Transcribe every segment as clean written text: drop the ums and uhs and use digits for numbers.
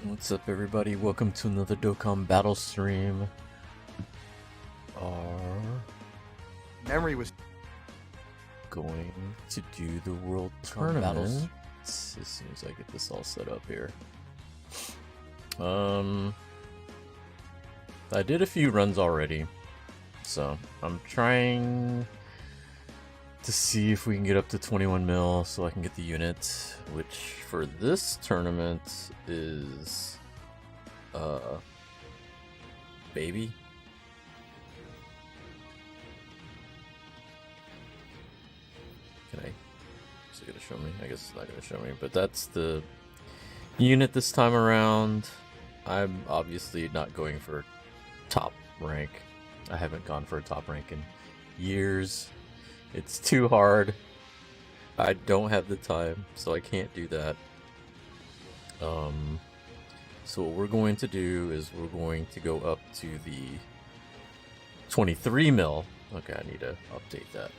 What's up, everybody? Welcome to another Dokkan battle stream. Are Memory was going to do the world tournament as soon as I get this all set up here. I did a few runs already, so I'm trying to see if we can get up to 21 mil so I can get the unit, which for this tournament is baby. Can I? Is it gonna show me? I guess it's not gonna show me, but that's the unit this time around. I'm obviously not going for top rank. I haven't gone for a top rank in years. It's too hard. I don't have the time, so I can't do that. So what we're going to do is we're going to go up to the 23 mil. Okay, I need to update that.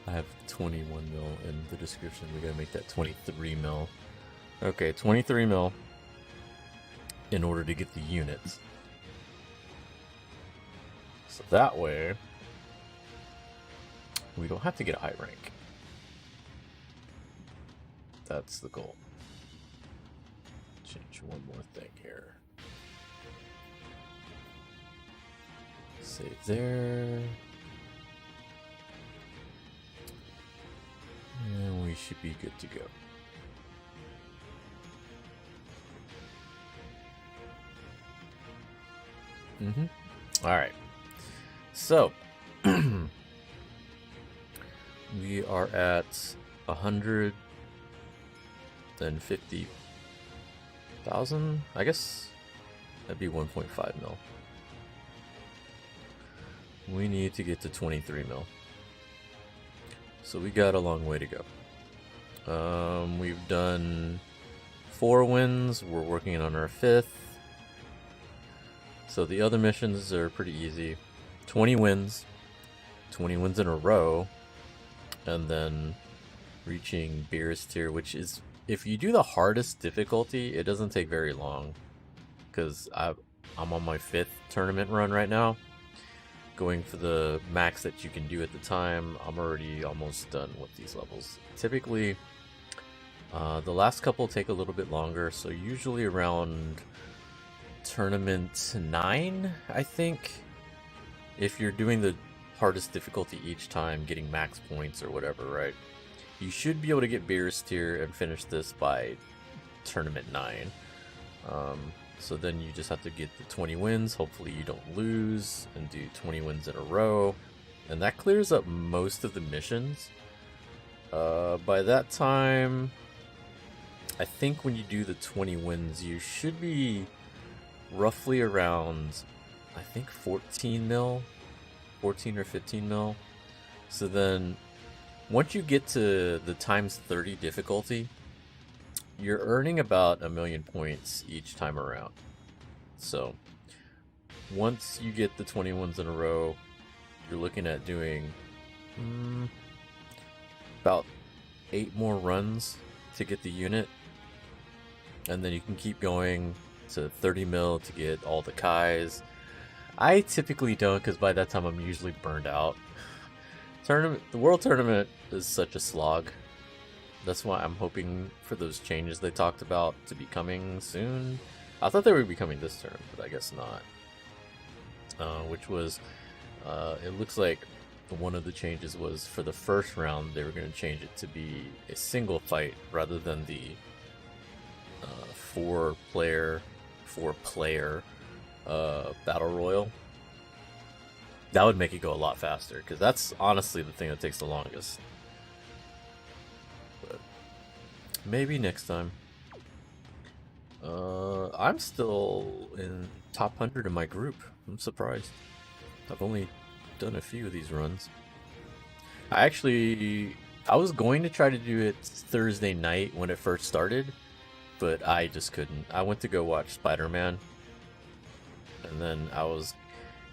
I have 21 mil in the description. We gotta make that 23 mil. Okay, 23 mil in order to get the units. So that way, we don't have to get a high rank. That's the goal. Change one more thing here. Save there. And we should be good to go. Alright. So, we are at 150,000, I guess that'd be 1.5 mil. We need to get to 23 mil. So we got a long way to go. We've done 4 wins, we're working on our 5th. So the other missions are pretty easy. 20 wins in a row, and then reaching Beerus tier, which is, if you do the hardest difficulty, it doesn't take very long, because I'm on my 5th tournament run right now, going for the max that you can do at the time. I'm already almost done with these levels. Typically, the last couple take a little bit longer, so usually around tournament 9, I think, if you're doing the hardest difficulty each time, getting max points or whatever, right? You should be able to get Beerus tier and finish this by tournament 9. So then you just have to get the 20 wins. Hopefully you don't lose, and do 20 wins in a row. And that clears up most of the missions. By that time, I think when you do the 20 wins, you should be roughly around, I think 14 mil, 14 or 15 mil. So then once you get to the times 30 difficulty, you're earning about 1,000,000 points each time around. So once you get the 20 wins in a row, you're looking at doing about 8 more runs to get the unit, and then you can keep going to 30 mil to get all the Kais. I typically don't, because by that time I'm usually burned out. The world tournament is such a slog. That's why I'm hoping for those changes they talked about to be coming soon. I thought they would be coming this term, but I guess not. Which was, it looks like one of the changes was for the first round they were going to change it to be a single fight rather than the 4-player battle royal. That would make it go a lot faster, because that's honestly the thing that takes the longest. But maybe next time. I'm still in top 100 in my group. I'm surprised. I've only done a few of these runs. I was going to try to do it Thursday night when it first started, but I just couldn't. I went to go watch Spider-Man, and then I was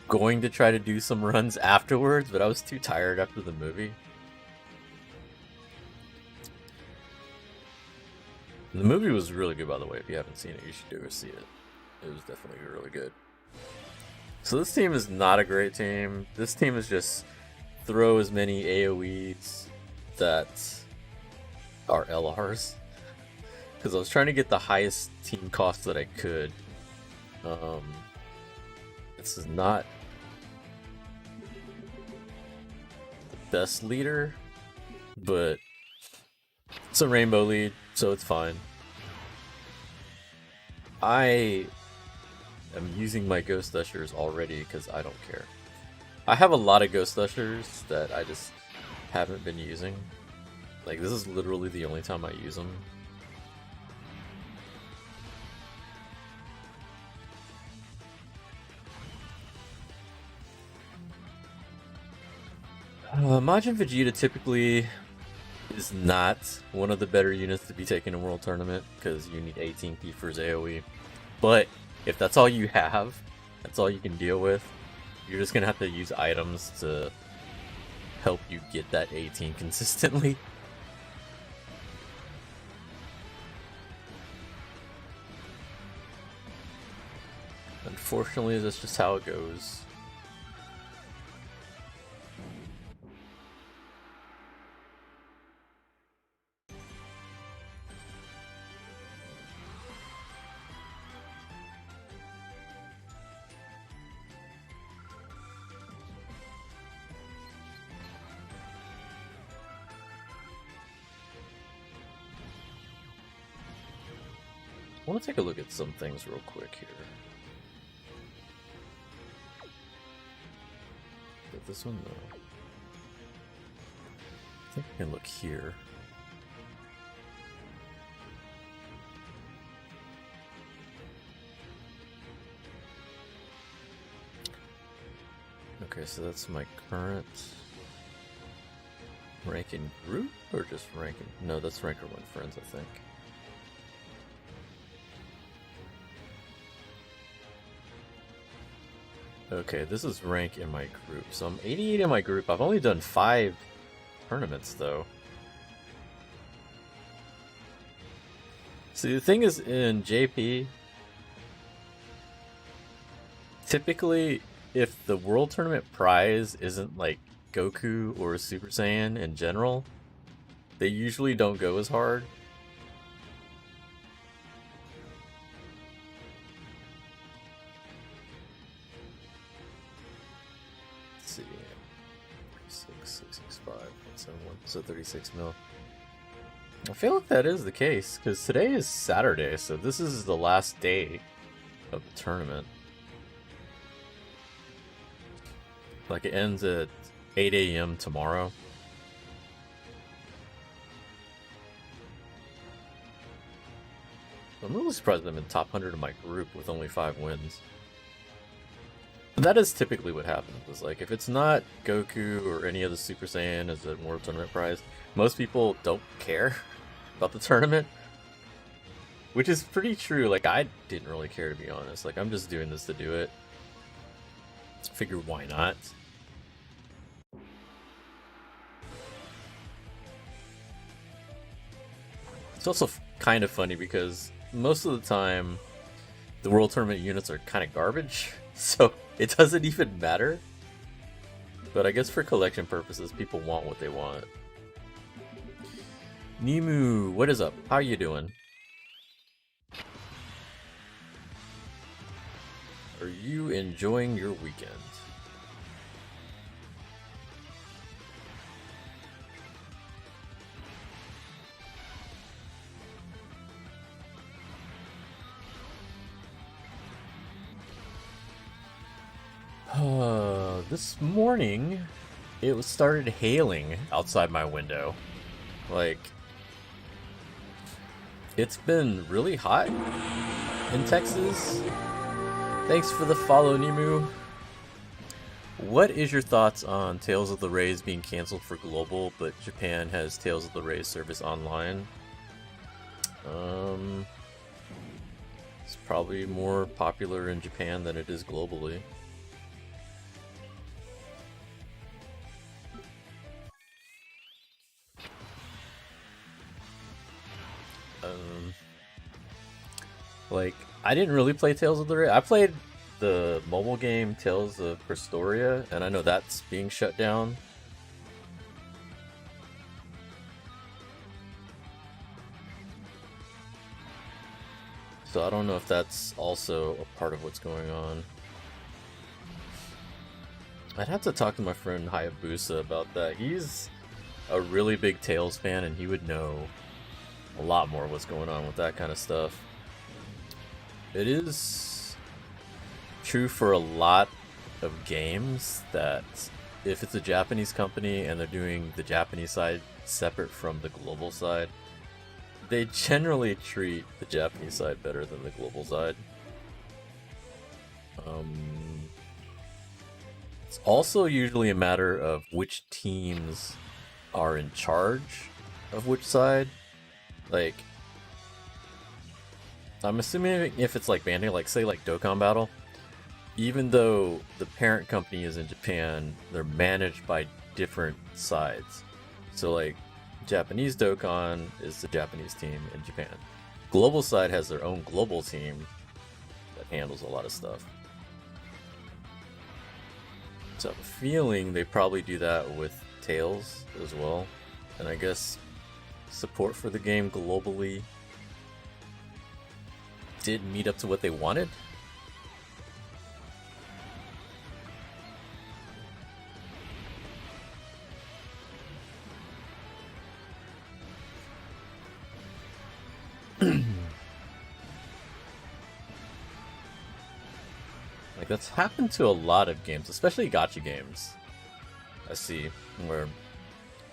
going to try to do some runs afterwards, but I was too tired after the movie. And the movie was really good, by the way. If you haven't seen it, you should go see it. It was definitely really good. So this team is not a great team. This team is just throw as many AoEs that are LRs. Because I was trying to get the highest team cost that I could. This is not the best leader, but it's a rainbow lead, so it's fine. I am using my Ghost Ushers already because I don't care. I have a lot of Ghost Ushers that I just haven't been using. Like, this is literally the only time I use them. Majin Vegeta typically is not one of the better units to be taken in World Tournament because you need 18p for his AoE. But if that's all you have, that's all you can deal with, you're just gonna have to use items to help you get that 18 consistently. Unfortunately, that's just how it goes. I want to take a look at some things real quick here. Get this one though. I think I can look here. Okay, so that's my current rank in group, or just rank in... No, that's rank 1 friends, I think. Okay, this is rank in my group. So I'm 88 in my group. I've only done 5 tournaments, though. See, the thing is, in JP, typically, if the World Tournament prize isn't like Goku or Super Saiyan in general, they usually don't go as hard. Let's see, 665, 171, so 36 mil. I feel like that is the case, because today is Saturday, so this is the last day of the tournament. Like, it ends at 8 AM tomorrow. I'm really surprised I'm in top 100 of my group with only 5 wins. But that is typically what happens, is like, if it's not Goku or any of the Super Saiyan as a World Tournament prize, most people don't care about the tournament. Which is pretty true. Like, I didn't really care, to be honest. Like, I'm just doing this to do it. Figure why not? It's also kind of funny because most of the time the World Tournament units are kind of garbage, so it doesn't even matter. But I guess for collection purposes, people want what they want. Nimu, what is up? How are you doing? Are you enjoying your weekend? This morning, it started hailing outside my window. Like, it's been really hot in Texas. Thanks for the follow, Nimu. What is your thoughts on Tales of the Rays being canceled for global, but Japan has Tales of the Rays service online? It's probably more popular in Japan than it is globally. Like, I didn't really play Tales of the Raid. I played the mobile game Tales of Prestoria, and I know that's being shut down. So I don't know if that's also a part of what's going on. I'd have to talk to my friend Hayabusa about that. He's a really big Tales fan, and he would know a lot more what's going on with that kind of stuff. It is true for a lot of games that if it's a Japanese company and they're doing the Japanese side separate from the global side, they generally treat the Japanese side better than the global side. It's also usually a matter of which teams are in charge of which side. Like, I'm assuming if it's like Bandai, like say like Dokkan Battle, even though the parent company is in Japan, they're managed by different sides. So like Japanese Dokkan is the Japanese team in Japan. Global side has their own global team that handles a lot of stuff. So I have a feeling they probably do that with Tales as well. And I guess support for the game globally did meet up to what they wanted. Like, that's happened to a lot of games, especially gacha games. I see, where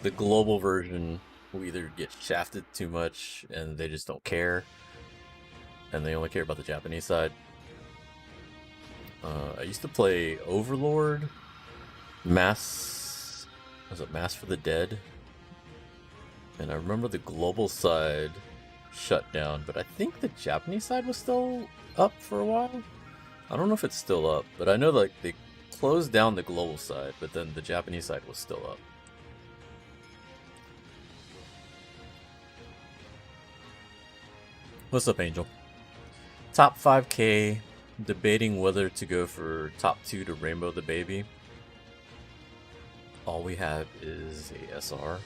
the global version will either get shafted too much and they just don't care, and they only care about the Japanese side. I used to play Overlord, was it Mass for the Dead? And I remember the global side shut down, but I think the Japanese side was still up for a while. I don't know if it's still up, but I know like they closed down the global side, but then the Japanese side was still up. What's up, Angel? Top 5K, debating whether to go for top 2 to Rainbow the Baby. All we have is a SR.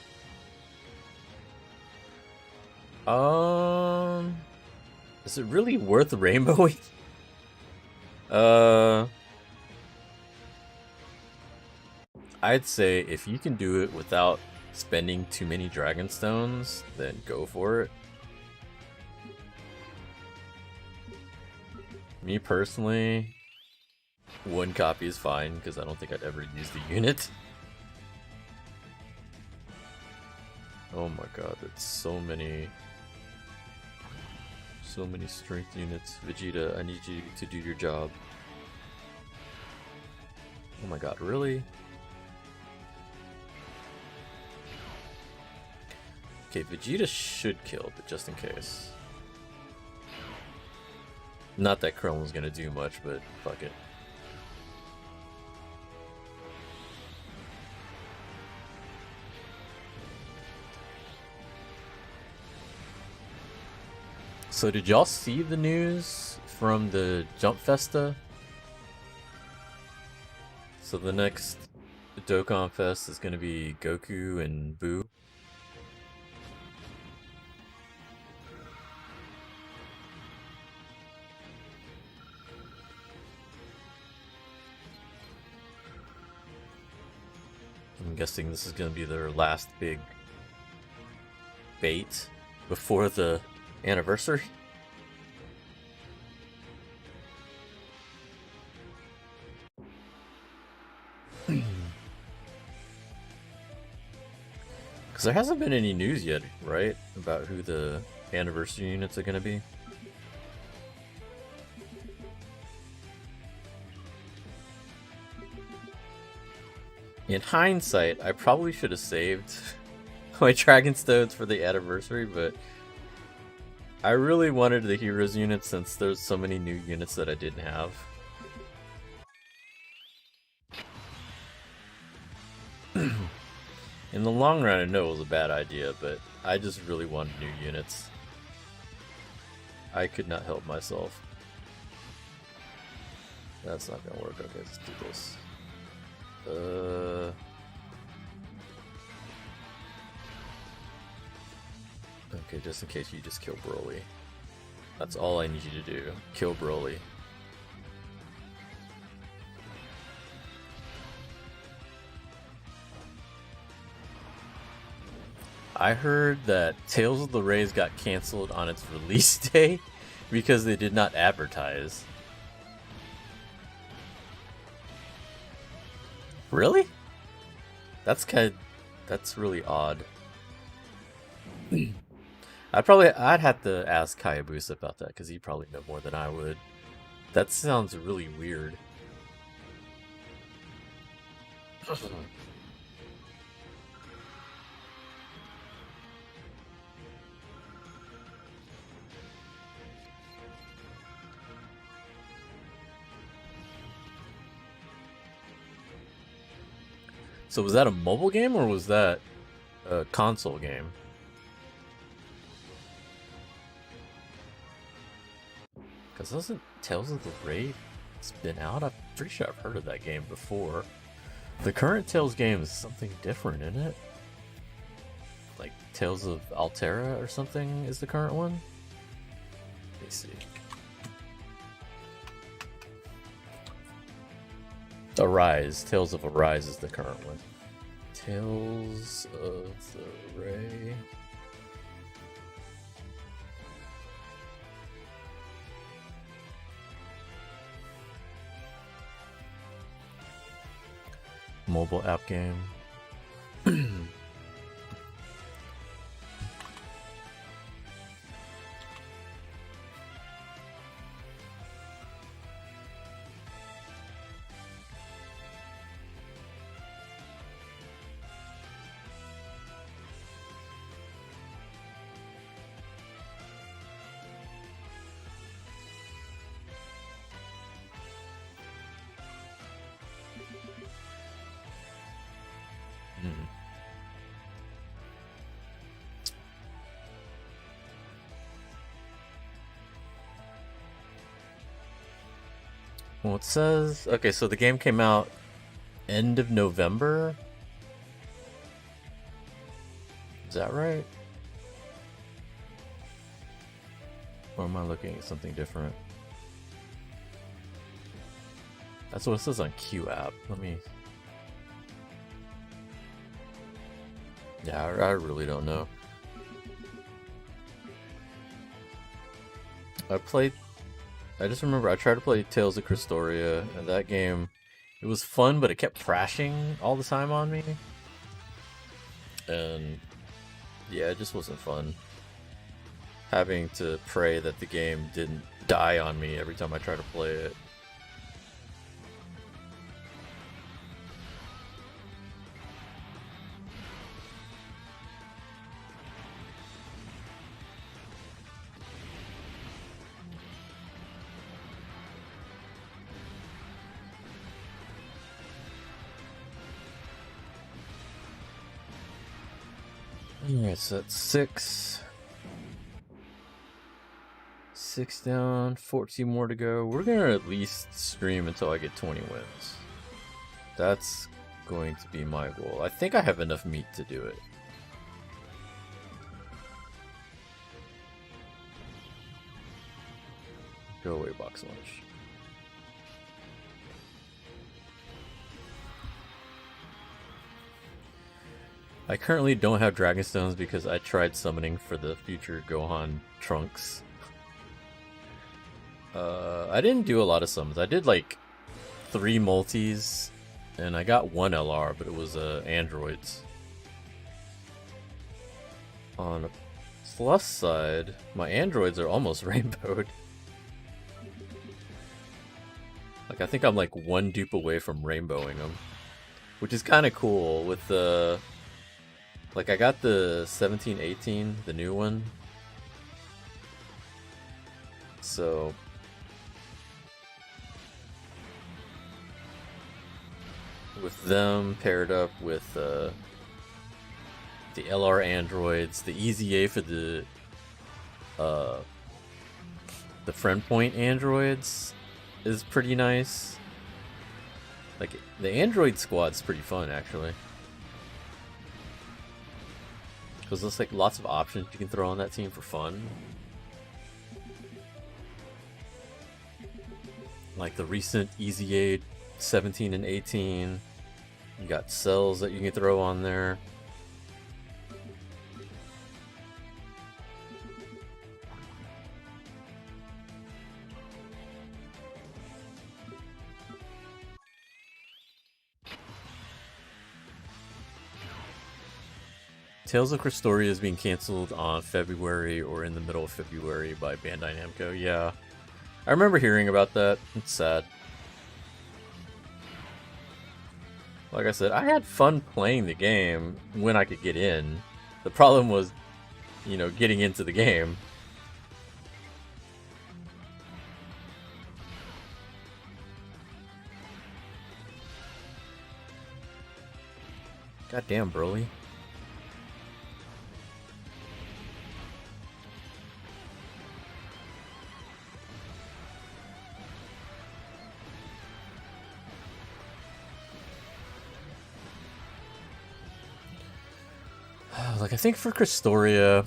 Is it really worth rainbowing? I'd say if you can do it without spending too many Dragon Stones, then go for it. Me personally, 1 copy is fine because I don't think I'd ever use the unit. Oh my god, that's so many strength units. Vegeta, I need you to do your job. Oh my god, really? Okay, Vegeta should kill, but just in case. Not that Chrome's gonna do much, but fuck it. So did y'all see the news from the Jump Festa? So the next Dokkan Fest is going to be Goku and Boo. I'm guessing this is going to be their last big bait before the anniversary. Because there hasn't been any news yet, right? About who the anniversary units are going to be. In hindsight, I probably should have saved my Dragon Stones for the anniversary, but I really wanted the Heroes unit since there's so many new units that I didn't have. In the long run, I know it was a bad idea, but I just really wanted new units. I could not help myself. That's not gonna work. Okay, let's do this. Okay, just in case you just kill Broly. That's all I need you to do. Kill Broly. I heard that Tales of the Rays got canceled on its release day because they did not advertise. Really? That's really odd. I'd have to ask Hayabusa about that because he'd probably know more than I would. That sounds really weird. So was that a mobile game or was that a console game? Because doesn't Tales of the Raid been out? I'm pretty sure I've heard of that game before. The current Tales game is something different, isn't it? Like Tales of Altera or something is the current one? Let me see. Arise. Tales of Arise is the current one. Tales of the Ray. Mobile app game. Well, it says... Okay, so the game came out end of November? Is that right? Or am I looking at something different? That's what it says on Q app. Let me... Yeah, I really don't know. I just remember I tried to play Tales of Cristoria, and that game, it was fun, but it kept crashing all the time on me. And yeah, it just wasn't fun. Having to pray that the game didn't die on me every time I tried to play it. Alright, so that's 6. 6 down, 14 more to go. We're gonna at least stream until I get 20 wins. That's going to be my goal. I think I have enough meat to do it. Go away, box lunch. I currently don't have Dragon Stones because I tried summoning for the future Gohan Trunks. I didn't do a lot of summons. I did like 3 multis, and I got 1 LR, but it was androids. On a plus side, my androids are almost rainbowed. Like, I think I'm like 1 dupe away from rainbowing them, which is kind of cool with the... Like, I got the 1718, the new one. So... with them paired up with the LR androids, the EZA for the the friend point androids is pretty nice. Like, the android squad's pretty fun, actually. Because there's like lots of options you can throw on that team for fun. Like the recent Easy Aid 17 and 18. You got cells that you can throw on there. Tales of Cristoria is being cancelled on February or in the middle of February by Bandai Namco. Yeah, I remember hearing about that. It's sad. Like I said, I had fun playing the game when I could get in. The problem was, you know, getting into the game. Goddamn, Broly. Like, I think for Cristoria,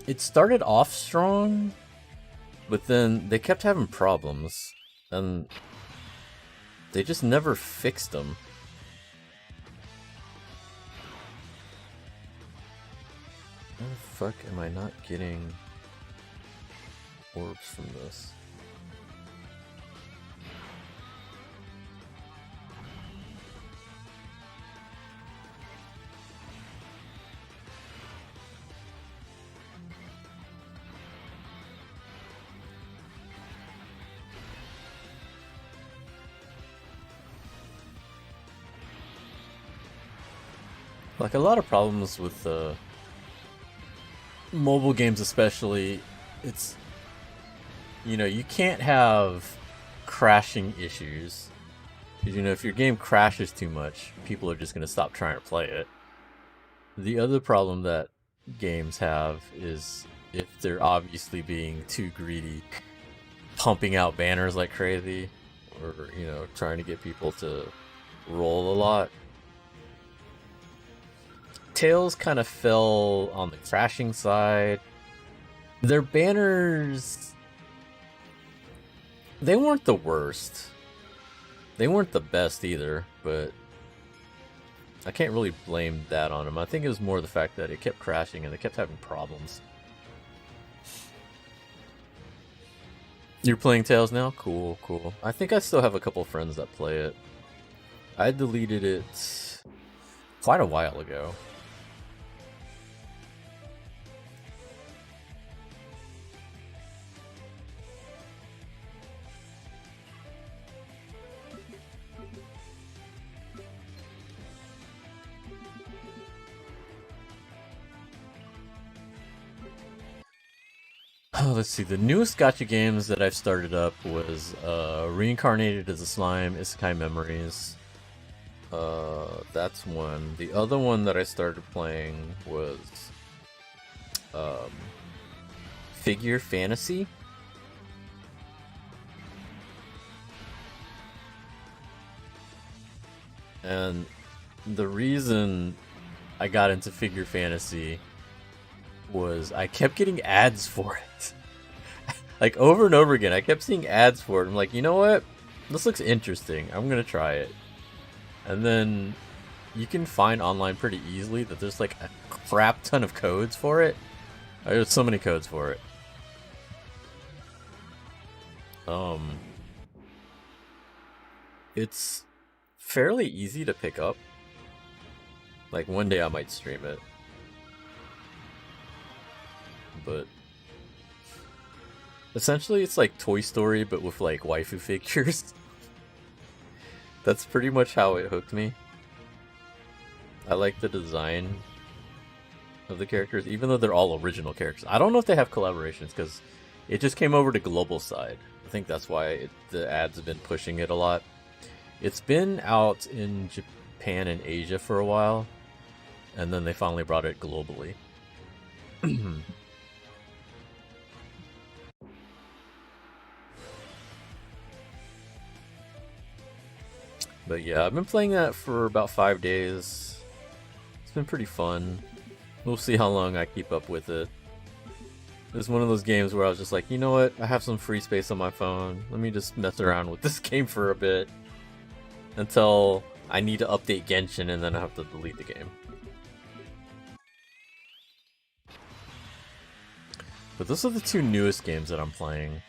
it started off strong, but then they kept having problems, and they just never fixed them. How the fuck am I not getting orbs from this? Like, a lot of problems with mobile games especially, it's, you know, you can't have crashing issues. Because, you know, if your game crashes too much, people are just going to stop trying to play it. The other problem that games have is if they're obviously being too greedy, pumping out banners like crazy, or, you know, trying to get people to roll a lot. Tails kind of fell on the crashing side. Their banners, they weren't the worst. They weren't the best either, but I can't really blame that on them. I think it was more the fact that it kept crashing and they kept having problems. You're playing Tails now? Cool, cool. I think I still have a couple friends that play it. I deleted it quite a while ago. Oh, let's see. The newest gacha games that I've started up was Reincarnated as a Slime, Isekai Memories. That's one. The other one that I started playing was Figure Fantasy. And the reason I got into Figure Fantasy was I kept getting ads for it. Like, over and over again, I kept seeing ads for it. I'm like, you know what? This looks interesting. I'm gonna try it. And then you can find online pretty easily that there's like a crap ton of codes for it. There's so many codes for it. It's fairly easy to pick up. Like, one day I might stream it. But essentially it's like Toy Story but with like waifu figures. That's pretty much how it hooked me. I like the design of the characters, even though they're all original characters. I don't know if they have collaborations because it just came over to global side. I think that's why the ads have been pushing it a lot. It's been out in Japan and Asia for a while, and then they finally brought it globally. But yeah, I've been playing that for about 5 days. It's been pretty fun. We'll see how long I keep up with it. It's one of those games where I was just like, you know what? I have some free space on my phone. Let me just mess around with this game for a bit. Until I need to update Genshin and then I have to delete the game. But those are the two newest games that I'm playing.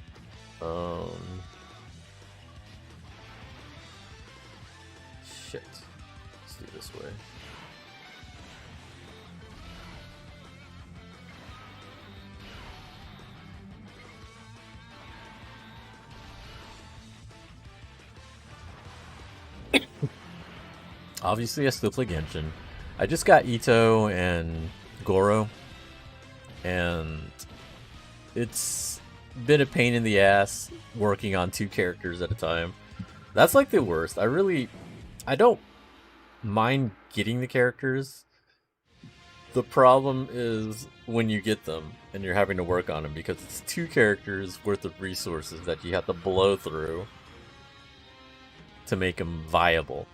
Shit. Let's do it this way. Obviously, I still play Genshin. I just got Ito and Goro, and it's been a pain in the ass working on 2 characters at a time. That's like the worst. I don't mind getting the characters. The problem is when you get them and you're having to work on them because it's 2 characters worth of resources that you have to blow through to make them viable.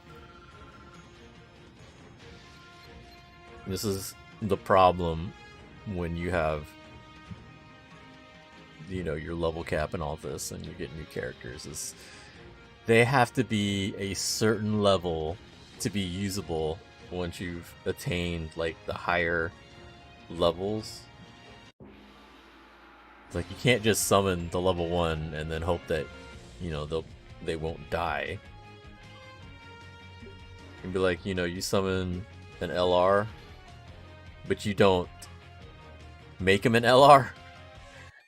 This is the problem when you have, you know, your level cap and all this and you get new characters, is they have to be a certain level to be usable once you've attained like the higher levels. Like you can't just summon the level 1 and then hope that, you know, they won't die. You can be like, you know, you summon an LR, but you don't make him an LR.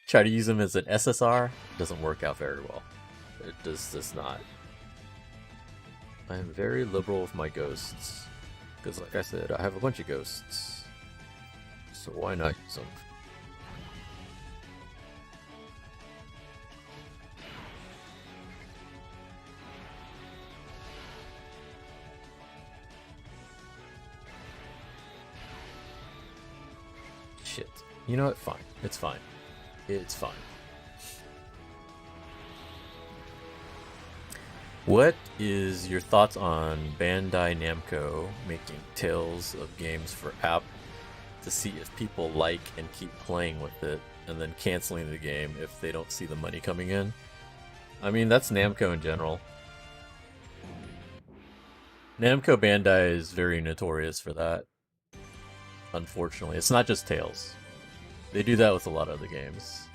Try to use him as an SSR. Doesn't work out very well. It does not. I am very liberal with my ghosts. Because like I said, I have a bunch of ghosts. So why not use them? Shit. You know what? Fine. It's fine. It's fine. What is your thoughts on Bandai Namco making Tales of games for app to see if people like and keep playing with it, and then canceling the game if they don't see the money coming in? I mean, that's Namco in general. Namco Bandai is very notorious for that. Unfortunately, it's not just Tales. They do that with a lot of other games.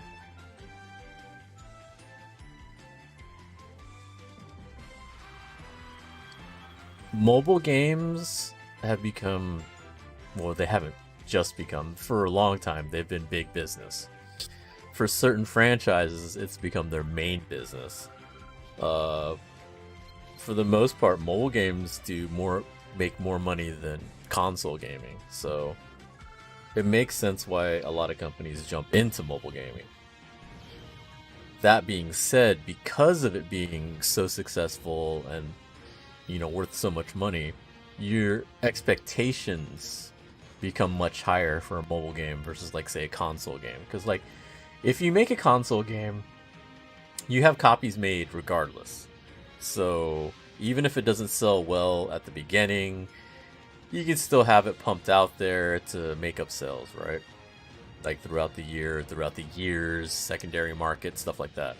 Mobile games have become, well, they haven't just become, for a long time, they've been big business. For certain franchises, it's become their main business. For the most part, mobile games make more money than console gaming, so it makes sense why a lot of companies jump into mobile gaming. That being said, because of it being so successful and, you know, worth so much money, your expectations become much higher for a mobile game versus, like, say, a console game. Because, like, if you make a console game, you have copies made regardless. So even if it doesn't sell well at the beginning, you can still have it pumped out there to make up sales, right? Like throughout the year, throughout the years, secondary market, stuff like that.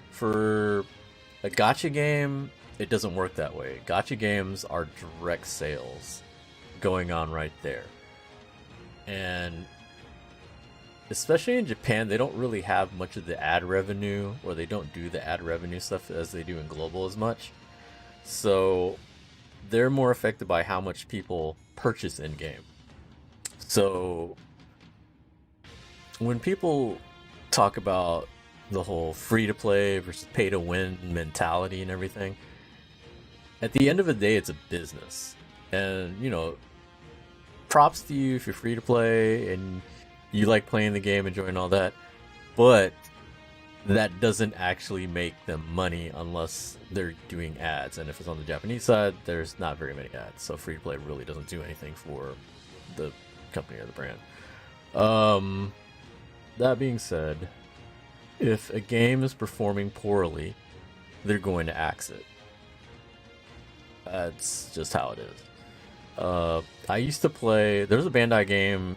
For a gacha game, it doesn't work that way. Gacha games are direct sales going on right there. And especially in Japan, they don't really have much of the ad revenue, or they don't do the ad revenue stuff as they do in global as much. So they're more affected by how much people purchase in-game. So when people talk about the whole free-to-play versus pay-to-win mentality and everything, at the end of the day, it's a business. And, you know, props to you if you're free-to-play and you like playing the game, enjoying all that, but that doesn't actually make them money unless they're doing ads. And if it's on the Japanese side, there's not very many ads, so free to play really doesn't do anything for the company or the brand. That being said, if a game is performing poorly, they're going to axe it. That's just how it is. I used to play. There was a Bandai game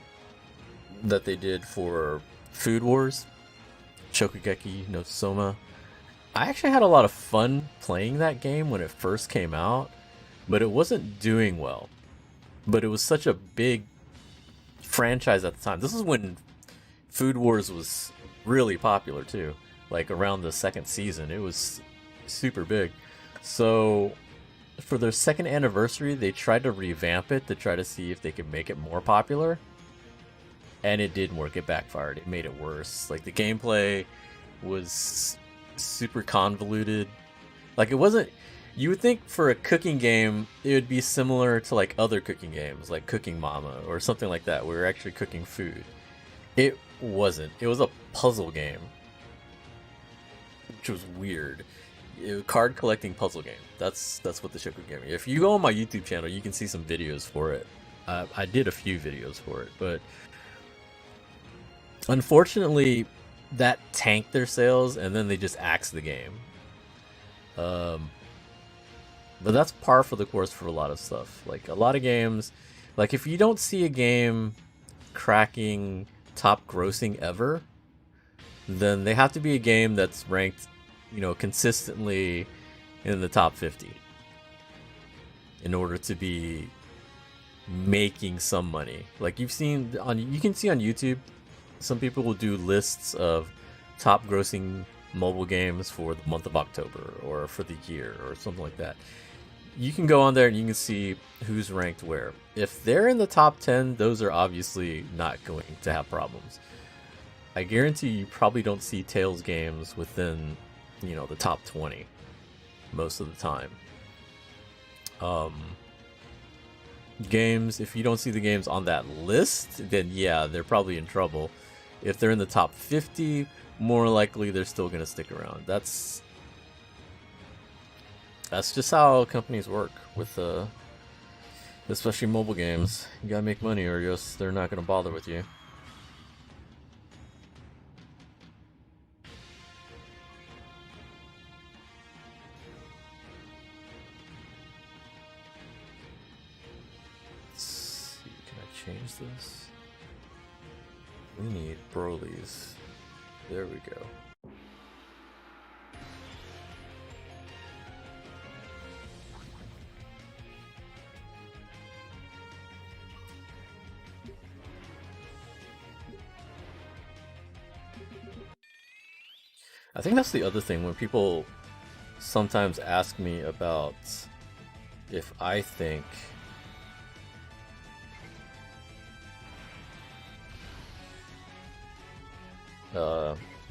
that they did for Food Wars, Shokugeki no Soma. I actually had a lot of fun playing that game when it first came out, but it wasn't doing well. But it was such a big franchise at the time. This is when Food Wars was really popular too. Like around the second season, it was super big. So for their second anniversary, they tried to revamp it to try to see if they could make it more popular. And it didn't work. It backfired. It made it worse. Like the gameplay was super convoluted. Like it wasn't. You would think for a cooking game, it would be similar to like other cooking games, like Cooking Mama or something like that, where you're actually cooking food. It wasn't. It was a puzzle game, which was weird. Card collecting puzzle game. That's what the Shoku game is. If you go on my YouTube channel, you can see some videos for it. I did a few videos for it, but unfortunately, that tanked their sales, and then they just axed the game. But that's par for the course for a lot of stuff. Like a lot of games, like if you don't see a game cracking top grossing ever, then they have to be a game that's ranked, consistently in the top 50 in order to be making some money. Like you can see on YouTube, some people will do lists of top grossing mobile games for the month of October or for the year or something like that. You can go on there and you can see who's ranked where. If they're in the top 10, those are obviously not going to have problems. I guarantee you probably don't see Tales games within, the top 20 most of the time. Games, if you don't see the games on that list, then yeah, they're probably in trouble. If they're in the top 50, more likely they're still going to stick around. That's just how companies work with especially mobile games. You gotta make money or else they're not gonna bother with you. Let's see, can I change this? We need Broly's. There we go. I think that's the other thing when people sometimes ask me about if I think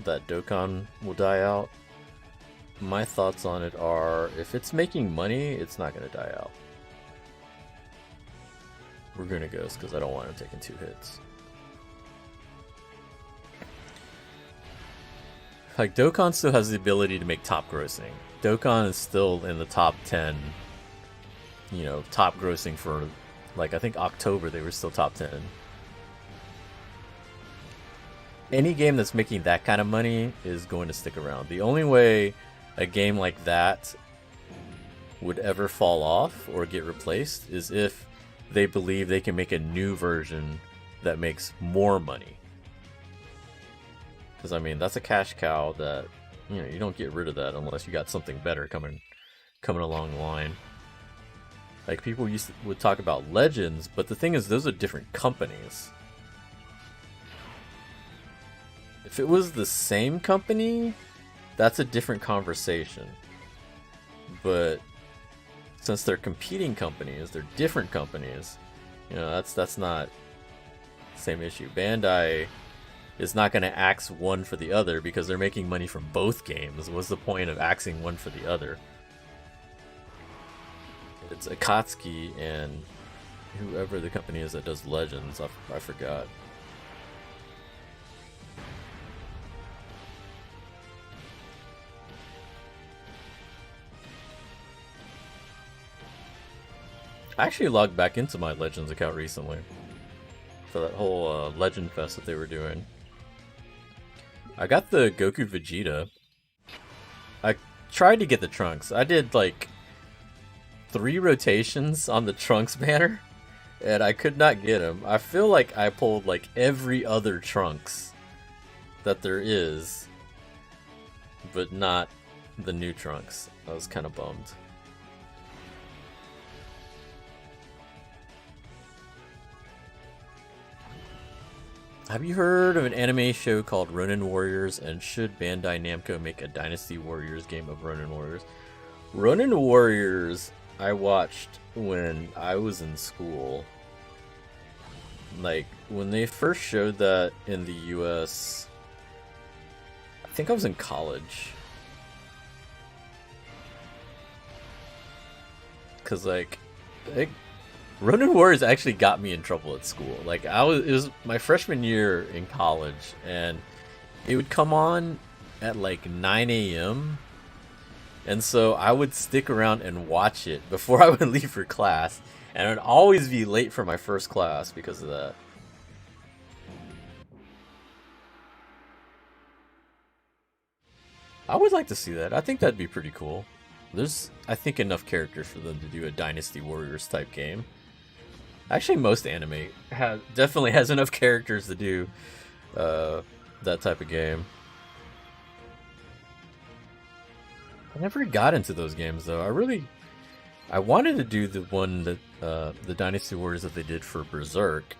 that Dokkan will die out. My thoughts on it are, if it's making money, it's not going to die out. We're going to Ghost because I don't want him taking 2 hits. Like, Dokkan still has the ability to make top grossing. Dokkan is still in the top 10, top grossing for, like, I think October they were still top 10. Any game that's making that kind of money is going to stick around. The only way a game like that would ever fall off or get replaced is if they believe they can make a new version that makes more money. Because, I mean, that's a cash cow that, you don't get rid of that unless you got something better coming along the line. Like, people would talk about Legends, but the thing is, those are different companies. If it was the same company, that's a different conversation. But since they're competing companies, they're different companies, that's not the same issue. Bandai is not going to axe one for the other because they're making money from both games. What's the point of axing one for the other? It's Akatsuki and whoever the company is that does Legends, I forgot. I actually logged back into my Legends account recently for that whole Legend Fest that they were doing. I got the Goku Vegeta. I tried to get the Trunks. I did like 3 rotations on the Trunks banner, and I could not get him. I feel like I pulled like every other Trunks that there is, but not the new Trunks. I was kind of bummed. Have you heard of an anime show called Ronin Warriors, and should Bandai Namco make a Dynasty Warriors game of Ronin Warriors? Ronin Warriors I watched when I was in school. Like, when they first showed that in the US, I think I was in college. Cause like Ronin Warriors actually got me in trouble at school. Like it was my freshman year in college, and it would come on at like 9 a.m. And so I would stick around and watch it before I would leave for class, and I would always be late for my first class because of that. I would like to see that. I think that'd be pretty cool. There's, I think, enough characters for them to do a Dynasty Warriors type game. Actually, most anime definitely has enough characters to do that type of game. I never got into those games though. I wanted to do the one that the Dynasty Warriors that they did for Berserk.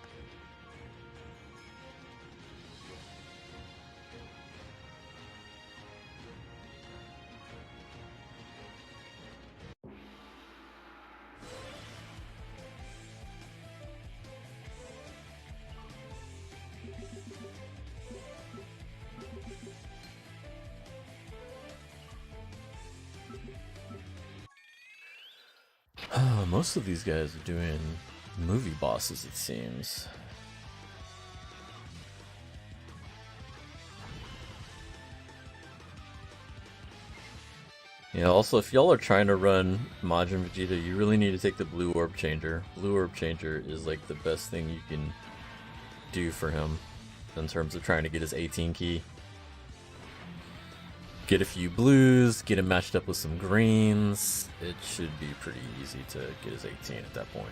Most of these guys are doing movie bosses, it seems. Yeah, also, if y'all are trying to run Majin Vegeta, you really need to take the Blue Orb Changer. Blue Orb Changer is like the best thing you can do for him in terms of trying to get his 18 key. Get a few blues, get him matched up with some greens. It should be pretty easy to get his 18 at that point.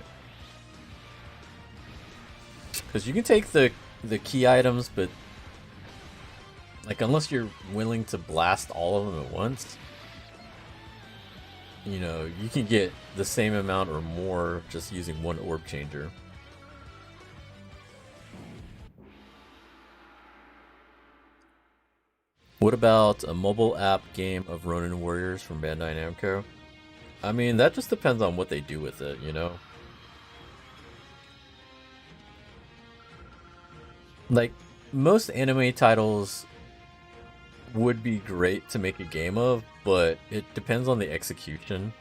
Because you can take the key items, but like unless you're willing to blast all of them at once, you know, you can get the same amount or more just using one orb changer. What about a mobile app game of Ronin Warriors from Bandai Namco? I mean, that just depends on what they do with it, you know? Like, most anime titles would be great to make a game of, but it depends on the execution.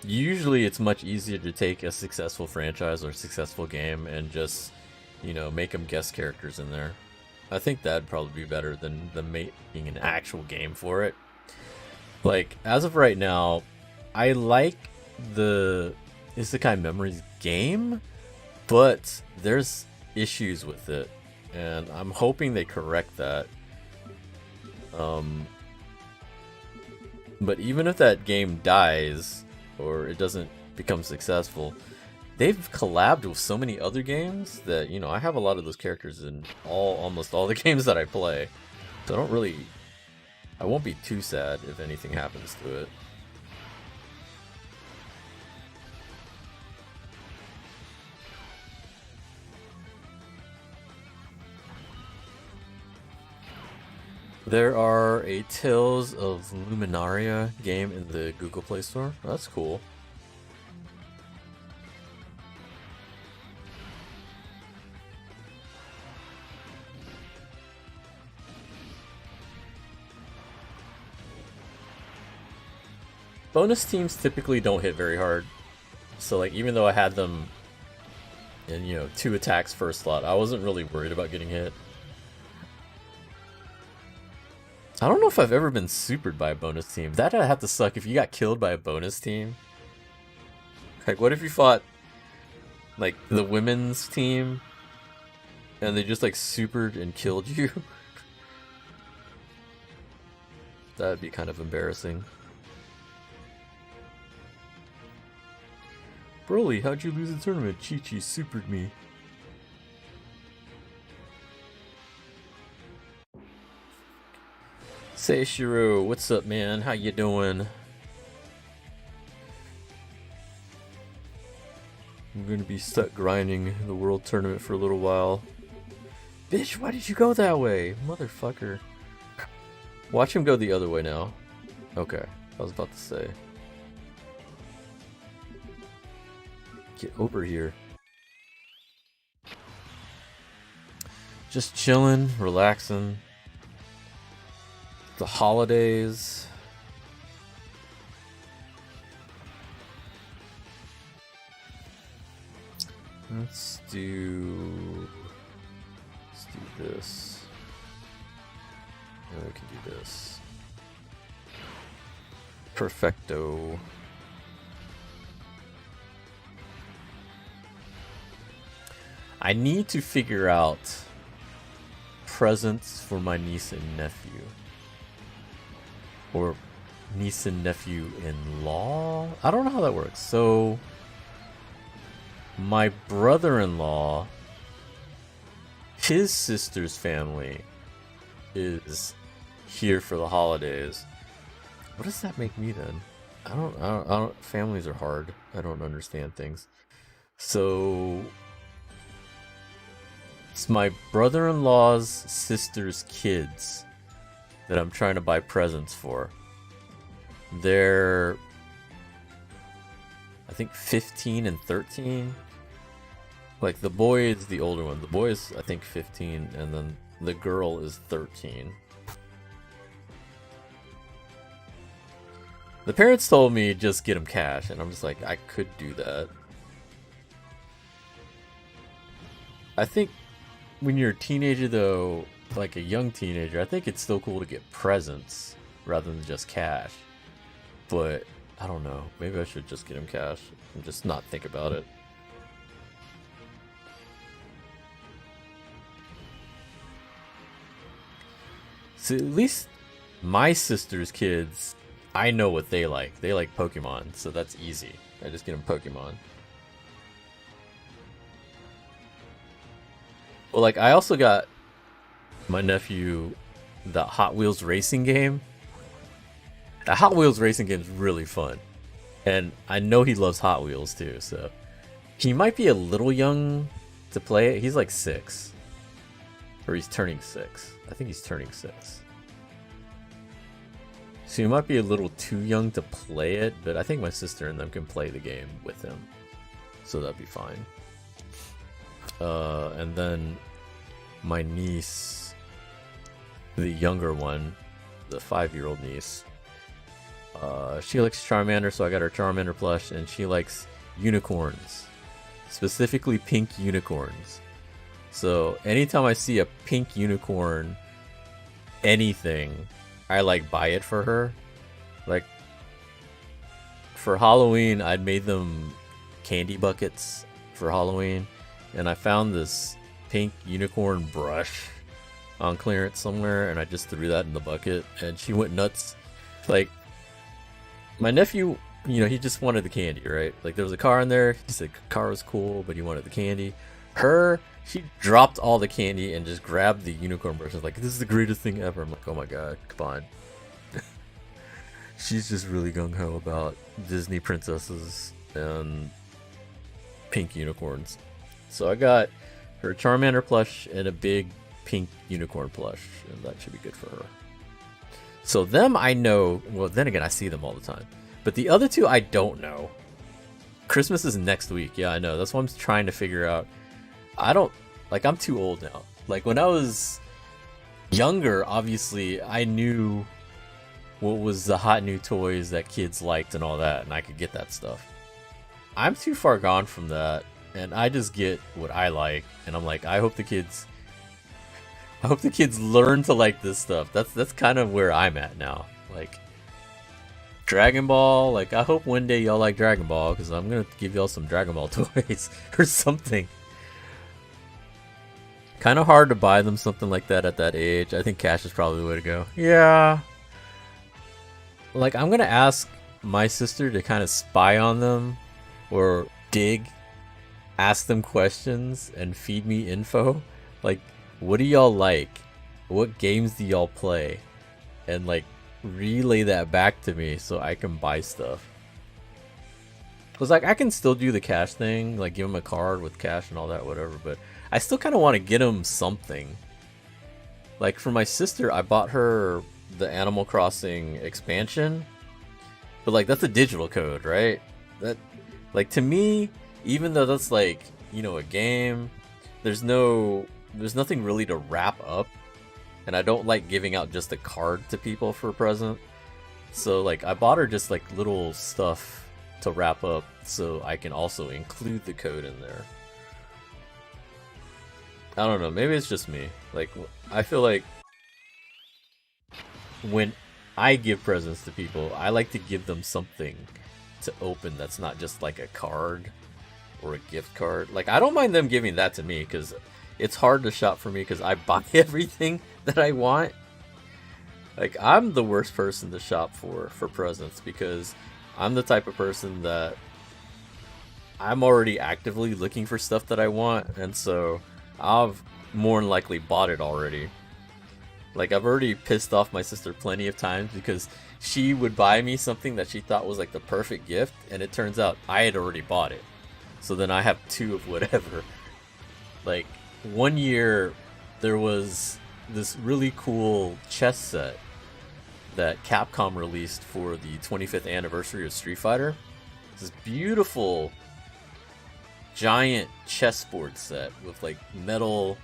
Usually it's much easier to take a successful franchise or successful game and just, you know, make them guest characters in there. I think that'd probably be better than making an actual game for it. Like, as of right now, I like the Isekai Memories game, but there's issues with it, and I'm hoping they correct that. But even if that game dies, or it doesn't become successful, they've collabed with so many other games that, you know, I have a lot of those characters in almost all the games that I play. So I won't be too sad if anything happens to it. There are a Tales of Luminaria game in the Google Play Store. That's cool. Bonus teams typically don't hit very hard. So like, even though I had them in, you know, 2 attacks first slot, I wasn't really worried about getting hit. I don't know if I've ever been supered by a bonus team. That'd have to suck if you got killed by a bonus team. Like, what if you fought, like, the women's team, and they just, like, supered and killed you? That'd be kind of embarrassing. Broly, how'd you lose the tournament? Chi-Chi supered me. Seishiro, what's up, man? How you doing? I'm gonna be stuck grinding the world tournament for a little while. Bitch, why did you go that way? Motherfucker. Watch him go the other way now. Okay, I was about to say. Get over here. Just chilling, relaxing. The holidays. Let's do this. And we can do this. Perfecto. I need to figure out presents for my niece and nephew. Or niece and nephew-in-law? I don't know how that works. So, my brother-in-law, his sister's family is here for the holidays. What does that make me then? I don't, families are hard. I don't understand things. So, it's my brother-in-law's sister's kids that I'm trying to buy presents for. They're, I think, 15 and 13. Like, the boy is the older one. The boy is, I think, 15, and then the girl is 13. The parents told me just get them cash, and I'm just like, I could do that. I think when you're a teenager, though, like a young teenager, I think it's still cool to get presents rather than just cash. But I don't know. Maybe I should just get him cash and just not think about it. So at least my sister's kids, I know what they like. They like Pokemon, so that's easy. I just get them Pokemon. Well, like, I also got my nephew the Hot Wheels racing game. The Hot Wheels racing game is really fun. And I know he loves Hot Wheels too, so he might be a little young to play it. He's like 6. Or he's turning 6. I think he's turning 6. So he might be a little too young to play it, but I think my sister and them can play the game with him. So that'd be fine. And then my niece, the younger one, the 5-year-old niece, she likes Charmander, so I got her Charmander plush, and she likes unicorns, specifically pink unicorns. So anytime I see a pink unicorn, anything, I like buy it for her. Like for Halloween, I'd made them candy buckets for Halloween, and I found this pink unicorn brush on clearance somewhere, and I just threw that in the bucket, and she went nuts. Like, my nephew, you know, he just wanted the candy, right? Like, there was a car in there, he said the car was cool, but he wanted the candy. She dropped all the candy and just grabbed the unicorn brush. Like, this is the greatest thing ever. I'm like, oh my god, come on. She's just really gung-ho about Disney princesses and pink unicorns. So I got her Charmander plush and a big pink unicorn plush, and that should be good for her. So them I know, well, then again, I see them all the time. But the other two I don't know. Christmas is next week. Yeah, I know. That's what I'm trying to figure out. I'm too old now. Like, when I was younger, obviously, I knew what was the hot new toys that kids liked and all that, and I could get that stuff. I'm too far gone from that, and I just get what I like, and I'm like, I hope the kids learn to like this stuff. That's kind of where I'm at now. Like, Dragon Ball, like, I hope one day y'all like Dragon Ball, because I'm gonna give y'all some Dragon Ball toys or something. Kind of hard to buy them something like that at that age. I think cash is probably the way to go. Yeah. Like, I'm gonna ask my sister to kind of spy on them, or dig, ask them questions, and feed me info. Like, what do y'all like? What games do y'all play? And like relay that back to me so I can buy stuff. Cause like I can still do the cash thing, like give them a card with cash and all that, whatever. But I still kind of want to get them something. Like for my sister, I bought her the Animal Crossing expansion, but like that's a digital code, right? That, like to me, even though that's like, you know, a game, there's nothing really to wrap up, and I don't like giving out just a card to people for a present. So like I bought her just like little stuff to wrap up so I can also include the code in there. I don't know, maybe it's just me. Like I feel like when I give presents to people, I like to give them something to open that's not just like a card or a gift card. Like I don't mind them giving that to me because it's hard to shop for me because I buy everything that I want. Like I'm the worst person to shop for presents because I'm the type of person that I'm already actively looking for stuff that I want, and so I've more than likely bought it already. Like I've already pissed off my sister plenty of times because she would buy me something that she thought was like the perfect gift, and it turns out I had already bought it. So then I have two of whatever. Like one year there was this really cool chess set that Capcom released for the 25th anniversary of Street Fighter. This beautiful giant chessboard set with like metal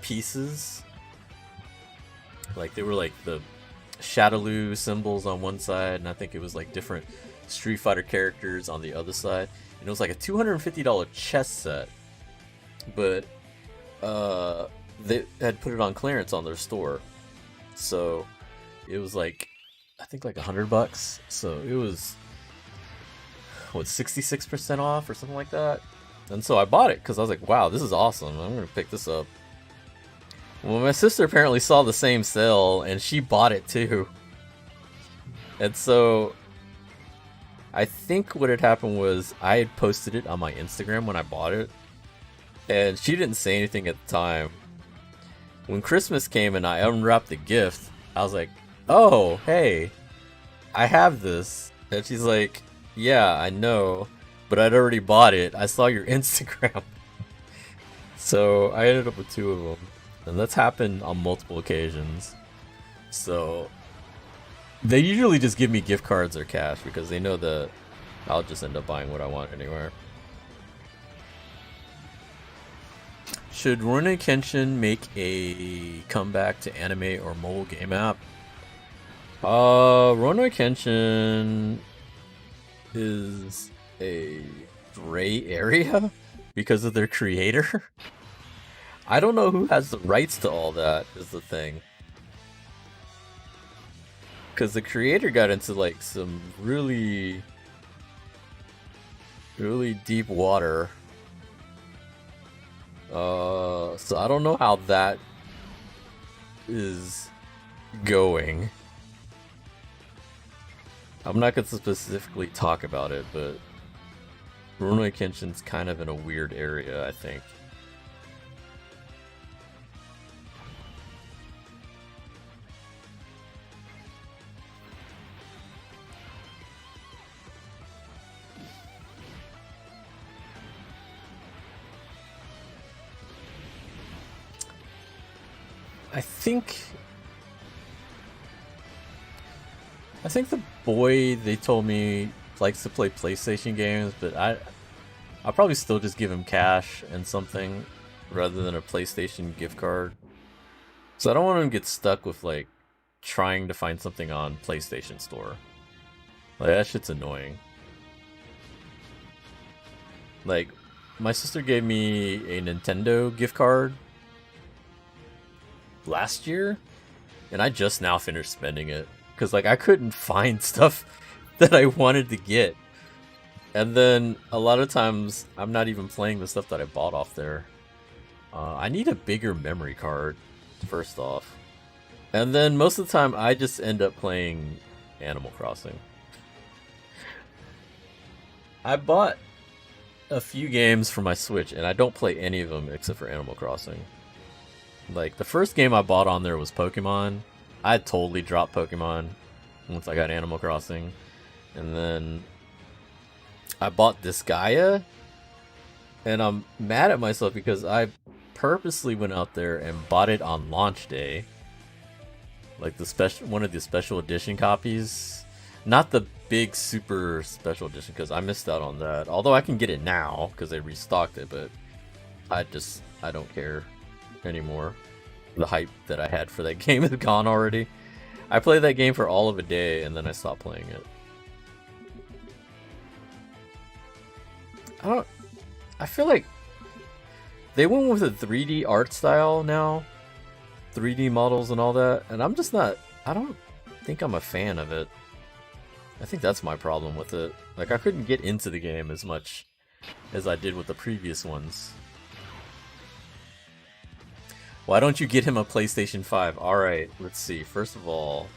pieces. Like they were like the Shadaloo symbols on one side, and I think it was like different Street Fighter characters on the other side. And it was like a $250 chess set, but they had put it on clearance on their store, so it was like I think like $100. So it was what, 66% off or something like that. And so I bought it because I was like, wow, this is awesome. I'm gonna pick this up. Well, my sister apparently saw the same sale and she bought it too. And so I think what had happened was I had posted it on my Instagram when I bought it, and she didn't say anything at the time. When Christmas came and I unwrapped the gift, I was like, oh, hey, I have this. And she's like, yeah, I know, but I'd already bought it. I saw your Instagram. So I ended up with two of them. And that's happened on multiple occasions. So they usually just give me gift cards or cash because they know that I'll just end up buying what I want anywhere. Should Rurouni Kenshin make a comeback to anime or mobile game app? Rurouni Kenshin is a gray area because of their creator. I don't know who has the rights to all that is the thing. Because the creator got into like some really deep water. So I don't know how that is going. I'm not going to specifically talk about it, but Rurouni Kenshin's kind of in a weird area, I think. I think the boy they told me likes to play PlayStation games, but I'll probably still just give him cash and something rather than a PlayStation gift card. So I don't want him to get stuck with like trying to find something on PlayStation Store. Like that shit's annoying. Like my sister gave me a Nintendo gift card last year, and I just now finished spending it because like I couldn't find stuff that I wanted to get, and then a lot of times I'm not even playing the stuff that I bought off there. I need a bigger memory card first off, and then most of the time I just end up playing Animal Crossing. I bought a few games for my Switch, and I don't play any of them except for Animal Crossing. Like, the first game I bought on there was Pokemon. I totally dropped Pokemon once I got Animal Crossing. And then I bought Disgaea, and I'm mad at myself because I purposely went out there and bought it on launch day. Like one of the special edition copies. Not the big super special edition, because I missed out on that. Although I can get it now because they restocked it, but I don't care anymore. The hype that I had for that game is gone already. I played that game for all of a day and then I stopped playing it. I feel like they went with a 3D art style now. 3D models and all that, and I'm just not, I don't think I'm a fan of it. I think that's my problem with it. Like, I couldn't get into the game as much as I did with the previous ones. Why don't you get him a PlayStation 5? Alright, let's see. First of all,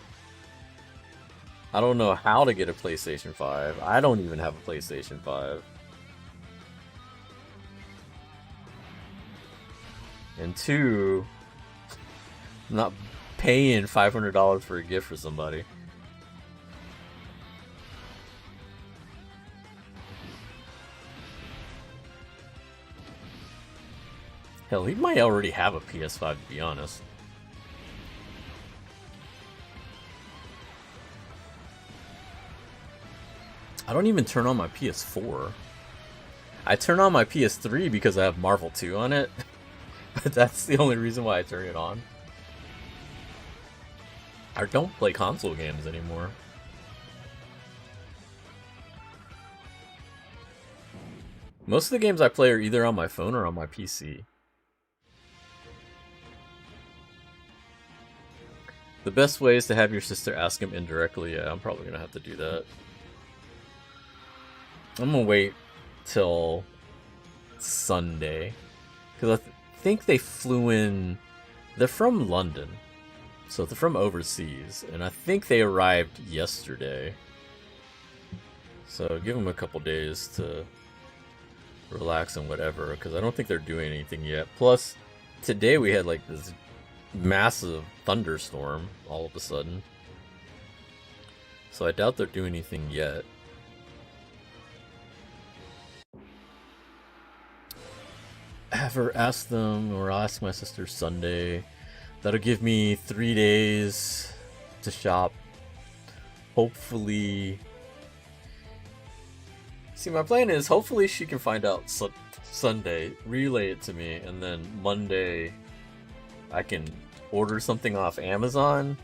I don't know how to get a PlayStation 5. I don't even have a PlayStation 5. And two, I'm not paying $500 for a gift for somebody. Hell, he might already have a PS5, to be honest. I don't even turn on my PS4. I turn on my PS3 because I have Marvel 2 on it. But that's the only reason why I turn it on. I don't play console games anymore. Most of the games I play are either on my phone or on my PC. The best way is to have your sister ask him indirectly. Yeah, I'm probably gonna have to do that. I'm gonna wait till Sunday. Because I think they flew in... They're from London. So they're from overseas. And I think they arrived yesterday. So give them a couple days to relax and whatever. Because I don't think they're doing anything yet. Plus, today we had like this massive thunderstorm all of a sudden. So I doubt they're doing anything yet. Have her ask them, or I'll ask my sister Sunday. That'll give me 3 days to shop. Hopefully... See, my plan is hopefully she can find out Sunday, relay it to me, and then Monday I can order something off Amazon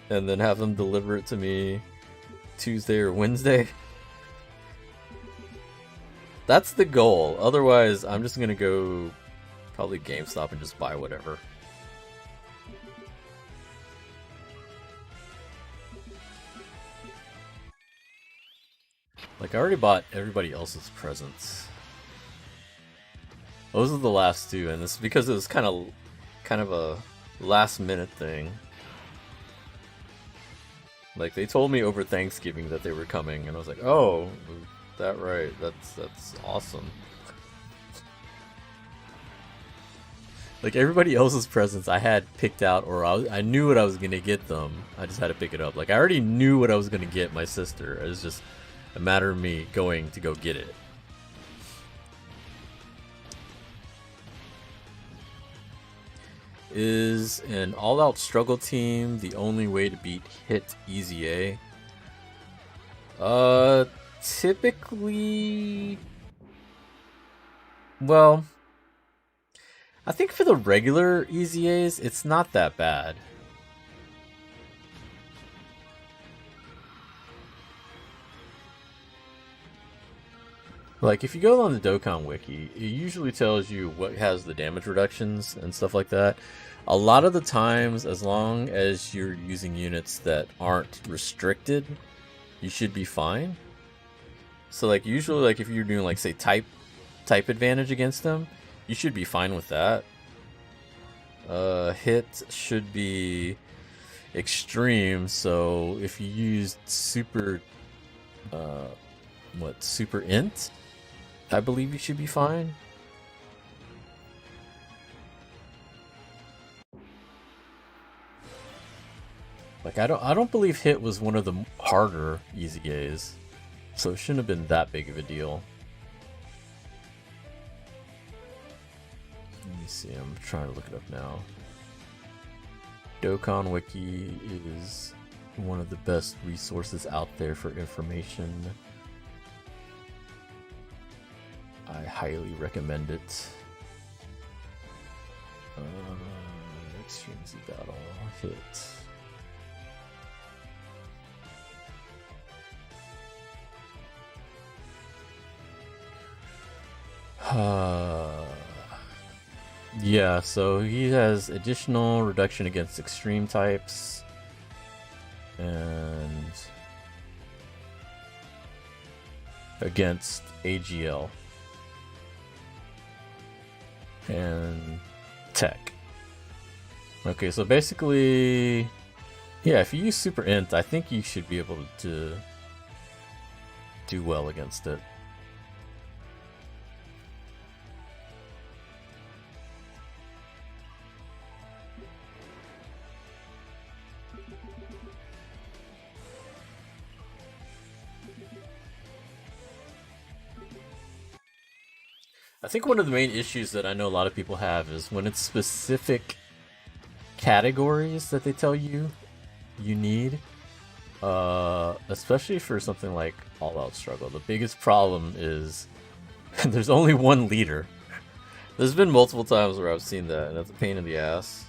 and then have them deliver it to me Tuesday or Wednesday. That's the goal. Otherwise, I'm just gonna go probably GameStop and just buy whatever. Like, I already bought everybody else's presents. Those are the last two, and this is because it was kind of a last minute thing. Like, they told me over Thanksgiving that they were coming, and I was like, oh, is that right? That's awesome. Like, everybody else's presents I had picked out, or I knew what I was gonna get them. I just had to pick it up. Like, I already knew what I was gonna get my sister. It was just a matter of me going to go get it. Is an all-out struggle team the only way to beat Hit Easy A? Typically... Well... I think for the regular Easy A's, it's not that bad. Like, if you go on the Dokkan wiki, it usually tells you what has the damage reductions and stuff like that. A lot of the times, as long as you're using units that aren't restricted, you should be fine. So, like, usually, like, if you're doing, like, say, type advantage against them, you should be fine with that. Hit should be extreme, so if you used super, Super Int? I believe you should be fine. Like I don't believe hit was one of the harder easy A's, so it shouldn't have been that big of a deal. Let me see. I'm trying to look it up now. Dokkan Wiki is one of the best resources out there for information. I highly recommend it. Extreme Z Battle hit. Yeah, so he has additional reduction against extreme types and against AGL and tech. Okay, so basically, yeah, if you use Super Int, I think you should be able to do well against it. I think one of the main issues that I know a lot of people have is when it's specific categories that they tell you you need, especially for something like All Out Struggle. The biggest problem is there's only one leader. There's been multiple times where I've seen that, and that's a pain in the ass.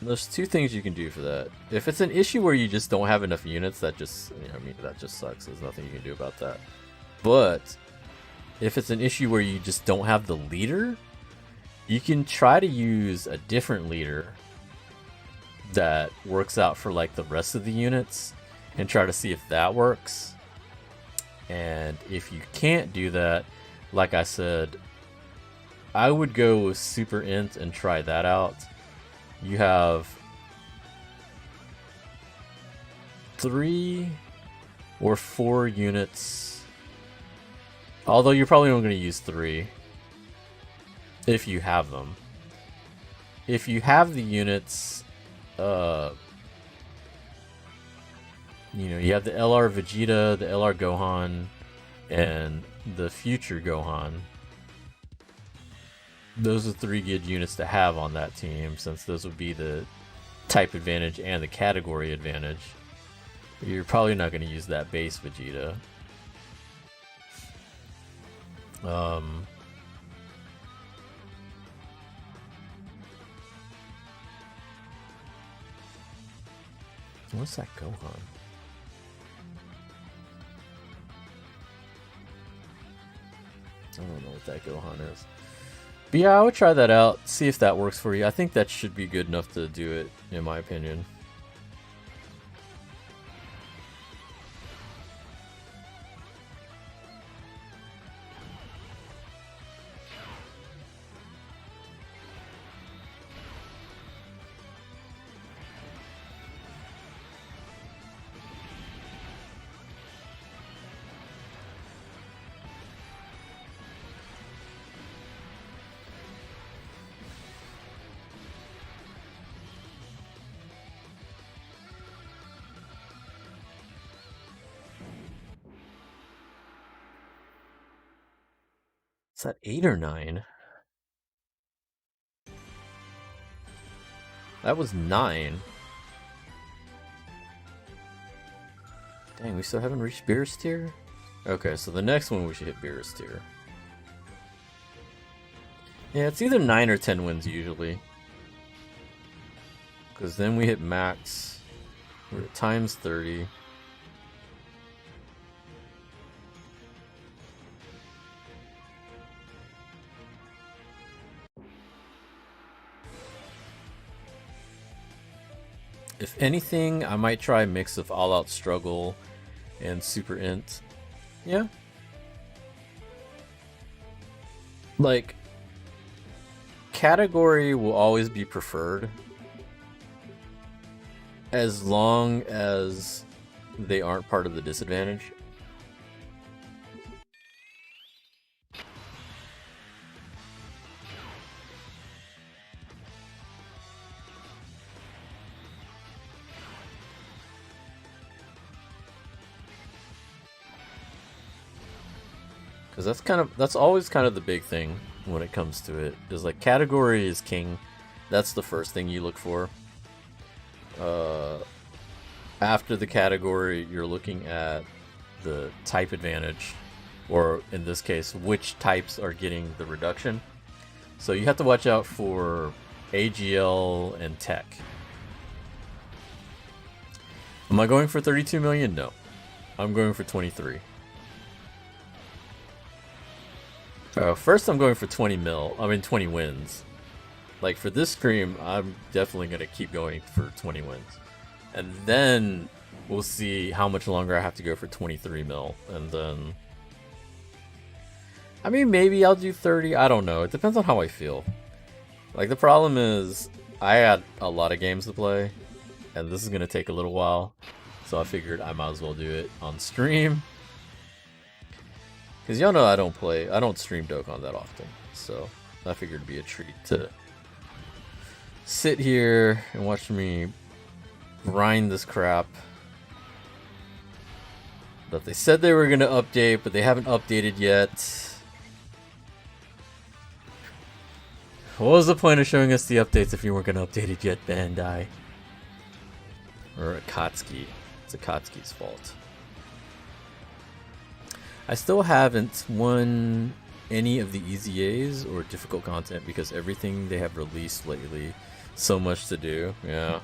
There's two things you can do for that. If it's an issue where you just don't have enough units, that just, I mean, that just sucks. There's nothing you can do about that. But if it's an issue where you just don't have the leader, you can try to use a different leader that works out for like the rest of the units and try to see if that works. And if you can't do that, like I said, I would go with Super Int and try that out. You have 3 or 4 units, although you're probably only going to use 3 if you have them. If you have the units, you know, you have the LR Vegeta, the LR Gohan, and the future Gohan. Those are 3 good units to have on that team, since those would be the type advantage and the category advantage. You're probably not going to use that base Vegeta. What's that Gohan? I don't know what that Gohan is. But yeah, I would try that out, see if that works for you. I think that should be good enough to do it, in my opinion. Is that 8 or 9? That was 9. Dang, we still haven't reached Beerus tier? Okay, so the next one we should hit Beerus tier. Yeah, it's either 9 or 10 wins usually. Because then we hit max. We're at times 30. If anything, I might try a mix of All Out Struggle and Super Int. Yeah. Like, category will always be preferred as long as they aren't part of the disadvantage. Because that's always kind of the big thing when it comes to it. Is like category is king. That's the first thing you look for. After the category, you're looking at the type advantage, or in this case, which types are getting the reduction. So you have to watch out for AGL and tech. Am I going for 32 million? No. I'm going for 23. First I'm going for 20 wins. Like for this stream, I'm definitely going to keep going for 20 wins. And then we'll see how much longer I have to go for 23 mil. And then... I mean, maybe I'll do 30. I don't know. It depends on how I feel. Like, the problem is, I had a lot of games to play. And this is going to take a little while. So I figured I might as well do it on stream. Because y'all know I don't stream Dokkan that often. So I figured it'd be a treat to sit here and watch me grind this crap that they said they were going to update, but they haven't updated yet. What was the point of showing us the updates if you weren't going to update it yet, Bandai? Or Akatsuki. It's Akatsuki's fault. I still haven't won any of the EZAs or difficult content because everything they have released lately, so much to do. Yeah,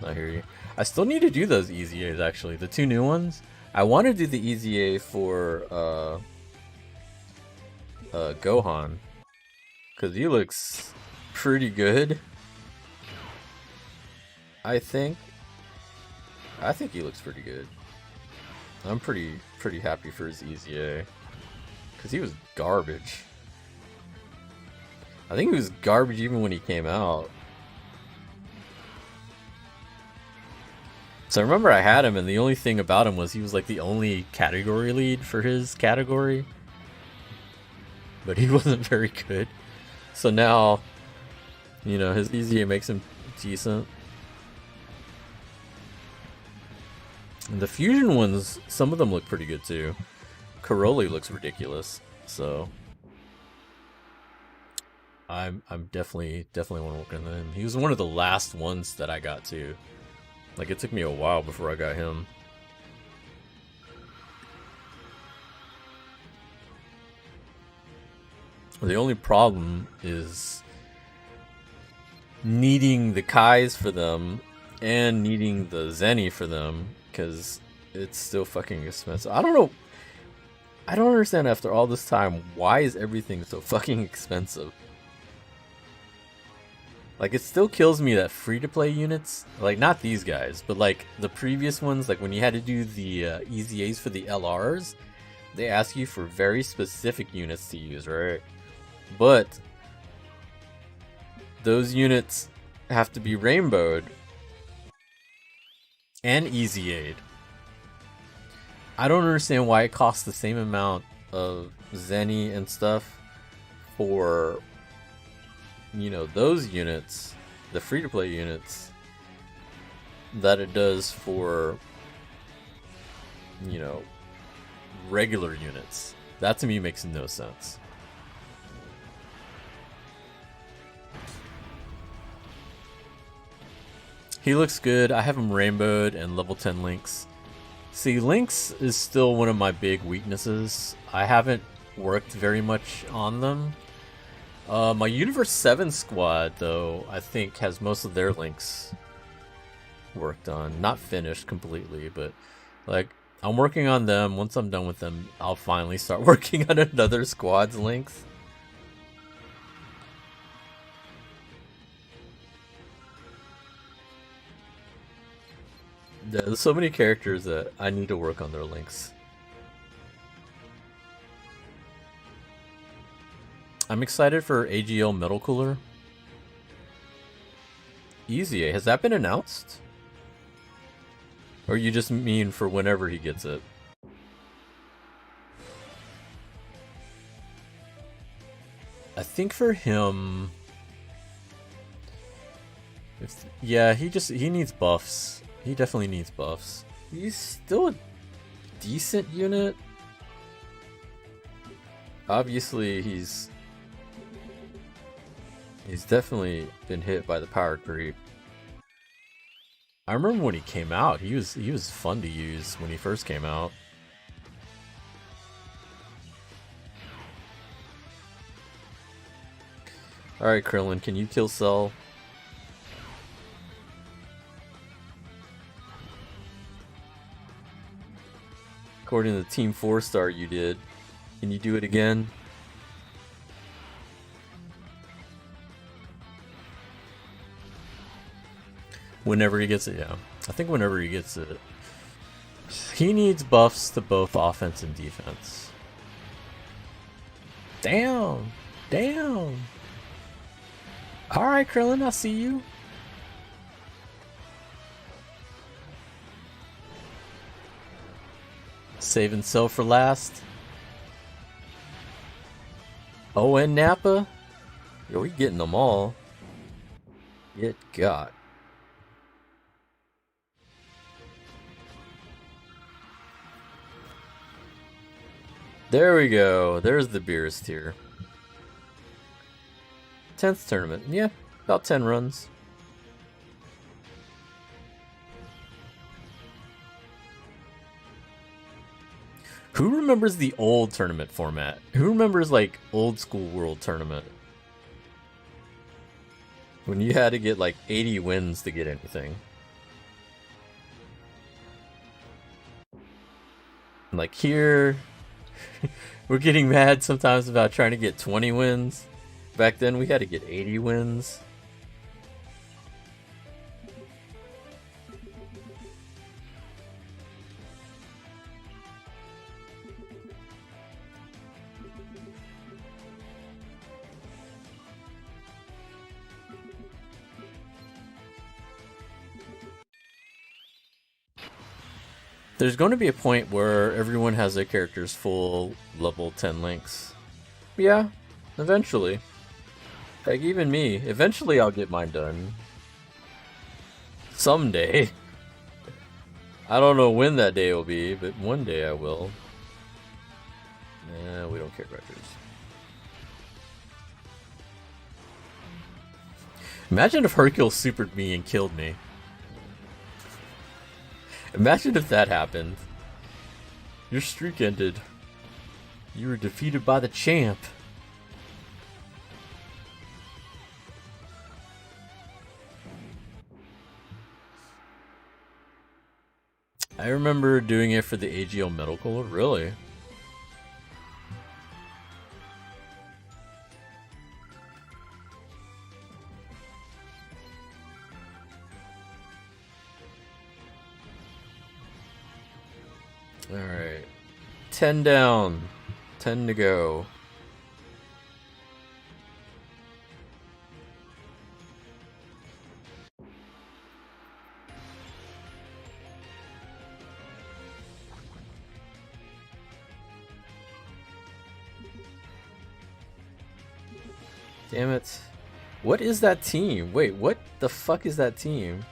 I hear you. I still need to do those EZAs actually, the 2 new ones. I want to do the EZA for Gohan because he looks pretty good. I think he looks pretty good. I'm pretty happy for his EZA because he was garbage. I think he was garbage even when he came out. So I remember I had him, and the only thing about him was he was like the only category lead for his category, but he wasn't very good. So now, you know, his EZA makes him decent. And the fusion ones, some of them look pretty good too. Karoli looks ridiculous, so I'm definitely want to work on him. He was one of the last ones that I got too. Like, it took me a while before I got him. The only problem is needing the Kais for them and needing the Zenny for them, because it's still fucking expensive. I don't know. I don't understand after all this time, why is everything so fucking expensive? Like, it still kills me that free-to-play units, like, not these guys, but, like, the previous ones, like, when you had to do the EZAs for the LRs, they ask you for very specific units to use, right? But those units have to be rainbowed and EZA'd. I don't understand why it costs the same amount of Zenny and stuff for... you know, those units, the free-to-play units, that it does for, you know, regular units. That to me makes no sense. He looks good. I have him rainbowed and level 10 Lynx. See, Lynx is still one of my big weaknesses. I haven't worked very much on them. My Universe 7 squad, though, I think has most of their links worked on. Not finished completely, but, like, I'm working on them. Once I'm done with them, I'll finally start working on another squad's links. There's so many characters that I need to work on their links. I'm excited for AGL Metal Cooler. EZA, has that been announced? Or you just mean for whenever he gets it? I think for him... yeah, he needs buffs. He definitely needs buffs. He's still a decent unit. Obviously, he's definitely been hit by the power creep. I remember when he came out, he was fun to use when he first came out. Alright, Krillin, can you kill Cell? According to the Team 4-star you did. Can you do it again? Whenever he gets it, yeah. I think whenever he gets it. He needs buffs to both offense and defense. Down! Down! Alright, Krillin, I see you. Saving Cell for last. Oh, and Nappa? Yo, we getting them all. Get got. There we go. There's the Beerus tier. 10th tournament. Yeah, about 10 runs. Who remembers the old tournament format? Who remembers, like, old school world tournament? When you had to get, like, 80 wins to get anything. Like, here... we're getting mad sometimes about trying to get 20 wins. Back then, we had to get 80 wins. There's going to be a point where everyone has their characters full level 10 links. Yeah, eventually. Like, even me. Eventually I'll get mine done. Someday. I don't know when that day will be, but one day I will. Nah, we don't care about yours. Imagine if Hercule supered me and killed me. Imagine if that happened. Your streak ended. You were defeated by the champ. I remember doing it for the AGL Medical, really? Alright. 10 down. 10 to go. Damn it. What is that team? Wait, what the fuck is that team?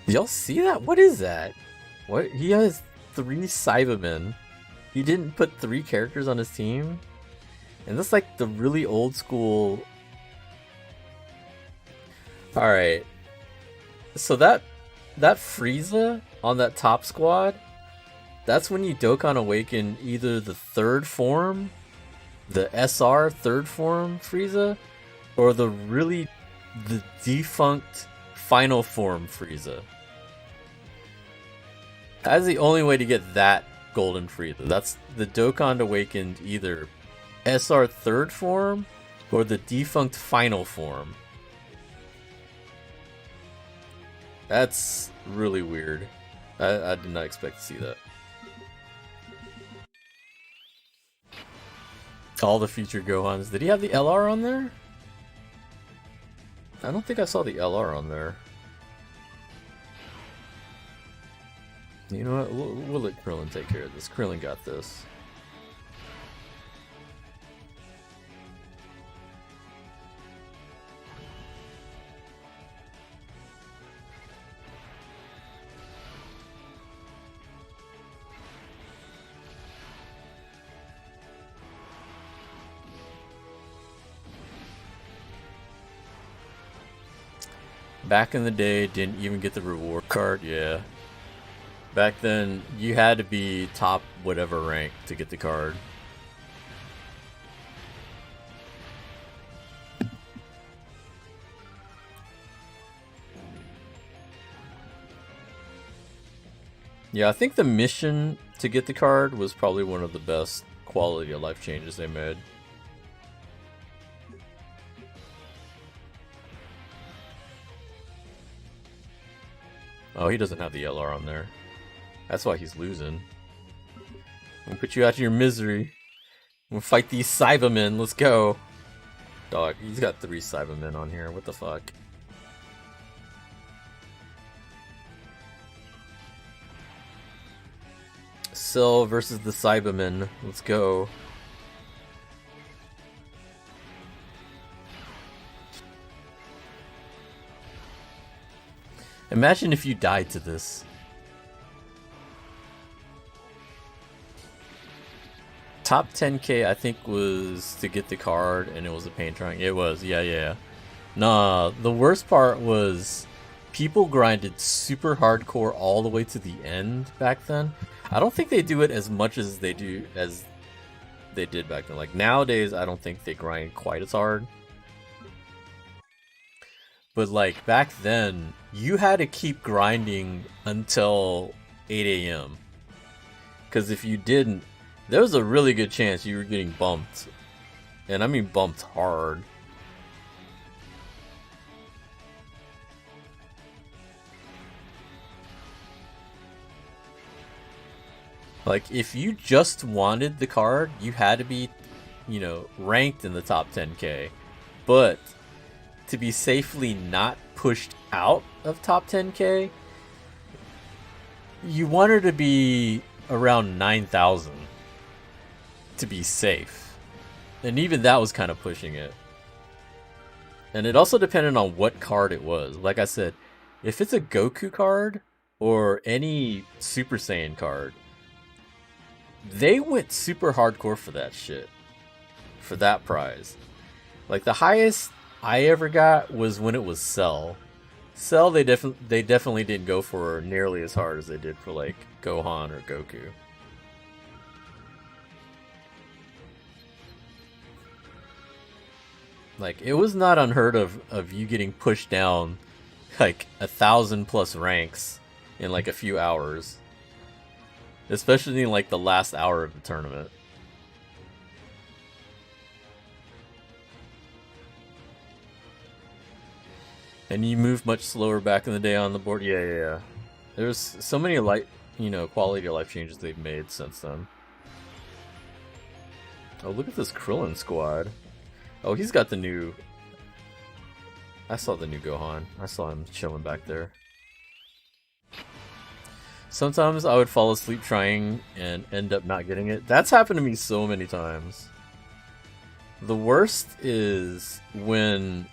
Y'all see that? What is that? What? He has 3 Cybermen. He didn't put 3 characters on his team? And that's like the really old school... Alright. So that Frieza on that top squad, that's when you Dokkan Awaken either the 3rd form, the SR 3rd form Frieza, or the defunct final form Frieza. That's the only way to get that golden Frieza. That's the Dokkan Awakened either SR 3rd form or the defunct final form. That's really weird. I did not expect to see that. All the featured Gohans. Did he have the LR on there? I don't think I saw the LR on there. You know what? We'll let Krillin take care of this. Krillin got this. Back in the day, didn't even get the reward card, yeah. Back then, you had to be top whatever rank to get the card. Yeah, I think the mission to get the card was probably one of the best quality of life changes they made. Oh, he doesn't have the LR on there. That's why he's losing. I'm gonna put you out of your misery. I'm gonna fight these Cybermen. Let's go. Dog, he's got 3 Cybermen on here. What the fuck? Cell versus the Cybermen. Let's go. Imagine if you died to this. Top 10k I think was to get the card and it was a paint drawing. It was, yeah. Nah, the worst part was people grinded super hardcore all the way to the end back then. I don't think they do it as much as they did back then. Like nowadays, I don't think they grind quite as hard. But like back then, you had to keep grinding until 8 a.m. Because if you didn't, there was a really good chance you were getting bumped. And I mean bumped hard. Like, if you just wanted the card, you had to be, you know, ranked in the top 10k. But to be safely not pushed out of top 10k, you wanted to be around 9,000 to be safe. And even that was kind of pushing it. And it also depended on what card it was. Like I said, if it's a Goku card or any Super Saiyan card, they went super hardcore for that shit. For that prize. Like the highest I ever got was when it was Cell. Cell they definitely didn't go for nearly as hard as they did for like Gohan or Goku. Like it was not unheard of you getting pushed down like 1,000+ ranks in like a few hours. Especially in like the last hour of the tournament. And you move much slower back in the day on the board. Yeah. There's so many quality of life changes they've made since then. Oh, look at this Krillin squad. Oh, he's got the new... I saw the new Gohan. I saw him chilling back there. Sometimes I would fall asleep trying and end up not getting it. That's happened to me so many times. The worst is when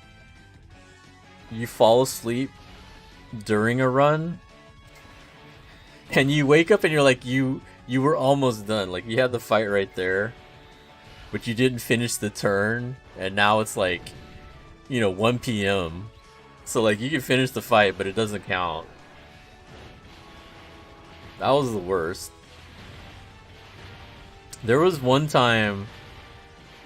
you fall asleep during a run and you wake up and you're like, you were almost done. Like you had the fight right there, but you didn't finish the turn, and now it's like, 1 p.m. So like you can finish the fight, but it doesn't count. That was the worst. There was one time...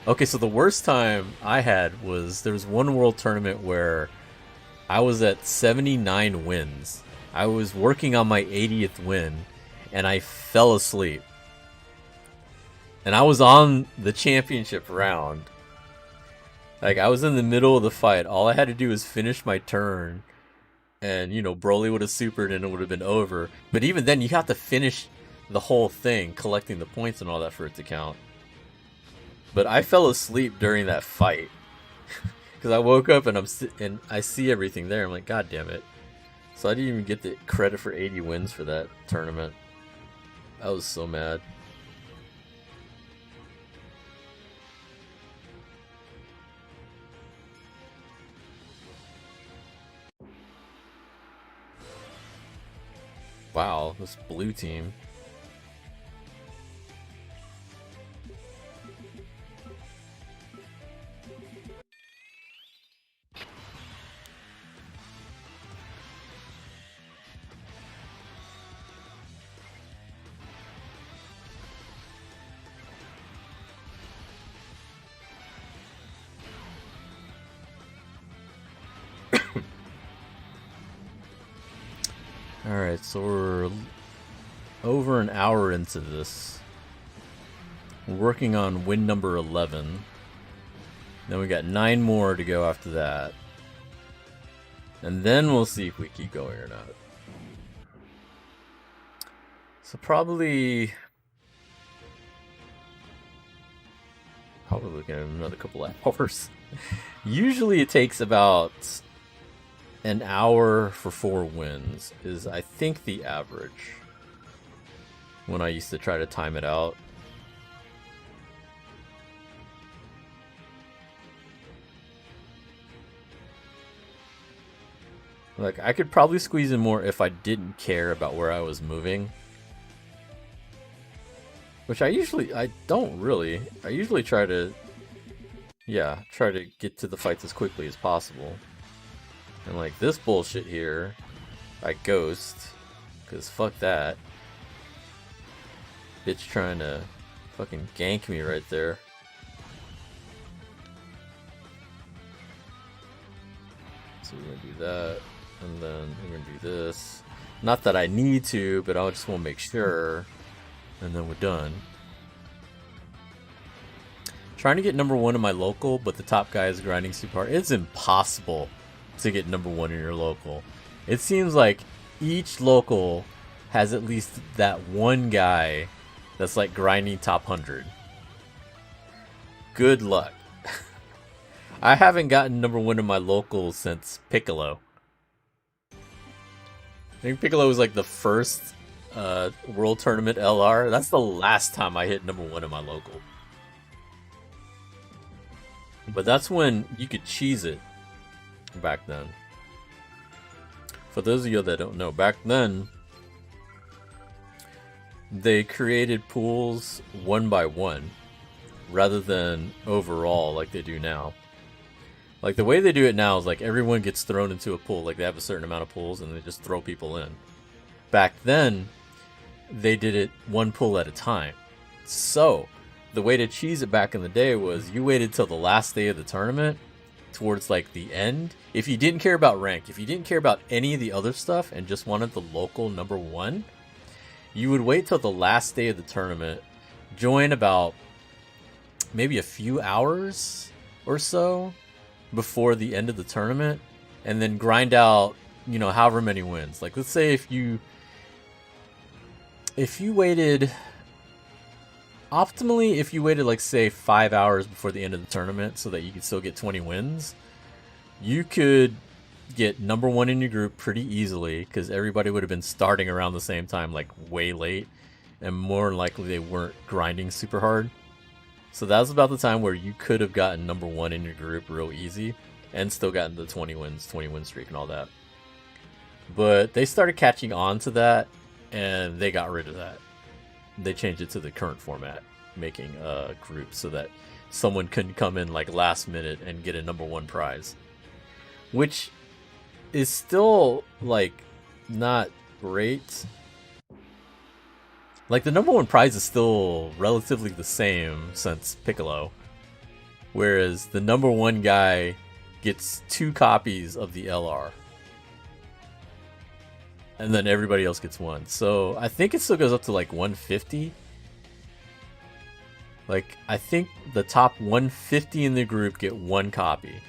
Okay, so the worst time I had was... There was one world tournament where I was at 79 wins. I was working on my 80th win, and I fell asleep. And I was on the championship round. Like, I was in the middle of the fight. All I had to do was finish my turn. And, Broly would have supered and it would have been over. But even then, you have to finish the whole thing, collecting the points and all that for it to count. But I fell asleep during that fight. Because I woke up and I see everything there. I'm like, God damn it. So I didn't even get the credit for 80 wins for that tournament. I was so mad. Wow, this blue team. Alright, so we're over an hour into this. We're working on win number 11. Then we got 9 more to go after that. And then we'll see if we keep going or not. So probably looking at another couple of hours. Usually it takes about an hour for 4 wins, is I think the average. When I used to try to time it out. Like, I could probably squeeze in more if I didn't care about where I was moving. Which I don't really. I usually try to get to the fights as quickly as possible. And like this bullshit here, I ghost, because fuck that. Bitch trying to fucking gank me right there. So we're gonna do that, and then we're gonna do this. Not that I need to, but I just want to make sure. And then we're done. Trying to get number 1 in my local, but the top guy is grinding super hard. It's impossible to get number 1 in your local. It seems like each local has at least that one guy that's like grinding top 100. Good luck. I haven't gotten number 1 in my local since Piccolo. I think Piccolo was like the first World Tournament LR. That's the last time I hit number 1 in my local. But that's when you could cheese it back then. For those of you that don't know, back then they created pools 1 by 1 rather than overall like they do now. Like the way they do it now is like everyone gets thrown into a pool. Like they have a certain amount of pools and they just throw people in. Back then they did it 1 pool at a time. So the way to cheese it back in the day was you waited till the last day of the tournament, towards like the end. If you didn't care about rank, if you didn't care about any of the other stuff and just wanted the local number 1, you would wait till the last day of the tournament, join about maybe a few hours or so before the end of the tournament, and then grind out, you know, however many wins. Like let's say if you waited optimally, if you waited like say 5 hours before the end of the tournament so that you could still get 20 wins, you could get number 1 in your group pretty easily because everybody would have been starting around the same time, like way late, and more than likely they weren't grinding super hard. So that was about the time where you could have gotten number 1 in your group real easy and still gotten the 20 win streak and all that. But they started catching on to that and they got rid of that. They changed it to the current format, making groups so that someone couldn't come in like last minute and get a number 1 prize, which is still like not great. Like the number 1 prize is still relatively the same since Piccolo, whereas the number 1 guy gets 2 copies of the LR. And then everybody else gets 1. So I think it still goes up to like 150. Like I think the top 150 in the group get 1 copy.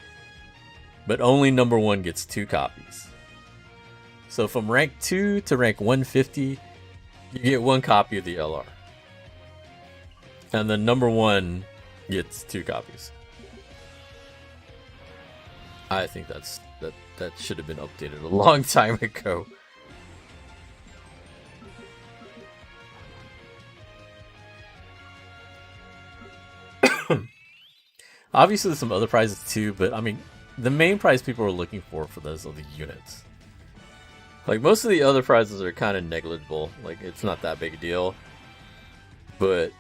But only number 1 gets 2 copies. So from rank 2 to rank 150, you get 1 copy of the LR. And then number 1 gets 2 copies. I think that should have been updated a long time ago. Obviously there's some other prizes too, but I mean, the main prize people are looking for those are the units. Like most of the other prizes are kind of negligible, like it's not that big a deal. But,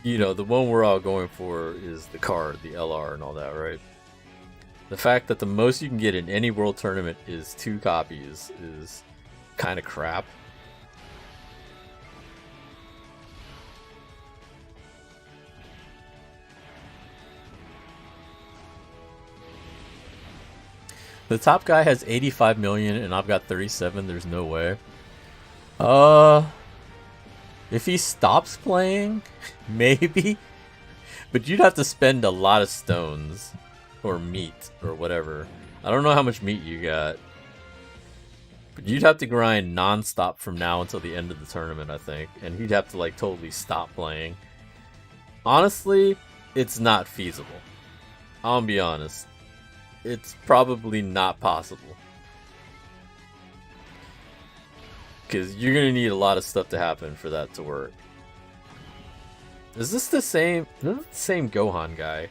you know, the one we're all going for is the card, the LR and all that, right? The fact that the most you can get in any world tournament is 2 copies is kind of crap. The top guy has 85 million and I've got 37. There's no way. If he stops playing, maybe. But you'd have to spend a lot of stones. Or meat, or whatever. I don't know how much meat you got. But you'd have to grind non-stop from now until the end of the tournament, I think. And he'd have to, like, totally stop playing. Honestly, it's not feasible. I'll be honest. It's probably not possible. Because you're going to need a lot of stuff to happen for that to work. Is this the same Gohan guy?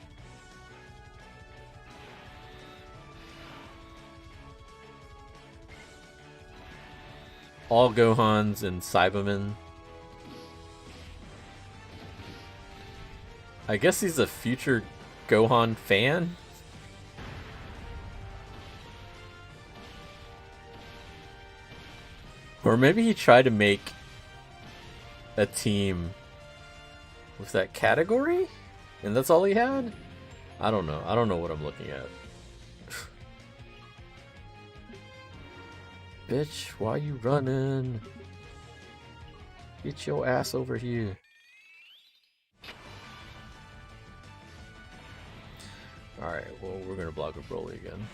All Gohans and Cybermen. I guess he's a future Gohan fan? Or maybe he tried to make a team with that category? And that's all he had? I don't know. I don't know what I'm looking at. Bitch, why you running? Get your ass over here. Alright, well, we're gonna block a Broly again.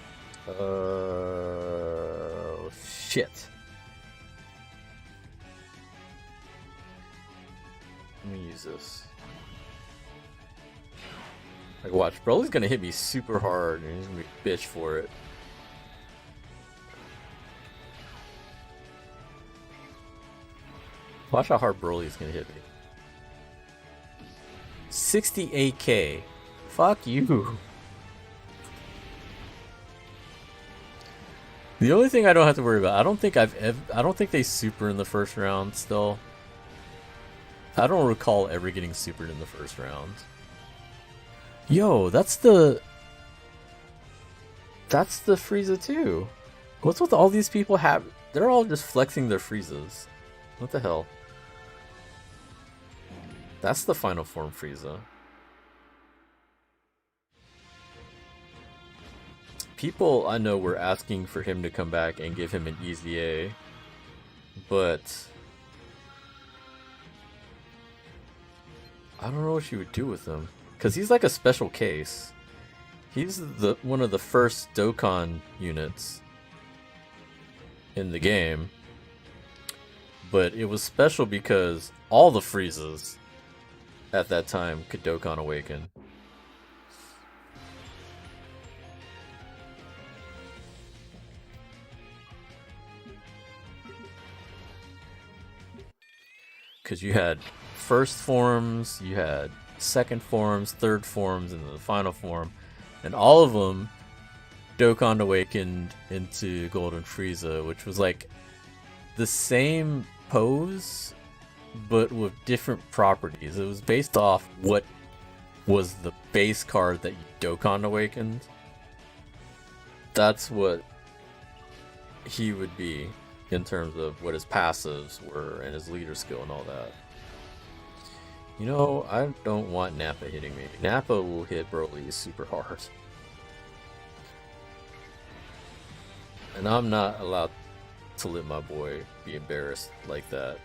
Shit. Let me use this. Like, watch, Broly's gonna hit me super hard and he's gonna be a bitch for it. Watch how hard Broly's gonna hit me. 68k. Fuck you. The only thing I don't have to worry about, I don't think they super in the first round still. I don't recall ever getting supered in the first round. Yo, that's the Frieza too. What's with all these people have? They're all just flexing their Friezas. What the hell? That's the final form Frieza. People I know were asking for him to come back and give him an easy A, but I don't know what you would do with him, because he's like a special case. He's one of the first Dokkan units in the game, but it was special because all the Friezas at that time could Dokkan Awaken. Because you had first forms, you had second forms, third forms, and the final form. And all of them Dokkan awakened into Golden Frieza, which was like the same pose, but with different properties. It was based off what was the base card that you Dokkan awakened. That's what he would be in terms of what his passives were and his leader skill and all that. You know, I don't want Nappa hitting me. Nappa will hit Broly super hard. And I'm not allowed to let my boy be embarrassed like that.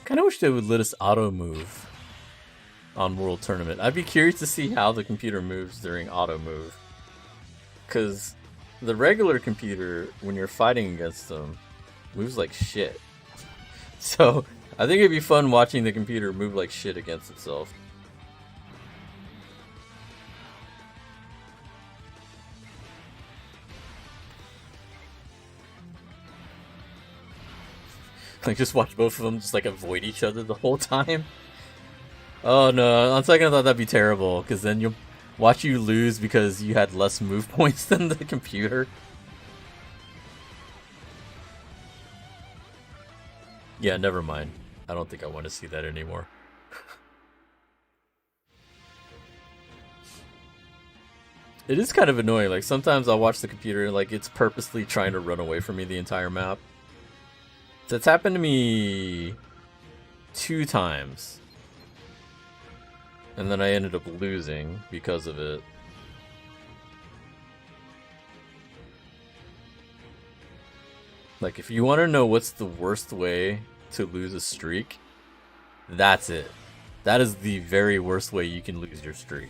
Kinda wish they would let us auto move on World Tournament. I'd be curious to see how the computer moves during auto move. Cause the regular computer, when you're fighting against them, moves like shit. So I think it'd be fun watching the computer move like shit against itself. Like, just watch both of them just like avoid each other the whole time. Oh no, on second thought that'd be terrible, because then you'll watch you lose because you had less move points than the computer. Yeah, never mind. I don't think I want to see that anymore. It is kind of annoying. Like, sometimes I'll watch the computer and like it's purposely trying to run away from me the entire map. That's happened to me 2 times. And then I ended up losing because of it. Like, if you want to know what's the worst way to lose a streak, that's it. That is the very worst way you can lose your streak.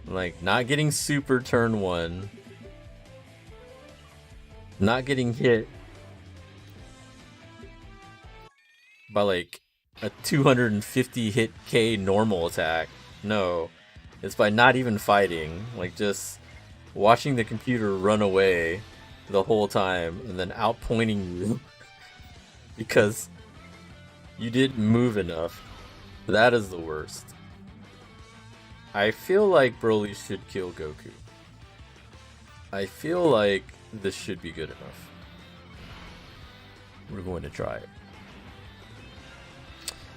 Like, not getting super turn 1. Not getting hit by like a 250 hit K normal attack. No, it's by not even fighting. Like, just watching the computer run away the whole time and then outpointing you because you didn't move enough. That is the worst. I feel like Broly should kill Goku. I feel like this should be good enough. We're going to try it.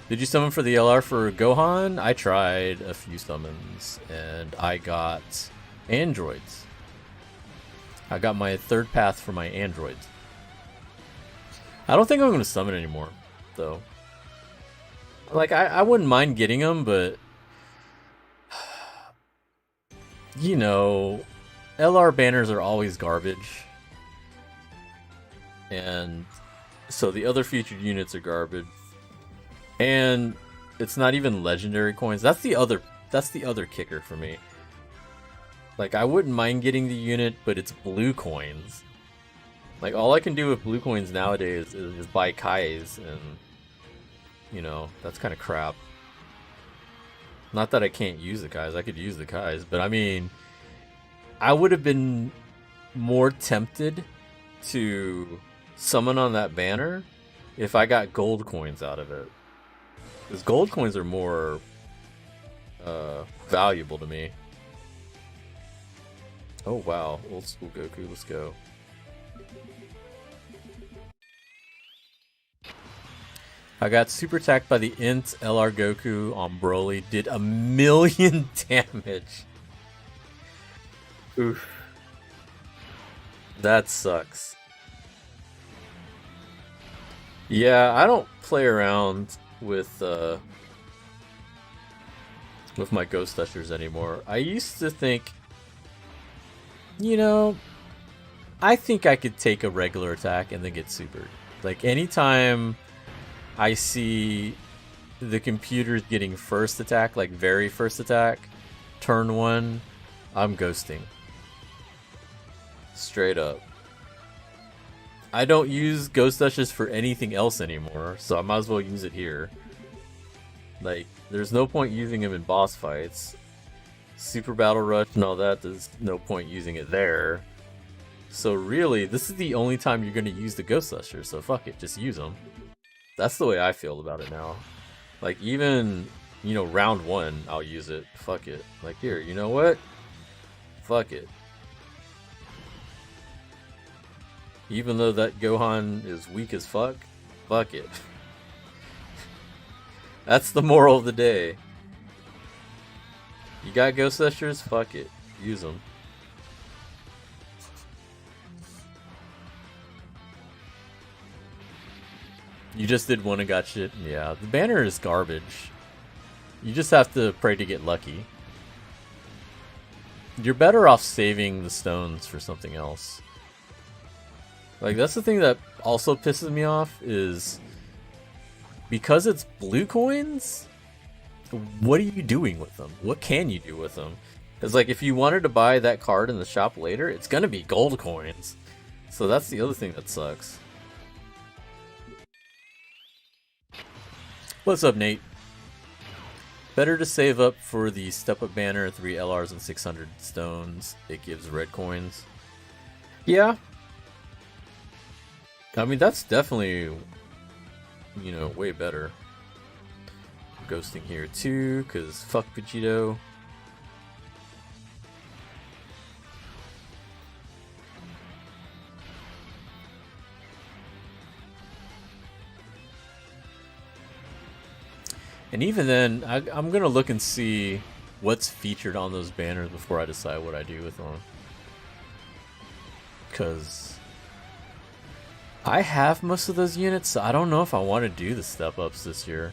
Did you summon for the LR for Gohan? I tried a few summons and I got androids. I got my 3rd path for my androids. I don't think I'm going to summon anymore, though. Like, I wouldn't mind getting them, but you know, LR banners are always garbage. And so the other featured units are garbage. And it's not even legendary coins. That's the other kicker for me. Like, I wouldn't mind getting the unit, but it's blue coins. Like, all I can do with blue coins nowadays is buy Kais, and you know, that's kind of crap. Not that I can't use the Kais, I could use the Kais, but I mean, I would have been more tempted to summon on that banner if I got gold coins out of it. Because gold coins are more valuable to me. Oh wow, old school Goku, let's go. I got super attacked by the Int LR Goku on Broly, did 1,000,000 damage. Oof. That sucks. Yeah, I don't play around with my Ghost Ushers anymore. I used to think, you know, I think I could take a regular attack and then get supered. Like, anytime I see the computers getting first attack, like very first attack, turn 1, I'm ghosting. Straight up. I don't use Ghost Ushers for anything else anymore, so I might as well use it here. Like, there's no point using them in boss fights. Super Battle Rush and all that, there's no point using it there. So really, this is the only time you're going to use the Ghost Usher, so fuck it, just use them. That's the way I feel about it now. Like, even, you know, round 1, I'll use it. Fuck it. Like, here, you know what? Fuck it. Even though that Gohan is weak as fuck it. That's the moral of the day. You got Ghost Ushers? Fuck it. Use them. You just did one and got shit? Yeah, the banner is garbage. You just have to pray to get lucky. You're better off saving the stones for something else. Like, that's the thing that also pisses me off, is because it's blue coins, what are you doing with them? What can you do with them? It's like if you wanted to buy that card in the shop later, it's gonna be gold coins. So that's the other thing that sucks. What's up, Nate? Better to save up for the step up banner, 3 LRs and 600 stones. It gives red coins. Yeah. I mean, that's definitely, you know, way better. Ghosting here too, because fuck Vegito. And even then, I'm going to look and see what's featured on those banners before I decide what I do with them. Because I have most of those units, so I don't know if I want to do the step-ups this year.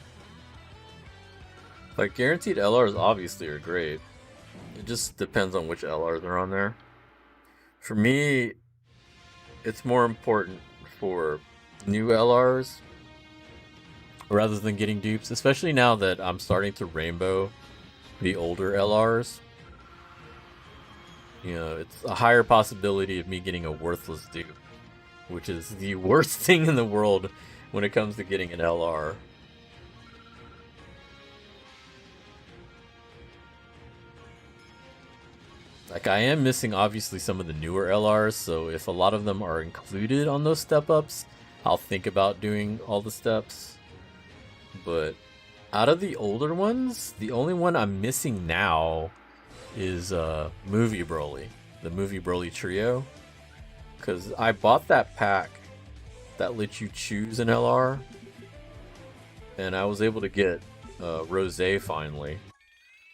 Like, guaranteed LRs obviously are great. It just depends on which LRs are on there. For me, it's more important for new LRs rather than getting dupes, especially now that I'm starting to rainbow the older LRs. You know, it's a higher possibility of me getting a worthless dupe, which is the worst thing in the world when it comes to getting an LR. Like, I am missing obviously some of the newer LRs, so if a lot of them are included on those step-ups, I'll think about doing all the steps. But out of the older ones, the only one I'm missing now is Movie Broly, the Movie Broly Trio. Because I bought that pack that lets you choose an LR, and I was able to get Rosé finally.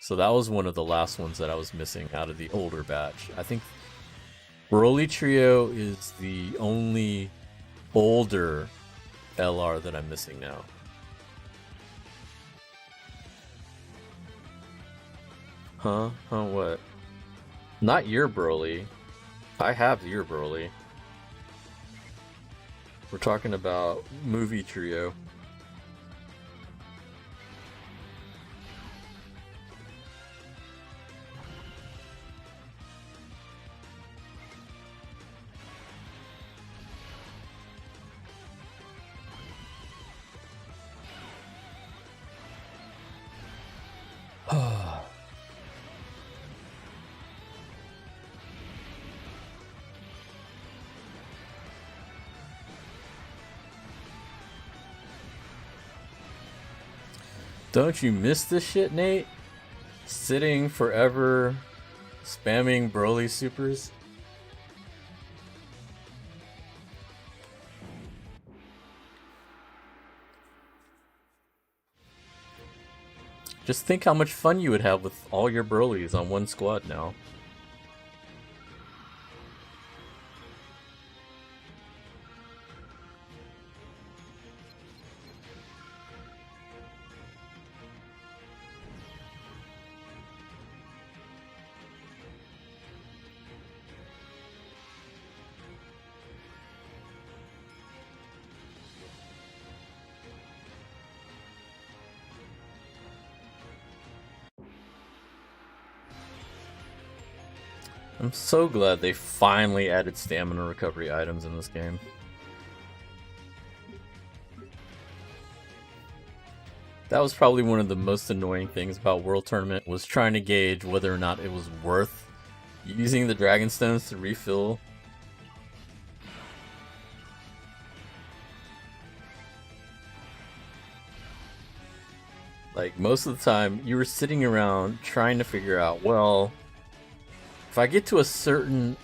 So that was one of the last ones that I was missing out of the older batch. I think Broly Trio is the only older LR that I'm missing now. Huh? Huh, what? Not your Broly. I have your Broly. We're talking about Movie Trio. Don't you miss this shit, Nate? Sitting forever, spamming Broly supers? Just think how much fun you would have with all your Brolys on one squad now. I'm so glad they finally added stamina recovery items in this game. That was probably one of the most annoying things about World Tournament, was trying to gauge whether or not it was worth using the Dragon Stones to refill. Like, most of the time, you were sitting around trying to figure out, well, if I get to a certain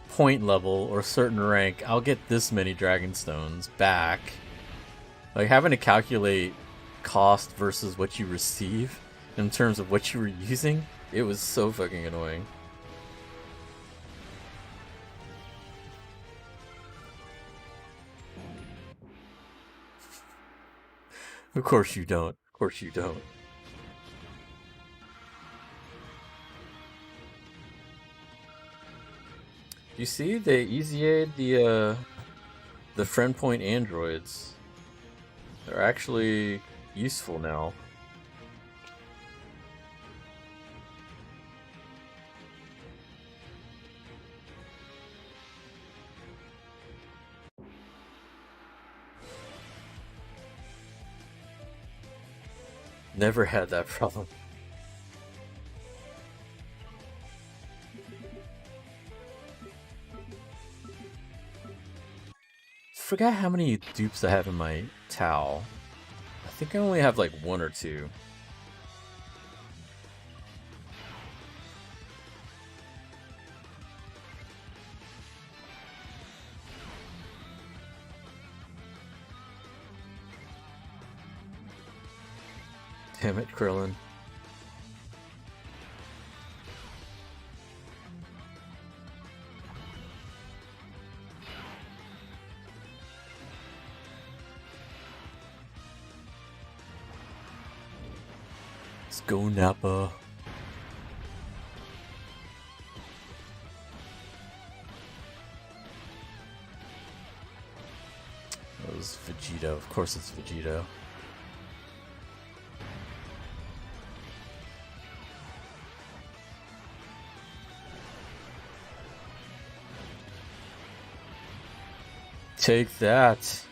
point level or certain rank, I'll get this many Dragon Stones back. Like, having to calculate cost versus what you receive in terms of what you were using, it was so fucking annoying. Of course you don't. Of course you don't. You see, they easy-aid the friend point androids. They're actually useful now. Never had that problem. Forgot how many dupes I have in my towel. I think I only have like 1 or 2. Damn it, Krillin. Let's go, Nappa. That was Vegito. Of course it's Vegito. Take that.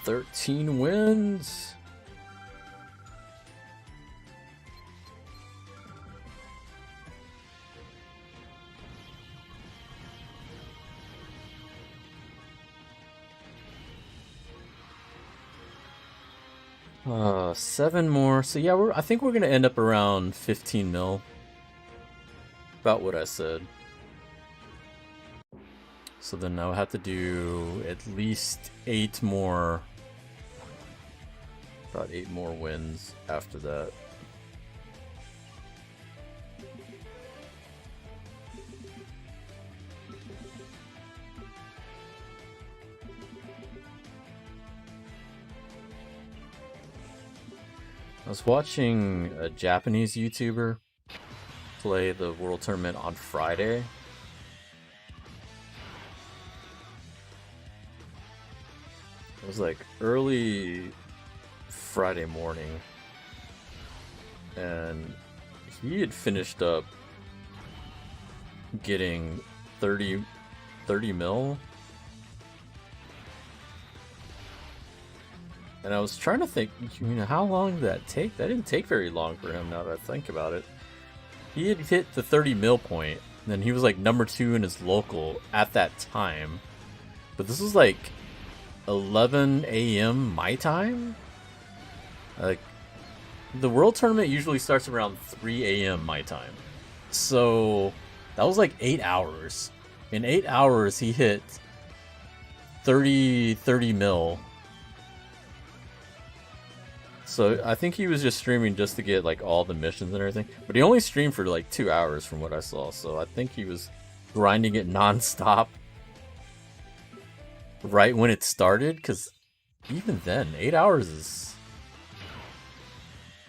"13 wins." Seven more. So yeah, I think we're gonna end up around 15 mil. About what I said. So then I'll have to do at least 8 more. About 8 more wins after that. I was watching a Japanese YouTuber play the World Tournament on Friday. It was like early Friday morning, and he had finished up getting 30 mil. And I was trying to think, how long did that take? That didn't take very long for him, now that I think about it. He had hit the 30 mil point, and then he was like number 2 in his local at that time. But this was like 11 a.m. my time? Like, the World Tournament usually starts around 3 a.m. my time. So, that was like 8 hours. In 8 hours, he hit 30 mil. So I think he was just streaming just to get like all the missions and everything. But he only streamed for like 2 hours from what I saw. So I think he was grinding it non-stop right when it started. Because even then, 8 hours is...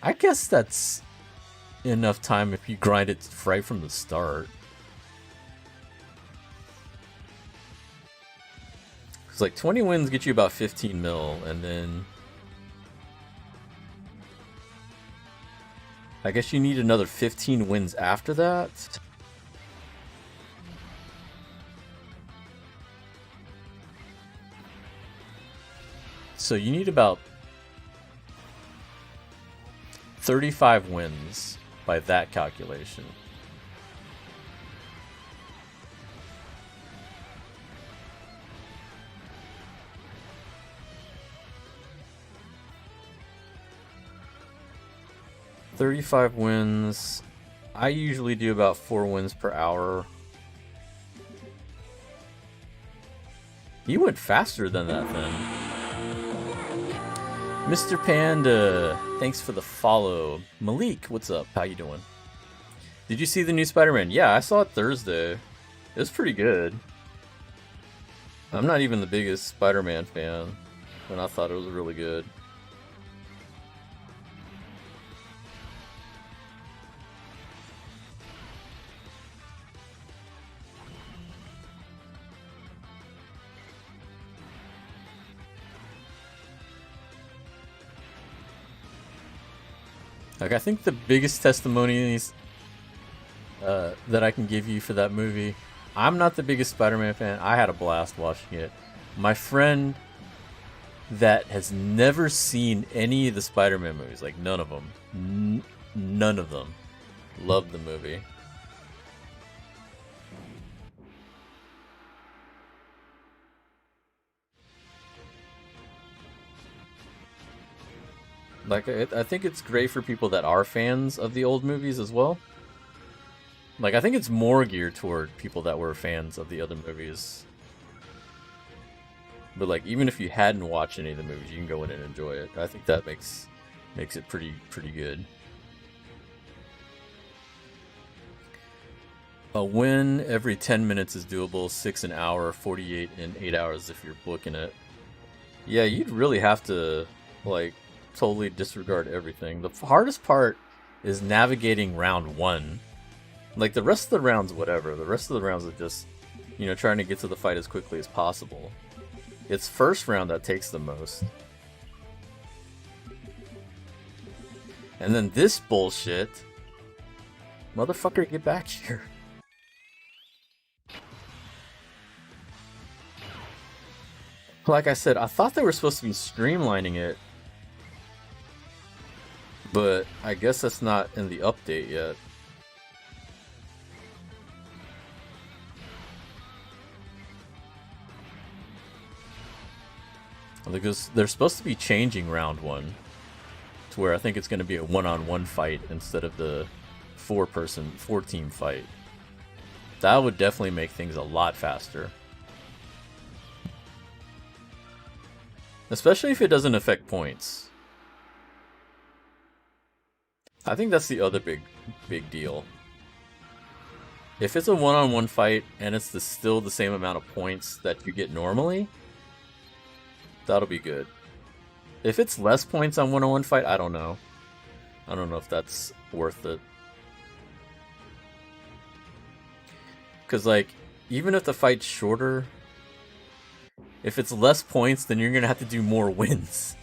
I guess that's enough time if you grind it right from the start. Because like 20 wins get you about 15 mil, and then... I guess you need another 15 wins after that. So you need about 35 wins by that calculation. "35 wins. I usually do about 4 wins per hour." He went faster than that then. Mr. Panda, thanks for the follow. Malik, what's up? How you doing? Did you see the new Spider-Man? Yeah, I saw it Thursday. It was pretty good. I'm not even the biggest Spider-Man fan, and I thought it was really good. Like, I think the biggest testimonies that I can give you for that movie, I'm not the biggest Spider-Man fan. I had a blast watching it. My friend that has never seen any of the Spider-Man movies, like none of them, none of them, loved the movie. Like, I think it's great for people that are fans of the old movies as well. Like, I think it's more geared toward people that were fans of the other movies. But like, even if you hadn't watched any of the movies, you can go in and enjoy it. I think that makes it pretty good. A win every 10 minutes is doable. 6 an hour, 48 in 8 hours if you're booking it. Yeah, you'd really have to like totally disregard everything. The hardest part is navigating round 1. Like, the rest of the rounds, whatever. The rest of the rounds are just, you know, trying to get to the fight as quickly as possible. It's first round that takes the most. And then this bullshit. Motherfucker, get back here. Like I said, I thought they were supposed to be streamlining it. But I guess that's not in the update yet. Because they're supposed to be changing round 1 to where I think it's going to be a one-on-one fight instead of the 4-team fight. That would definitely make things a lot faster. Especially if it doesn't affect points. I think that's the other big deal. If it's a one-on-one fight and it's still the same amount of points that you get normally, that'll be good. If it's less points on one-on-one fight, I don't know. I don't know if that's worth it. Because, like, even if the fight's shorter, if it's less points, then you're going to have to do more wins.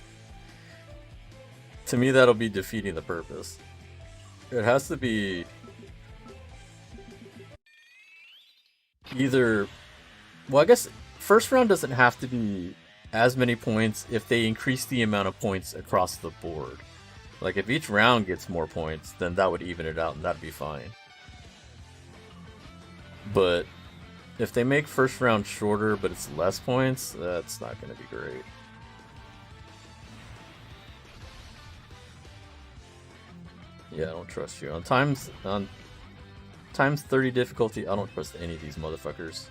To me, that'll be defeating the purpose. It has to be either... Well, I guess first round doesn't have to be as many points if they increase the amount of points across the board. Like, if each round gets more points, then that would even it out and that'd be fine. But if they make first round shorter but it's less points, that's not going to be great. Yeah, I don't trust you. On times 30 difficulty, I don't trust any of these motherfuckers.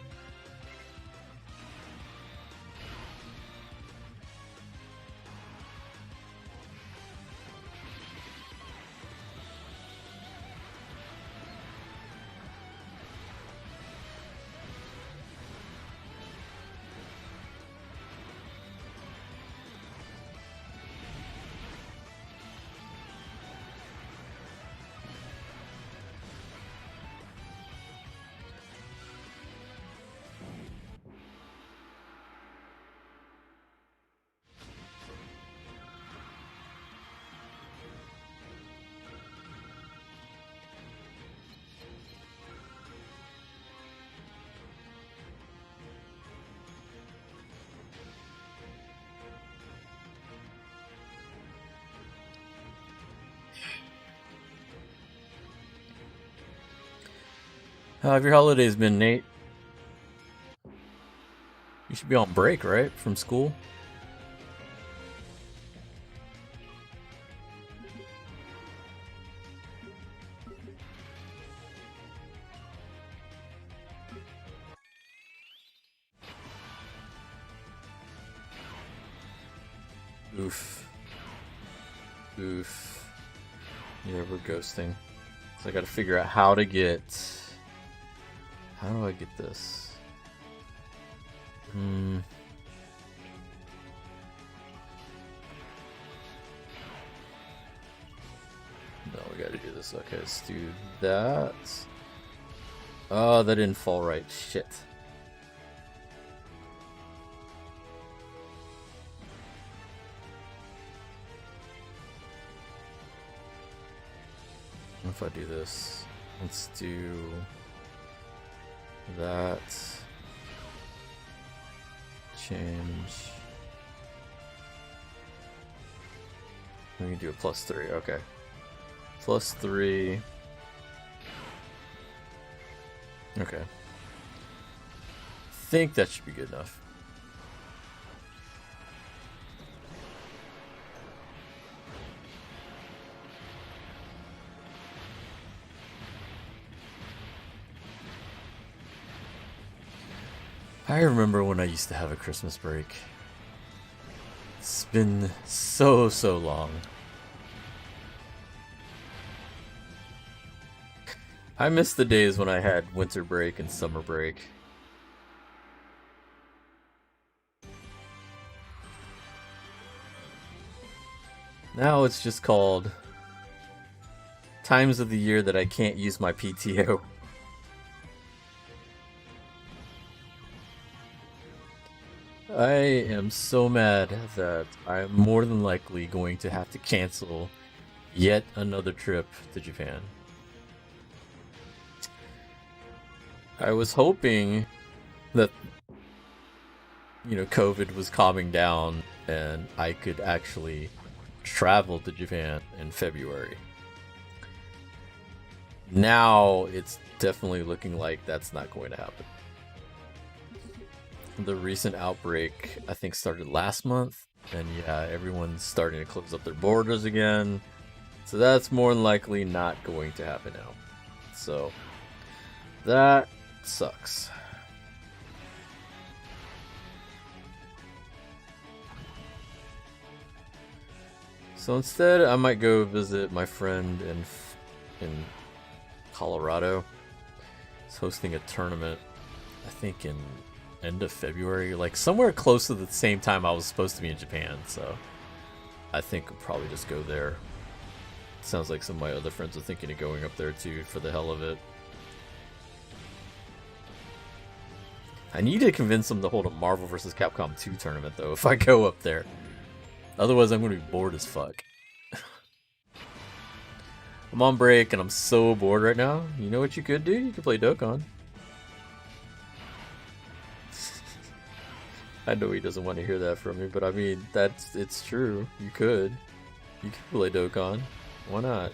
How have your holidays been, Nate? You should be on break, right? From school? Oof. Oof. Yeah, we're ghosting. So I gotta figure out how to get... How do I get this? No, we gotta do this. Okay, let's do that. Oh, that didn't fall right. Shit. What if I do this? Let's do... that change. We can do a +3. Okay, +3. Okay, think that should be good enough. I remember when I used to have a Christmas break. It's been so long. I miss the days when I had winter break and summer break. Now it's just called times of the year that I can't use my PTO. I am so mad that I'm more than likely going to have to cancel yet another trip to Japan. I was hoping that, you know, COVID was calming down and I could actually travel to Japan in February. Now it's definitely looking like that's not going to happen. The recent outbreak, I think, started last month, and yeah, everyone's starting to close up their borders again. So that's more than likely not going to happen now. So that sucks. So instead, I might go visit my friend in Colorado. He's hosting a tournament, I think in end of February, like somewhere close to the same time I was supposed to be in Japan. So I think I'll probably just go there. Sounds like some of my other friends are thinking of going up there too for the hell of it. I need to convince them to hold a Marvel vs. Capcom 2 tournament though if I go up there. Otherwise I'm going to be bored as fuck. I'm on break and I'm so bored right now. You know what you could do? You could play Dokkan. I know he doesn't want to hear that from me, but I mean, it's true. You could play Dokkan. Why not?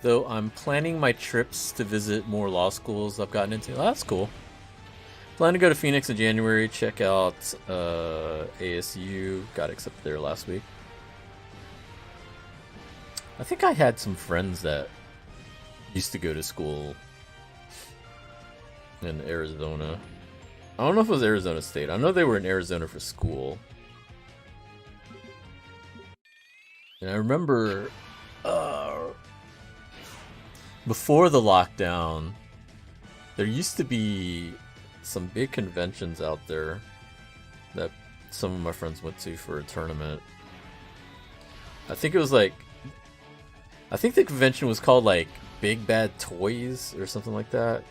Though I'm planning my trips to visit more law schools I've gotten into. Oh, that's cool. Plan to go to Phoenix in January, check out ASU. Got accepted there last week. I think I had some friends that used to go to school in Arizona. I don't know if it was Arizona State. I know they were in Arizona for school. And I remember before the lockdown, there used to be some big conventions out there that some of my friends went to for a tournament. I think it was like, I think the convention was called like Big Bad Toys or something like that.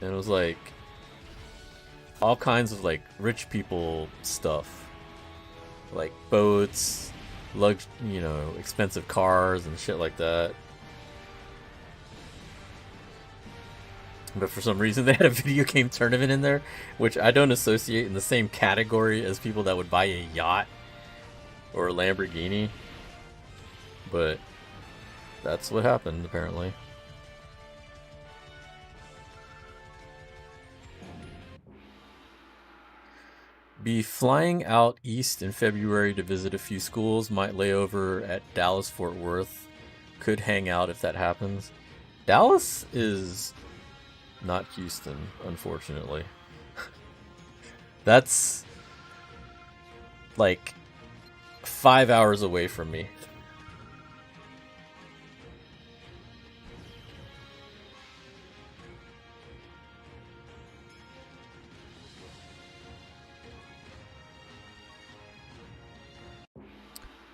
And it was like all kinds of like rich people stuff, like boats, expensive cars and shit like that. But for some reason they had a video game tournament in there, which I don't associate in the same category as people that would buy a yacht or a Lamborghini. But that's what happened, apparently. Be flying out east in February to visit a few schools. Might lay over at Dallas, Fort Worth. Could hang out if that happens. Dallas is not Houston, unfortunately. That's like 5 hours away from me.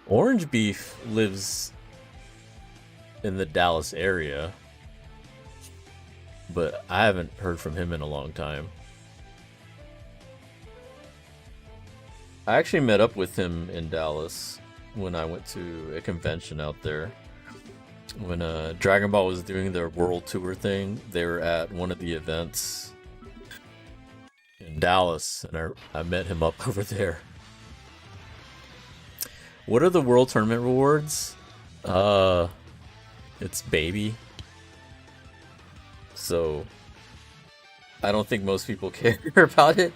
Orange Beef lives in the Dallas area. but I haven't heard from him in a long time. I actually met up with him in Dallas when I went to a convention out there. When Dragon Ball was doing their world tour thing, they were at one of the events in Dallas, and I met him up over there. What are the world tournament rewards? It's baby. So I don't think most people care about it.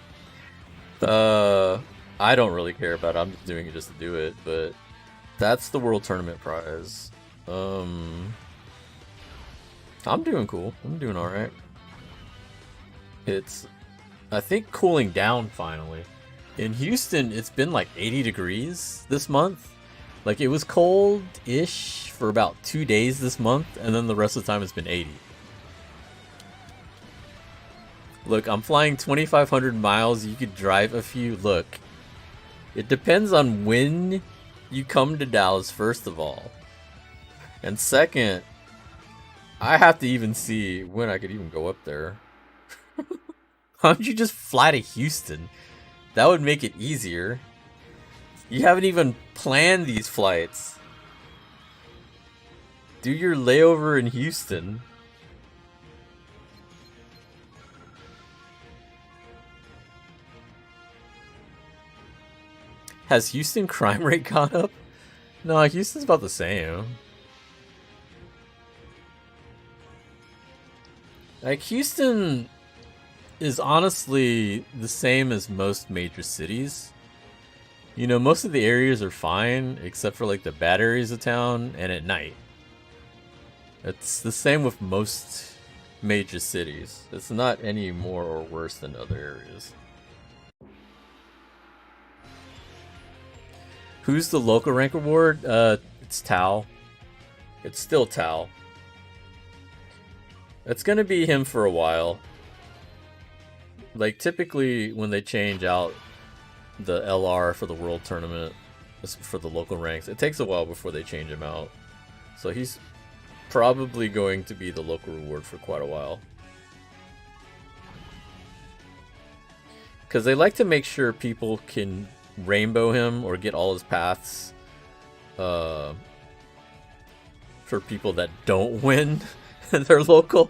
I don't really care about it. I'm just doing it just to do it, but that's the world tournament prize. I'm doing cool. I'm doing alright. It's, I think, cooling down finally. In Houston, it's been like 80 degrees this month. Like, it was cold-ish for about 2 days this month, and then the rest of the time it's been 80. Look, I'm flying 2,500 miles. You could drive a few. Look, it depends on when you come to Dallas, first of all. And second, I have to even see when I could even go up there. Why don't you just fly to Houston? That would make it easier. You haven't even planned these flights. Do your layover in Houston. Has Houston crime rate gone up? No, Houston's about the same. Like, Houston is honestly the same as most major cities. You know, most of the areas are fine, except for like the bad areas of town and at night. It's the same with most major cities. It's not any more or worse than other areas. Who's the local rank award? It's Tao. It's still Tao. It's gonna be him for a while. Like, typically when they change out the LR for the world tournament, for the local ranks, it takes a while before they change him out. So he's probably going to be the local reward for quite a while. Because they like to make sure people can rainbow him or get all his paths for people that don't win their local,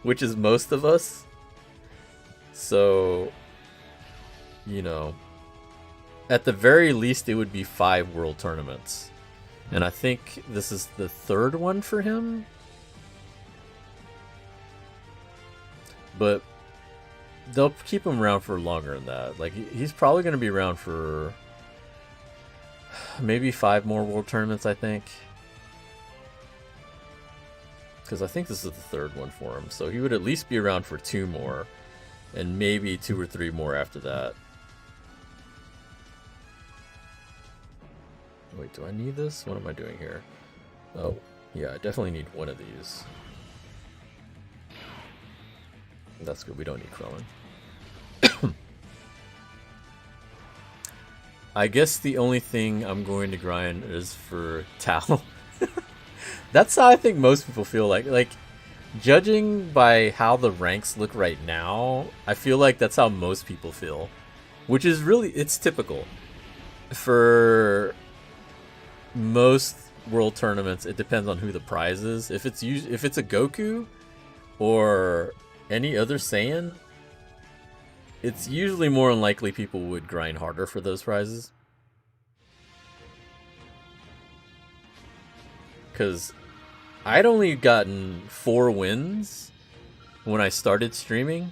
which is most of us. So, you know, at the very least it would be 5 world tournaments. And I think this is the 3rd one for him. But they'll keep him around for longer than that. Like, he's probably going to be around for maybe 5 more world tournaments, I think. Because I think this is the 3rd one for him. So he would at least be around for 2 more. And maybe 2 or 3 more after that. Wait, do I need this? What am I doing here? Oh, yeah, I definitely need one of these. That's good, we don't need Krillin. I guess the only thing I'm going to grind is for Tao. That's how I think most people feel like. Like, judging by how the ranks look right now, I feel like that's how most people feel. Which is really, it's typical. For most world tournaments, it depends on who the prize is. If it's a Goku or any other Saiyan, it's usually more unlikely people would grind harder for those prizes. Because I'd only gotten 4 wins when I started streaming,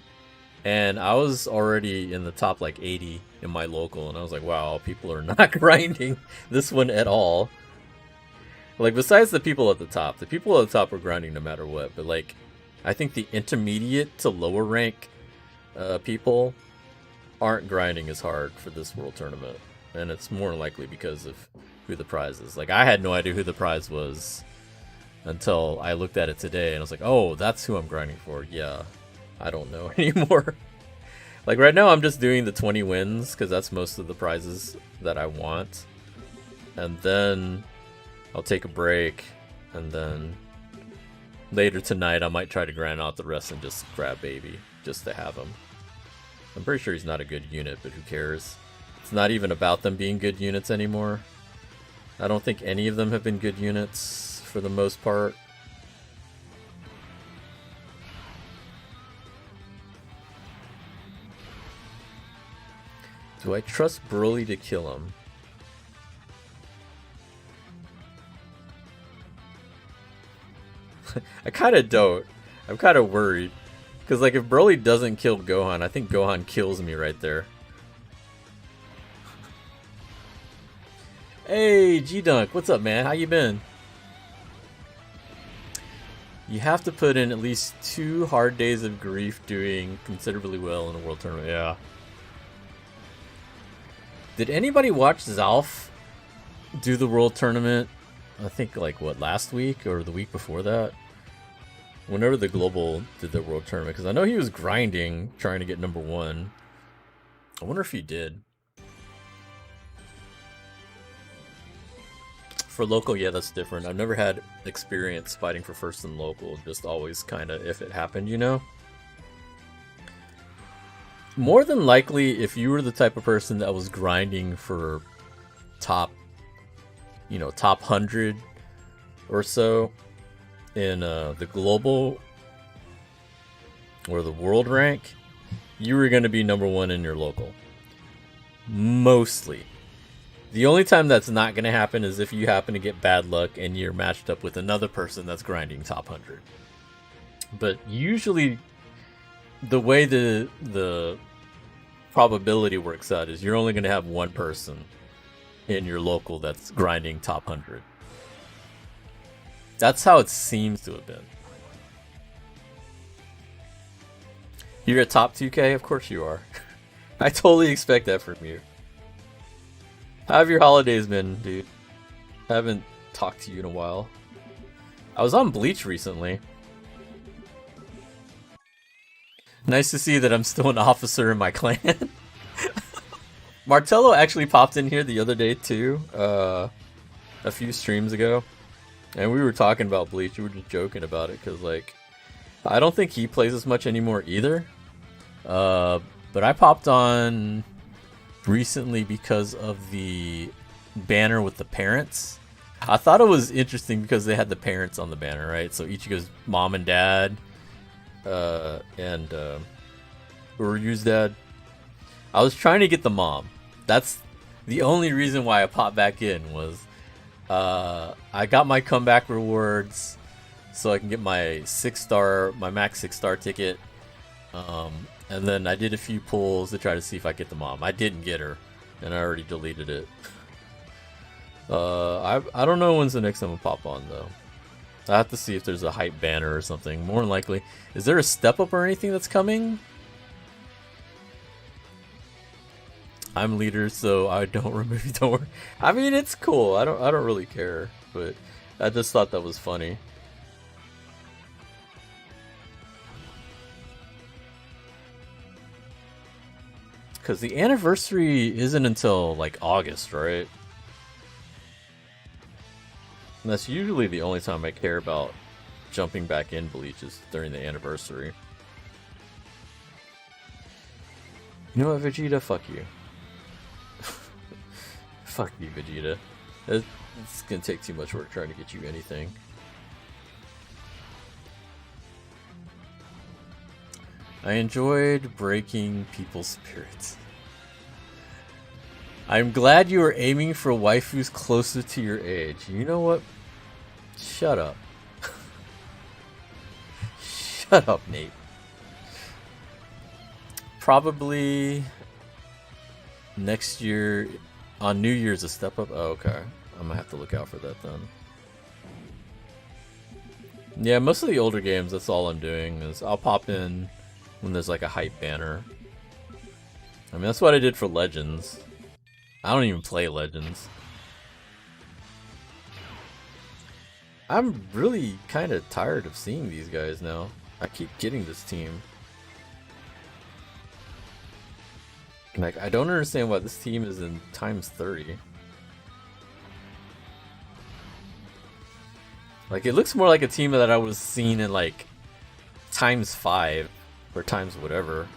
and I was already in the top like 80 in my local, and I was like, wow, people are not grinding this one at all. Like, besides the people at the top were grinding no matter what, but like, I think the intermediate to lower rank people aren't grinding as hard for this world tournament, and it's more likely because of who the prize is. Like, I had no idea who the prize was until I looked at it today, and I was like, oh, that's who I'm grinding for. Yeah, I don't know anymore. Like, right now I'm just doing the 20 wins because that's most of the prizes that I want, and then I'll take a break, and then later tonight, I might try to grind out the rest and just grab Baby, just to have him. I'm pretty sure he's not a good unit, but who cares? It's not even about them being good units anymore. I don't think any of them have been good units for the most part. Do I trust Broly to kill him? I kind of don't. I'm kind of worried. Because, like, if Broly doesn't kill Gohan, I think Gohan kills me right there. Hey, G-Dunk, what's up, man? How you been? You have to put in at least 2 hard days of grief doing considerably well in a world tournament. Yeah. Did anybody watch Zalf do the world tournament? I think, like, what, last week or the week before that? Whenever the Global did the world tournament. Because I know he was grinding, trying to get #1. I wonder if he did. For local, yeah, that's different. I've never had experience fighting for first in local. Just always kind of if it happened, you know? More than likely, if you were the type of person that was grinding for top, you know, top 100 or so in the global or the world rank, you were going to be #1 in your local. Mostly. The only time that's not going to happen is if you happen to get bad luck and you're matched up with another person that's grinding top 100. But usually the way the probability works out is you're only going to have one person in your local that's grinding top 100. That's how it seems to have been. You're a top 2K? Of course you are. I totally expect that from you. How have your holidays been, dude? I haven't talked to you in a while. I was on Bleach recently. Nice to see that I'm still an officer in my clan. Martello actually popped in here the other day too, a few streams ago. And we were talking about Bleach, we were just joking about it, because, like, I don't think he plays as much anymore either. But I popped on recently because of the banner with the parents. I thought it was interesting because they had the parents on the banner, right? So Ichigo's mom and dad, and Uryu's dad. I was trying to get the mom. That's the only reason why I popped back in, was I got my comeback rewards so I can get my 6-star, my max 6-star ticket. And then I did a few pulls to try to see if I get the mom. I didn't get her, and I already deleted it. I don't know when's the next time I'll pop on, though. I have to see if there's a hype banner or something. More than likely. Is there a step up or anything that's coming? I'm leader, so I don't remove you. Don't worry. I mean, it's cool. I don't really care, but I just thought that was funny. Because the anniversary isn't until, like, August, right? And that's usually the only time I care about jumping back in Bleach, is during the anniversary. You know what, Vegeta? Fuck you. Fuck you, Vegeta. It's gonna take too much work trying to get you anything. I enjoyed breaking people's spirits. I'm glad you were aiming for waifus closer to your age. You know what? Shut up. Shut up, Nate. Probably next year on New Year's a step up. Oh, okay. I'm gonna have to look out for that then. Yeah, most of the older games, that's all I'm doing, is I'll pop in when there's like a hype banner. I mean, that's what I did for Legends. I don't even play Legends. I'm really kind of tired of seeing these guys now. I keep getting this team. Like, I don't understand why this team is in times 30. Like, it looks more like a team that I would have seen in, like, ×5 or times whatever.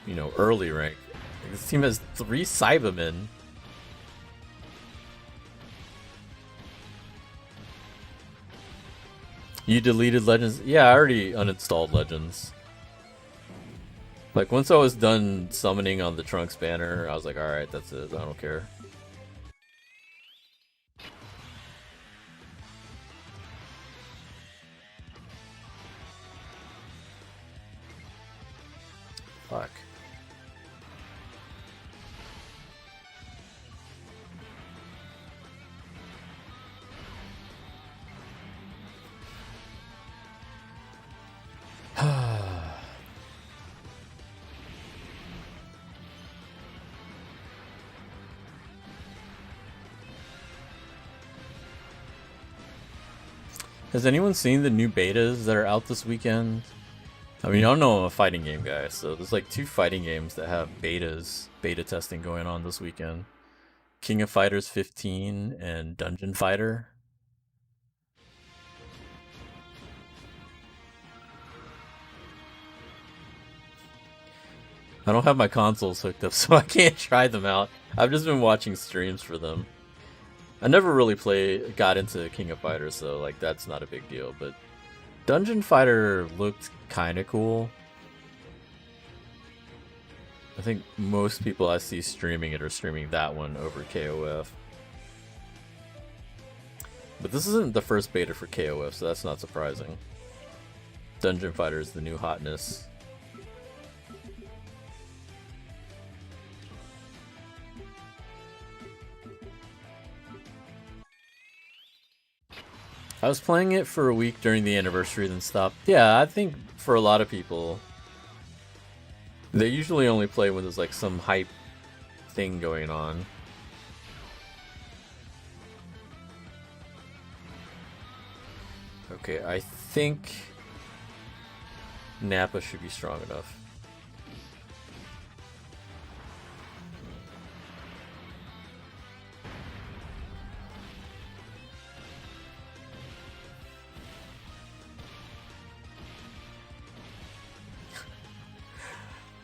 You know, early rank. Like, this team has 3 Cybermen. You deleted Legends? Yeah, I already uninstalled Legends. Like, once I was done summoning on the Trunks banner, I was like, alright, that's it, I don't care. Fuck. Has anyone seen the new betas that are out this weekend? I mean, I don't know, I'm a fighting game guy, so there's like 2 fighting games that have beta testing going on this weekend. King of Fighters 15 and Dungeon Fighter. I don't have my consoles hooked up, so I can't try them out. I've just been watching streams for them. I never really got into King of Fighters, so like that's not a big deal, but Dungeon Fighter looked kinda cool. I think most people I see streaming it are streaming that one over KOF. But this isn't the first beta for KOF, so that's not surprising. Dungeon Fighter is the new hotness. I was playing it for a week during the anniversary, then stopped. Yeah, I think for a lot of people, they usually only play when there's like some hype thing going on. Okay, I think Nappa should be strong enough.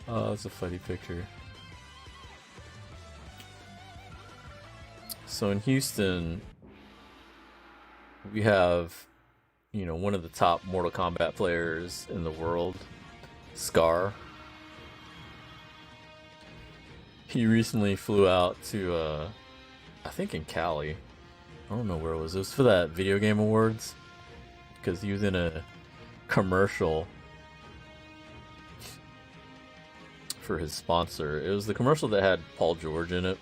Oh, that's a funny picture. So in Houston, we have, you know, one of the top Mortal Kombat players in the world, Scar. He recently flew out to, I think in Cali. I don't know where it was. It was for that Video Game Awards. Because he was in a commercial for his sponsor. It was the commercial that had Paul George in it.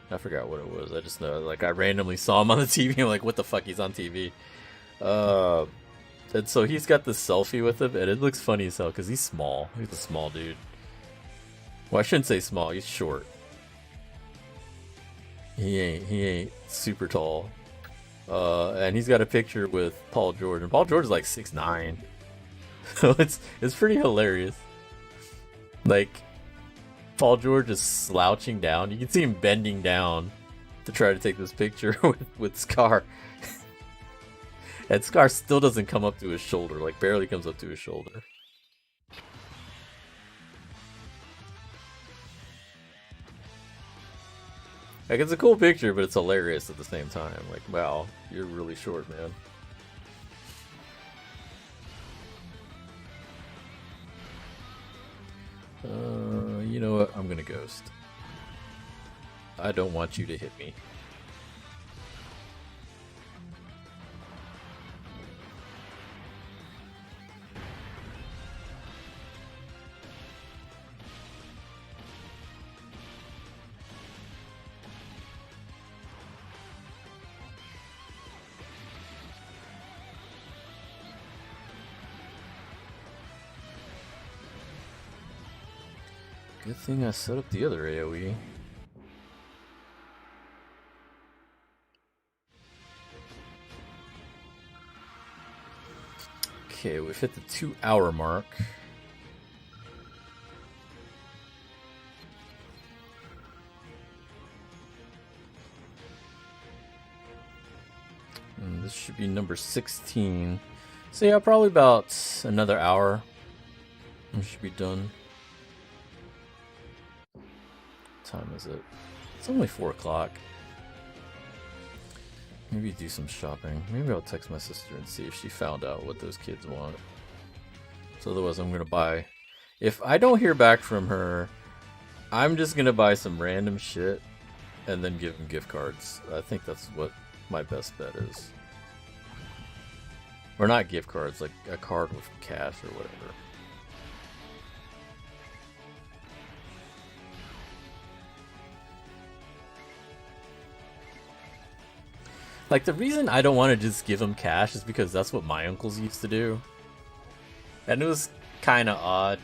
I forgot what it was. I just know, like, I randomly saw him on the TV. I'm like, what the fuck? He's on TV. And so he's got this selfie with him, and it looks funny as hell because he's small. He's a small dude. Well, I shouldn't say small. He's short. He ain't super tall. And he's got a picture with Paul George, and Paul George is like 6'9". So it's pretty hilarious. Like, Paul George is slouching down. You can see him bending down to try to take this picture with Scar. And Scar still doesn't come up to his shoulder, like barely comes up to his shoulder. Like, it's a cool picture, but it's hilarious at the same time. Like, wow, you're really short, man. You know what? I'm gonna ghost. I don't want you to hit me. Good thing I set up the other AoE. Okay, we've hit the 2-hour mark. This should be number 16. So yeah, probably about another hour. We should be done. What time is it? It's only 4 o'clock. Maybe do some shopping. Maybe I'll text my sister and see if she found out what those kids want. So otherwise I'm gonna buy... If I don't hear back from her, I'm just gonna buy some random shit and then give them gift cards. I think that's what my best bet is. Or not gift cards, like a card with cash or whatever. Like, the reason I don't want to just give them cash is because that's what my uncles used to do. And it was kind of odd.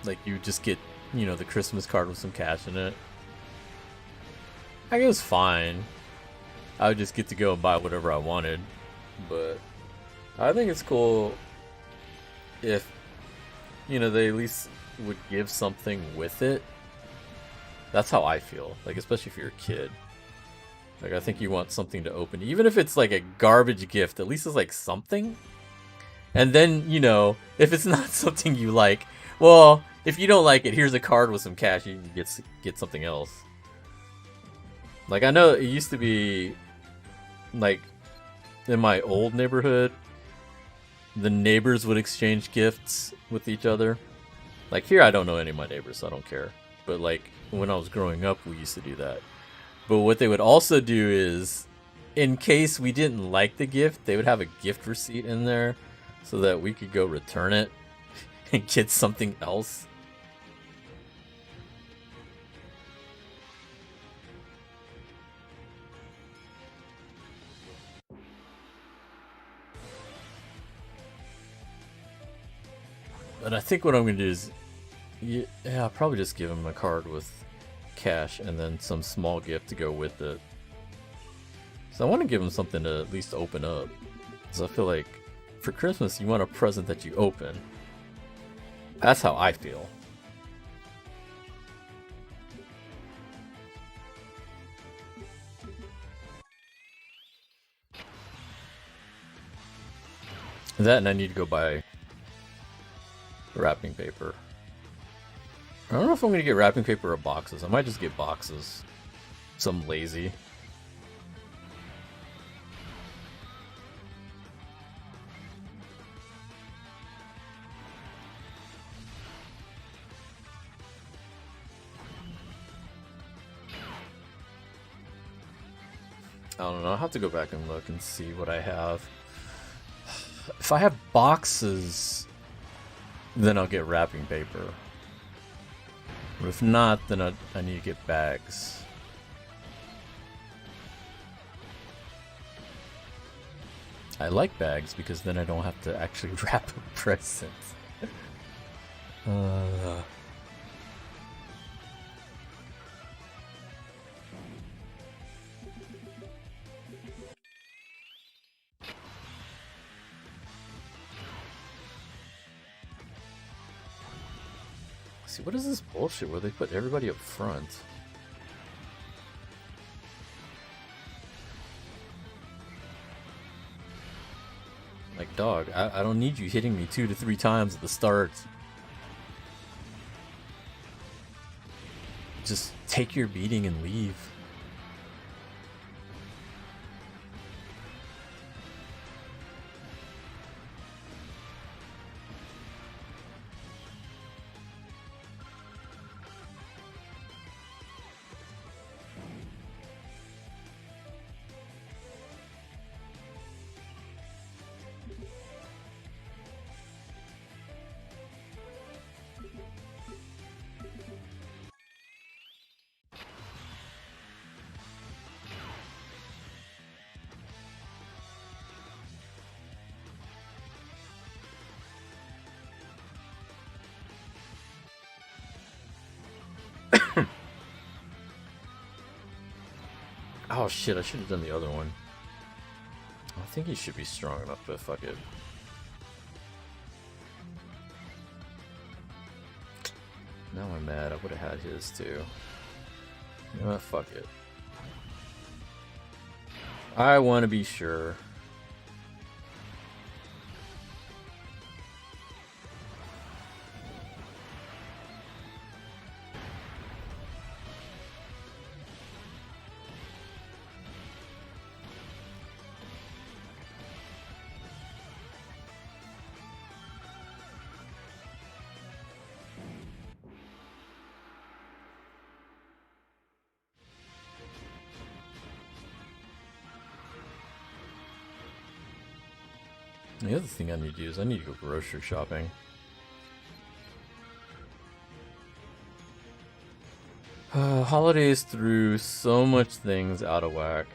Like, you just get, you know, the Christmas card with some cash in it. Like, it was fine. I would just get to go and buy whatever I wanted. But I think it's cool if, you know, they at least would give something with it. That's how I feel. Like, especially if you're a kid. Like, I think you want something to open. Even if it's like a garbage gift, at least it's like something. And then, you know, if it's not something you like, well, if you don't like it, here's a card with some cash. You can get something else. Like, I know it used to be, like, in my old neighborhood, the neighbors would exchange gifts with each other. Like, here I don't know any of my neighbors, so I don't care. But, like, when I was growing up, we used to do that. But what they would also do is, in case we didn't like the gift, they would have a gift receipt in there so that we could go return it and get something else. But I think what I'm going to do is, yeah, I'll probably just give him a card with cash and then some small gift to go with it. So I want to give him something to at least open up. So I feel like for Christmas you want a present that you open. That's how I feel. That, and I need to go buy wrapping paper. I don't know if I'm gonna get wrapping paper or boxes. I might just get boxes. So I'm lazy. I don't know. I'll have to go back and look and see what I have. If I have boxes, then I'll get wrapping paper. But if not, then I need to get bags. I like bags because then I don't have to actually wrap a present. See, what is this bullshit where they put everybody up front? Like, dog, I don't need you hitting me 2 to 3 times at the start. Just take your beating and leave. Oh shit, I should have done the other one. I think he should be strong enough, but fuck it. Now I'm mad, I would have had his too. You know what, fuck it. I want to be sure. The other thing I need to do is I need to go grocery shopping. Holidays threw so much things out of whack.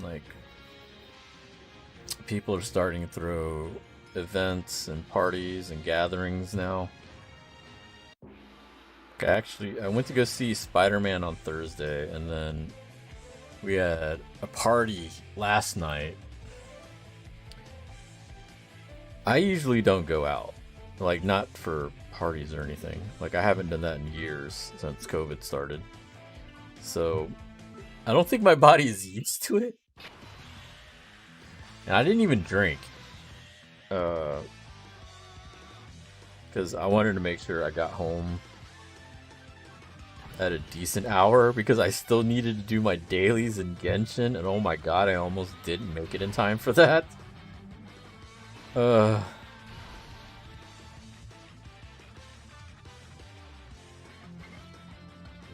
Like, people are starting to throw events and parties and gatherings now. I went to go see Spider-Man on Thursday, and then we had a party last night. I usually don't go out. Like, not for parties or anything. Like, I haven't done that in years since COVID started. So, I don't think my body is used to it. And I didn't even drink. Because I wanted to make sure I got home at a decent hour, because I still needed to do my dailies in Genshin, and oh my god, I almost didn't make it in time for that. Oh,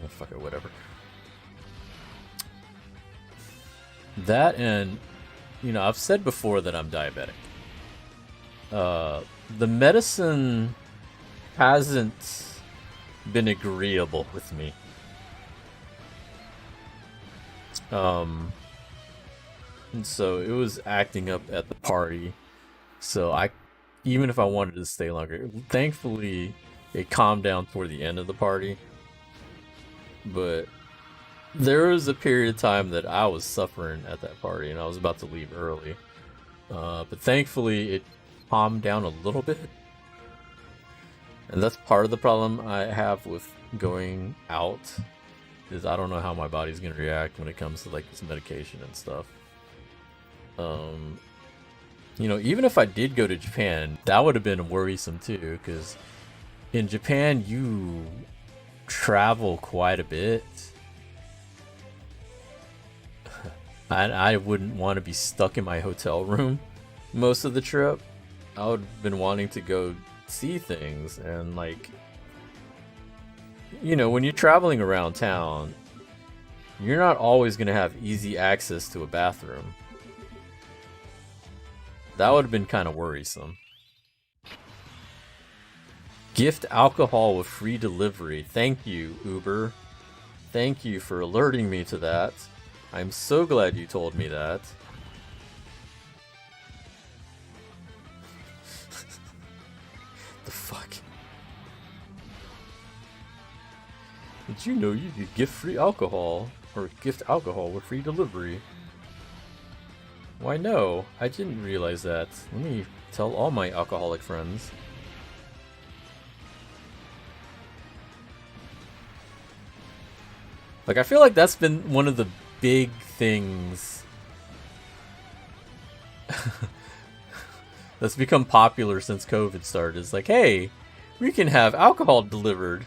fuck it, whatever. That, and, you know, I've said before that I'm diabetic. The medicine hasn't been agreeable with me. And so it was acting up at the party. So even if I wanted to stay longer, thankfully it calmed down toward the end of the party. But there was a period of time that I was suffering at that party, and I was about to leave early. But thankfully it calmed down a little bit. And that's part of the problem I have with going out, is I don't know how my body's going to react when it comes to like this medication and stuff. You know, even if I did go to Japan, that would have been worrisome too, because in Japan you travel quite a bit. I wouldn't want to be stuck in my hotel room most of the trip. I would have been wanting to go see things, and like, you know, when you're traveling around town, you're not always going to have easy access to a bathroom. That would have been kind of worrisome. Gift alcohol with free delivery. Thank you, Uber. Thank you for alerting me to that. I'm so glad you told me that. The fuck? Did you know you could gift free alcohol, or gift alcohol with free delivery? Why no, I didn't realize that. Let me tell all my alcoholic friends. Like, I feel like that's been one of the big things that's become popular since COVID started. It's like, hey, we can have alcohol delivered.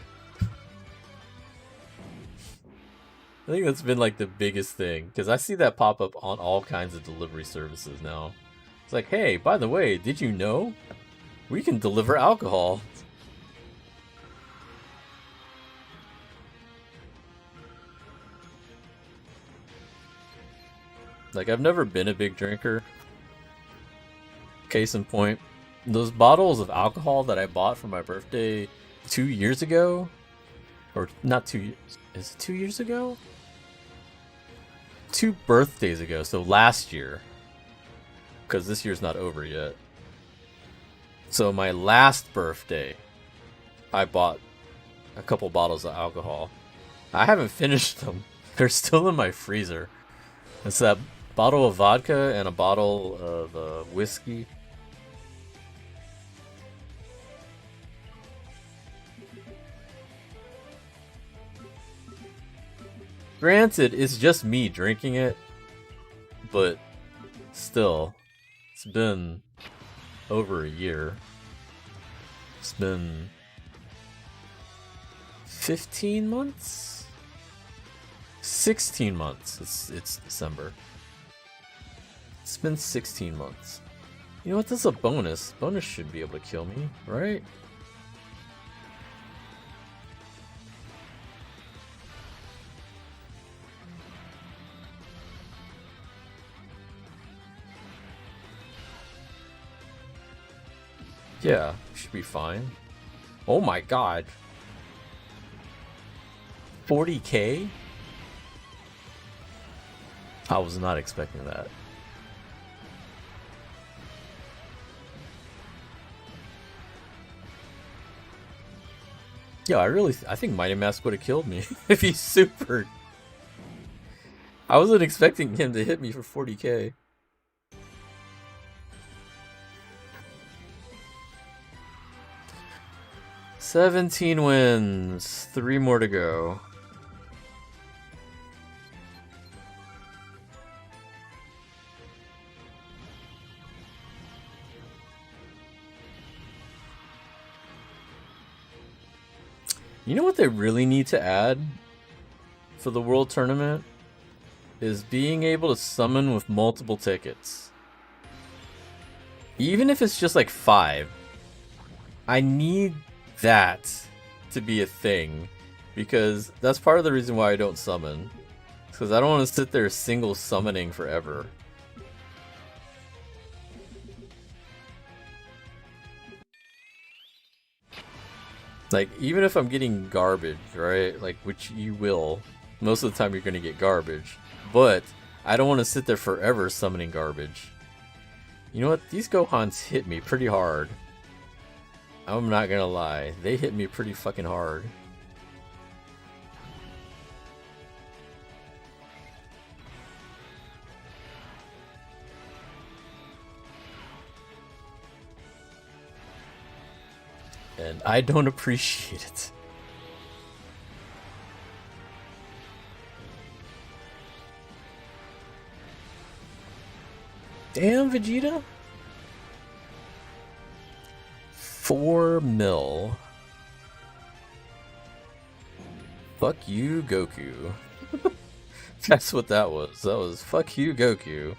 I think that's been like the biggest thing, because I see that pop up on all kinds of delivery services now. It's like, hey, by the way, did you know we can deliver alcohol? Like, I've never been a big drinker. Case in point, those bottles of alcohol that I bought for my birthday 2 years ago, or not 2 years, is it 2 years ago? 2 birthdays ago, so last year, because this year's not over yet. So my last birthday, I bought a couple bottles of alcohol. I haven't finished them. They're still in my freezer. It's that bottle of vodka and a bottle of whiskey. Granted, it's just me drinking it, but still, it's been over a year. It's been 15 months? 16 months. It's December. It's been 16 months. You know what? This is a bonus. Bonus should be able to kill me, right? Yeah, should be fine. Oh my god. 40k? I was not expecting that. Yeah, I think Mighty Mask would have killed me if he supered. I wasn't expecting him to hit me for 40k. "17 wins, 3 more to go." You know what they really need to add for the World Tournament? Is being able to summon with multiple tickets. Even if it's just like 5. I need that to be a thing. Because that's part of the reason why I don't summon. Because I don't want to sit there single summoning forever. Like, even if I'm getting garbage, right? Like, which you will. Most of the time you're going to get garbage. But I don't want to sit there forever summoning garbage. You know what? These Gohans hit me pretty hard. I'm not going to lie. They hit me pretty fucking hard. And I don't appreciate it. Damn, Vegeta. 4 mil. Fuck you, Goku. That's what that was. That was fuck you, Goku.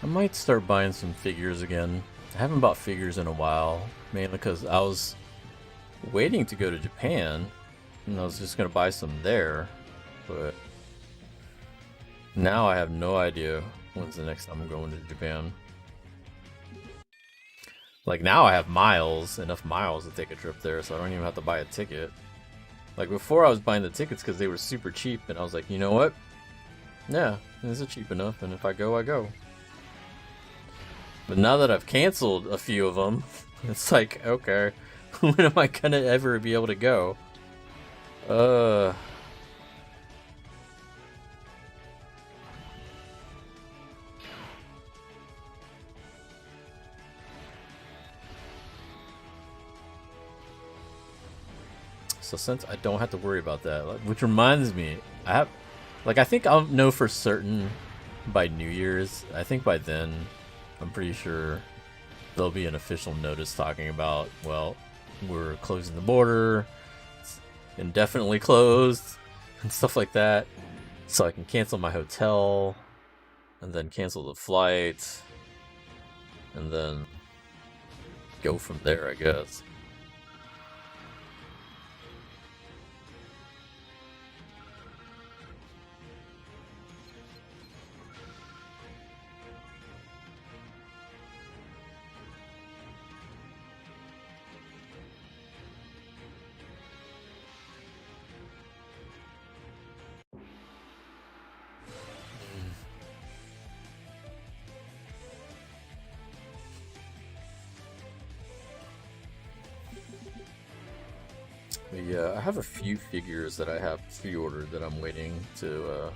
I might start buying some figures again. I haven't bought figures in a while, mainly because I was waiting to go to Japan, and I was just going to buy some there, but now I have no idea when's the next time I'm going to Japan. Like, now I have enough miles to take a trip there, so I don't even have to buy a ticket. Like, before I was buying the tickets because they were super cheap, and I was like, you know what? Yeah, this is cheap enough, and if I go, I go. But now that I've canceled a few of them, it's like, okay, when am I gonna ever be able to go? So since I don't have to worry about that, which reminds me, I think I'll know for certain by New Year's. I think by then, I'm pretty sure there'll be an official notice talking about, well, we're closing the border, it's indefinitely closed, and stuff like that. So I can cancel my hotel, and then cancel the flight, and then go from there, I guess. But yeah, I have a few figures that I have pre-ordered that I'm waiting to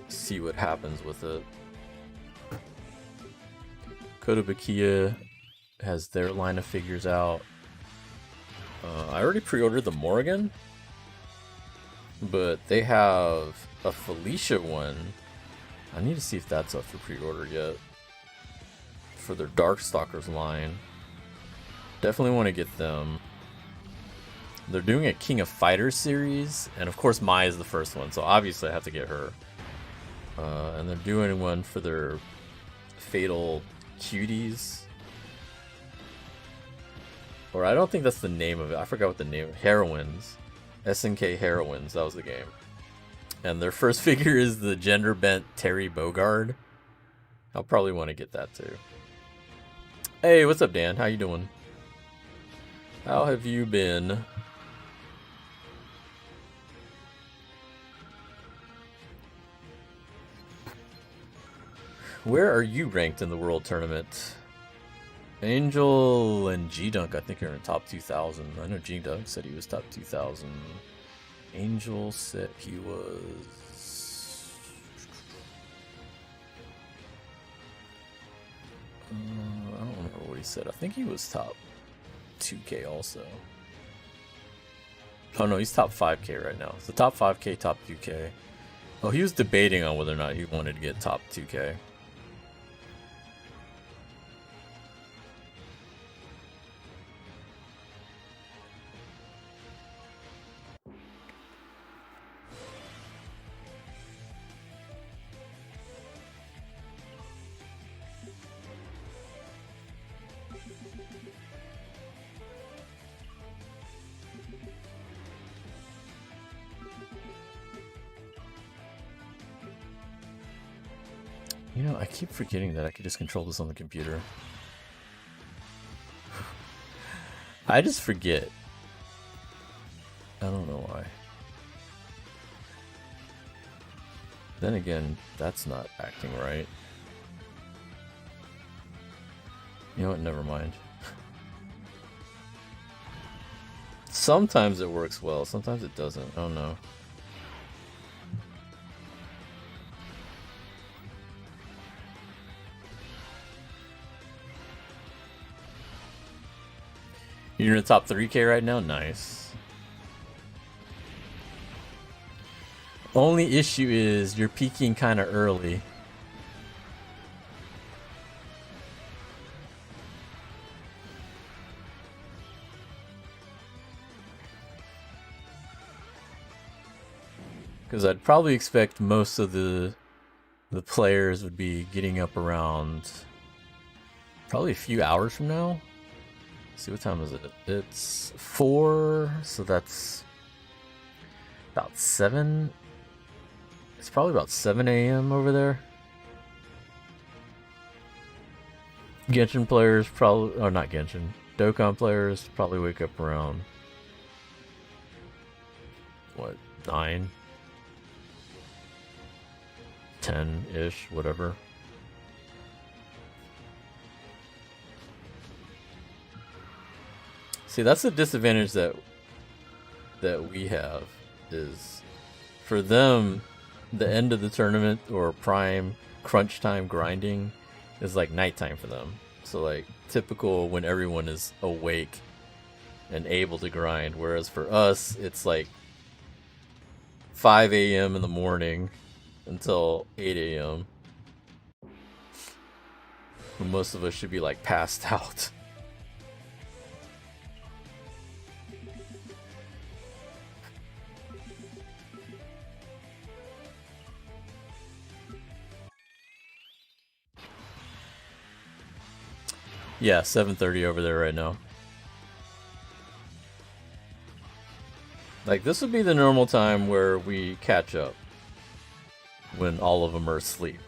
see what happens with it. Kotobukiya has their line of figures out. I already pre-ordered the Morrigan, but they have a Felicia one. I need to see if that's up for pre-order yet. For their Darkstalkers line. Definitely want to get them. They're doing a King of Fighters series, and of course Mai is the first one, so obviously I have to get her. And they're doing one for their Fatal Cuties. Or I don't think that's the name of it. I forgot what the name. Heroines. SNK Heroines. That was the game. And their first figure is the gender bent Terry Bogard. I'll probably want to get that too. Hey, what's up, Dan? How you doing? How have you been? Where are you ranked in the World Tournament? Angel and G-Dunk, I think, are in the top 2,000. I know G-Dunk said he was top 2,000. Angel said he was... I don't remember what he said. I think he was top 2K also. Oh no, he's top 5K right now. So top 5K, top 2K. Oh, he was debating on whether or not he wanted to get top 2K. You know, I keep forgetting that I could just control this on the computer. I just forget. I don't know why. Then again, that's not acting right. You know what? Never mind. Sometimes it works well, sometimes it doesn't. I don't know. You're in the top 3K right now? Nice. Only issue is you're peaking kind of early. Because I'd probably expect most of the players would be getting up around probably a few hours from now. Let's see, what time is it? It's 4, so that's about 7. It's probably about 7 a.m. over there. Genshin players probably, or not Genshin, Dokkan players probably wake up around, what, 9? 10-ish, whatever. See, that's the disadvantage that we have, is for them, the end of the tournament or prime crunch time grinding is like nighttime for them. So like typical when everyone is awake and able to grind, whereas for us it's like 5 a.m. in the morning until 8 a.m. when most of us should be like passed out. Yeah, 7:30 over there right now. Like, this would be the normal time where we catch up when all of them are asleep.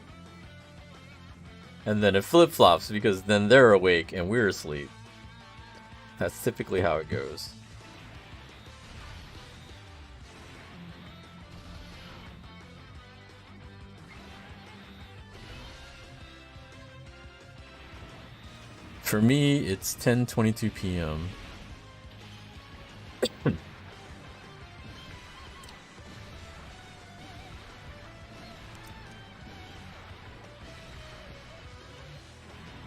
And then it flip-flops because then they're awake and we're asleep. That's typically how it goes. For me, it's 10:22 p.m.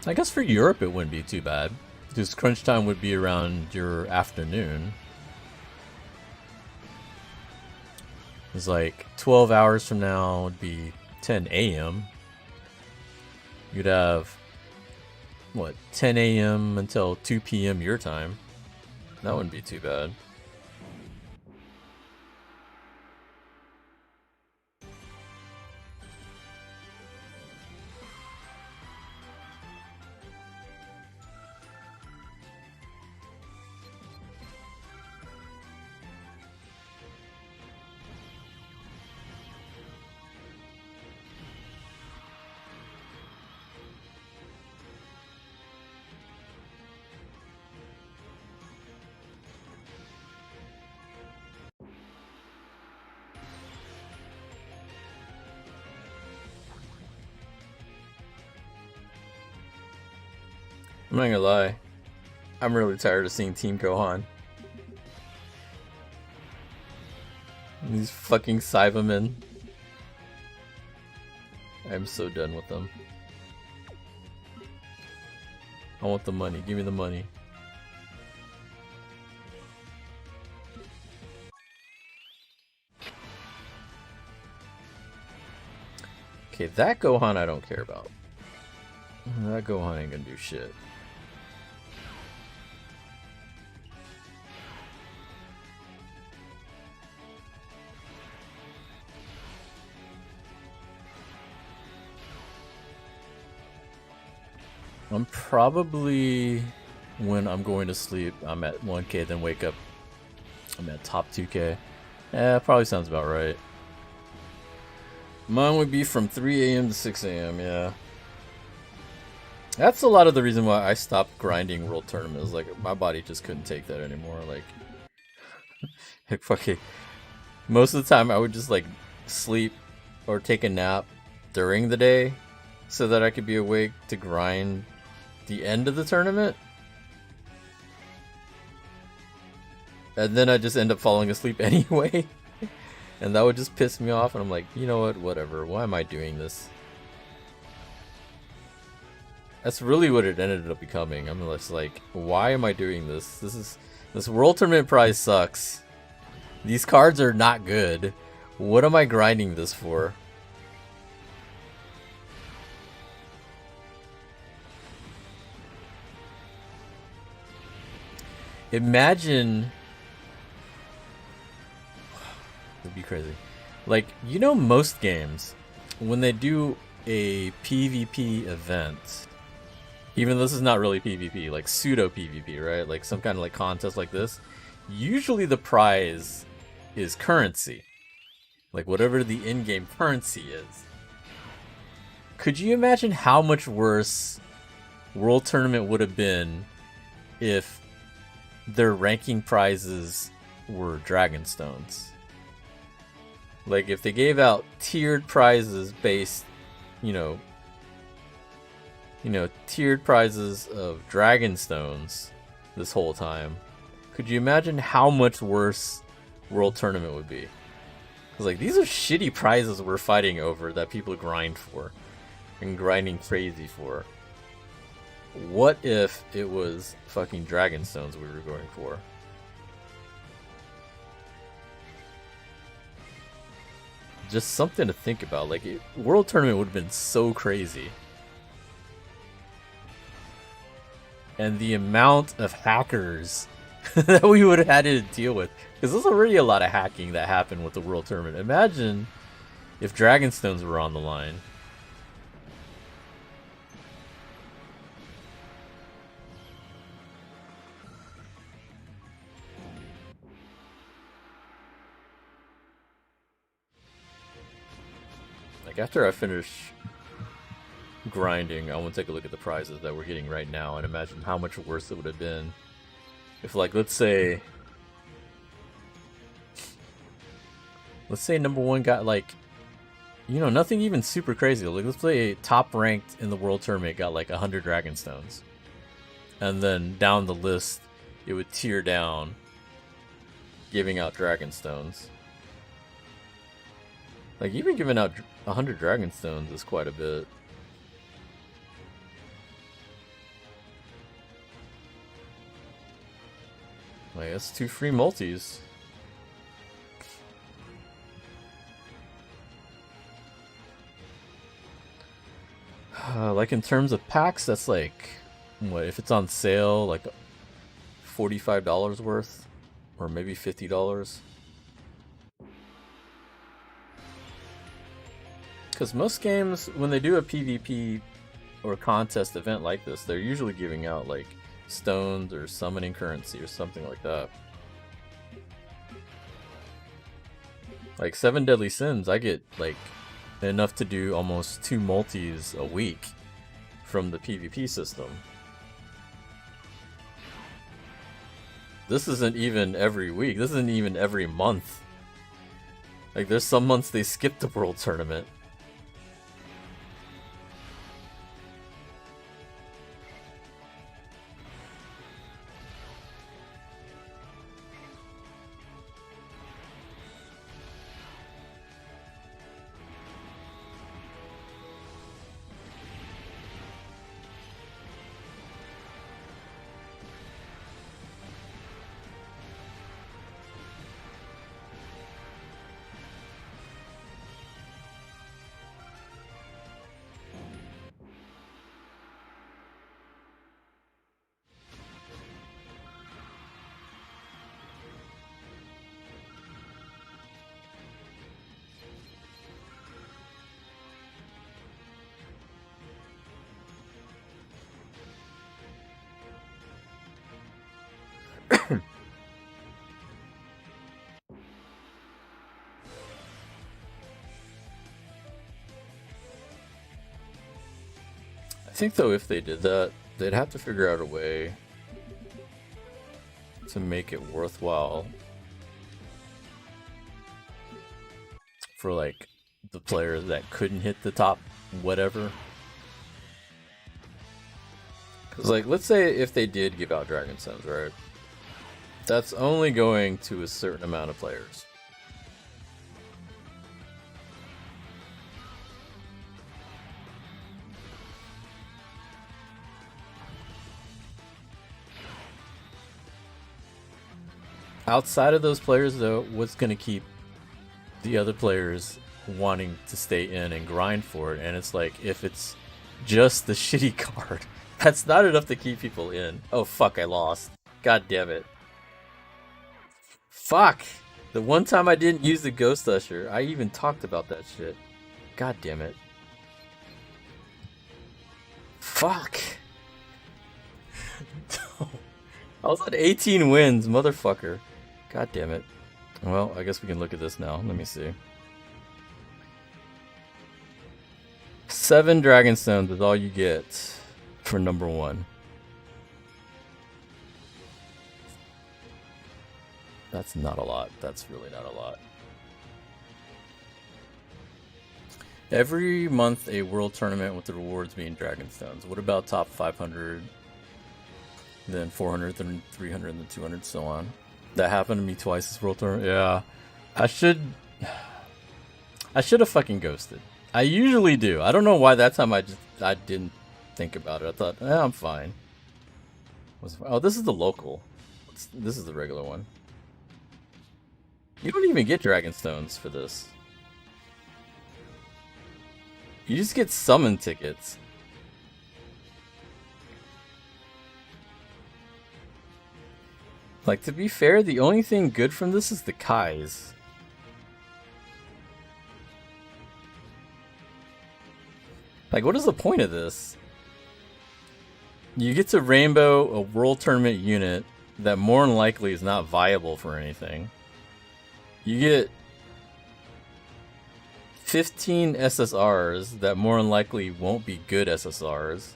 I guess for Europe it wouldn't be too bad, because crunch time would be around your afternoon. It's like 12 hours from now would be 10 a.m. You'd have, what, 10 a.m. until 2 p.m. your time. That wouldn't be too bad. I'm not gonna lie, I'm really tired of seeing Team Gohan. These fucking Cybermen. I'm so done with them. I want the money. Give me the money. Okay, that Gohan I don't care about. That Gohan ain't gonna do shit. I'm probably, when I'm going to sleep, I'm at 1k, then wake up, I'm at top 2k. Yeah, probably sounds about right. Mine would be from 3 a.m. to 6 a.m., yeah. That's a lot of the reason why I stopped grinding World Tournaments. Like, my body just couldn't take that anymore. Like, fucking, most of the time I would just, like, sleep or take a nap during the day so that I could be awake to grind the end of the tournament, and then I just end up falling asleep anyway, and that would just piss me off, and I'm like, you know what, whatever, why am I doing this? That's really what it ended up becoming. I'm just like, why am I doing this? This World Tournament prize sucks. These cards are not good. What am I grinding this for? Imagine, it'd be crazy. Like, you know, most games, when they do a PvP event, even though this is not really PvP, like pseudo PvP, right? Like some kind of like contest like this, usually the prize is currency, like whatever the in-game currency is. Could you imagine how much worse World Tournament would have been if their ranking prizes were Dragon Stones? Like, if they gave out tiered prizes based, you know, tiered prizes of Dragon Stones this whole time, could you imagine how much worse World Tournament would be? Because, like, these are shitty prizes we're fighting over that people grind for and grinding crazy for. What if it was fucking Dragon Stones we were going for? Just something to think about. Like, World Tournament would have been so crazy. And the amount of hackers that we would have had to deal with. Because there's already a lot of hacking that happened with the World Tournament. Imagine if Dragon Stones were on the line. Like, after I finish grinding, I want to take a look at the prizes that we're getting right now and imagine how much worse it would have been if, like, let's say number one got, like, you know, nothing even super crazy. Like, let's say top ranked in the World Tournament got like 100 Dragon Stones, and then down the list it would tier down, giving out Dragon Stones. Like, even giving out 100 Dragon Stones is quite a bit. I guess 2 free multis. Like in terms of packs, that's like, what, if it's on sale, like $45 worth, or maybe $50. Because most games, when they do a PvP or contest event like this, they're usually giving out like stones or summoning currency or something like that. Like 7 Deadly Sins, I get like enough to do almost 2 multis a week from the PvP system. This isn't even every week. This isn't even every month. Like, there's some months they skip the World Tournament. I think though if they did that, they'd have to figure out a way to make it worthwhile for like the players that couldn't hit the top whatever. Because like, let's say if they did give out Dragon Stones, right? That's only going to a certain amount of players. Outside of those players, though, what's going to keep the other players wanting to stay in and grind for it? And it's like, if it's just the shitty card, that's not enough to keep people in. Oh, fuck, I lost. God damn it. Fuck! The one time I didn't use the Ghost Usher, I even talked about that shit. God damn it. Fuck! I was at 18 wins, motherfucker. God damn it. Well, I guess we can look at this now. Let me see. 7 Dragon Stones is all you get for number 1. That's not a lot. That's really not a lot. Every month, a world tournament with the rewards being Dragon Stones. What about top 500? Then 400, then 300, then 200, so on. That happened to me twice this world tournament. Yeah, I should have fucking ghosted. I usually do. I don't know why that time I didn't think about it. I thought, I'm fine. Oh, this is the local. This is the regular one. You don't even get Dragon Stones for this. You just get summon tickets. Like, to be fair, the only thing good from this is the Kais. Like, what is the point of this? You get to rainbow a world tournament unit that more than likely is not viable for anything. You get 15 SSRs that more than likely won't be good SSRs.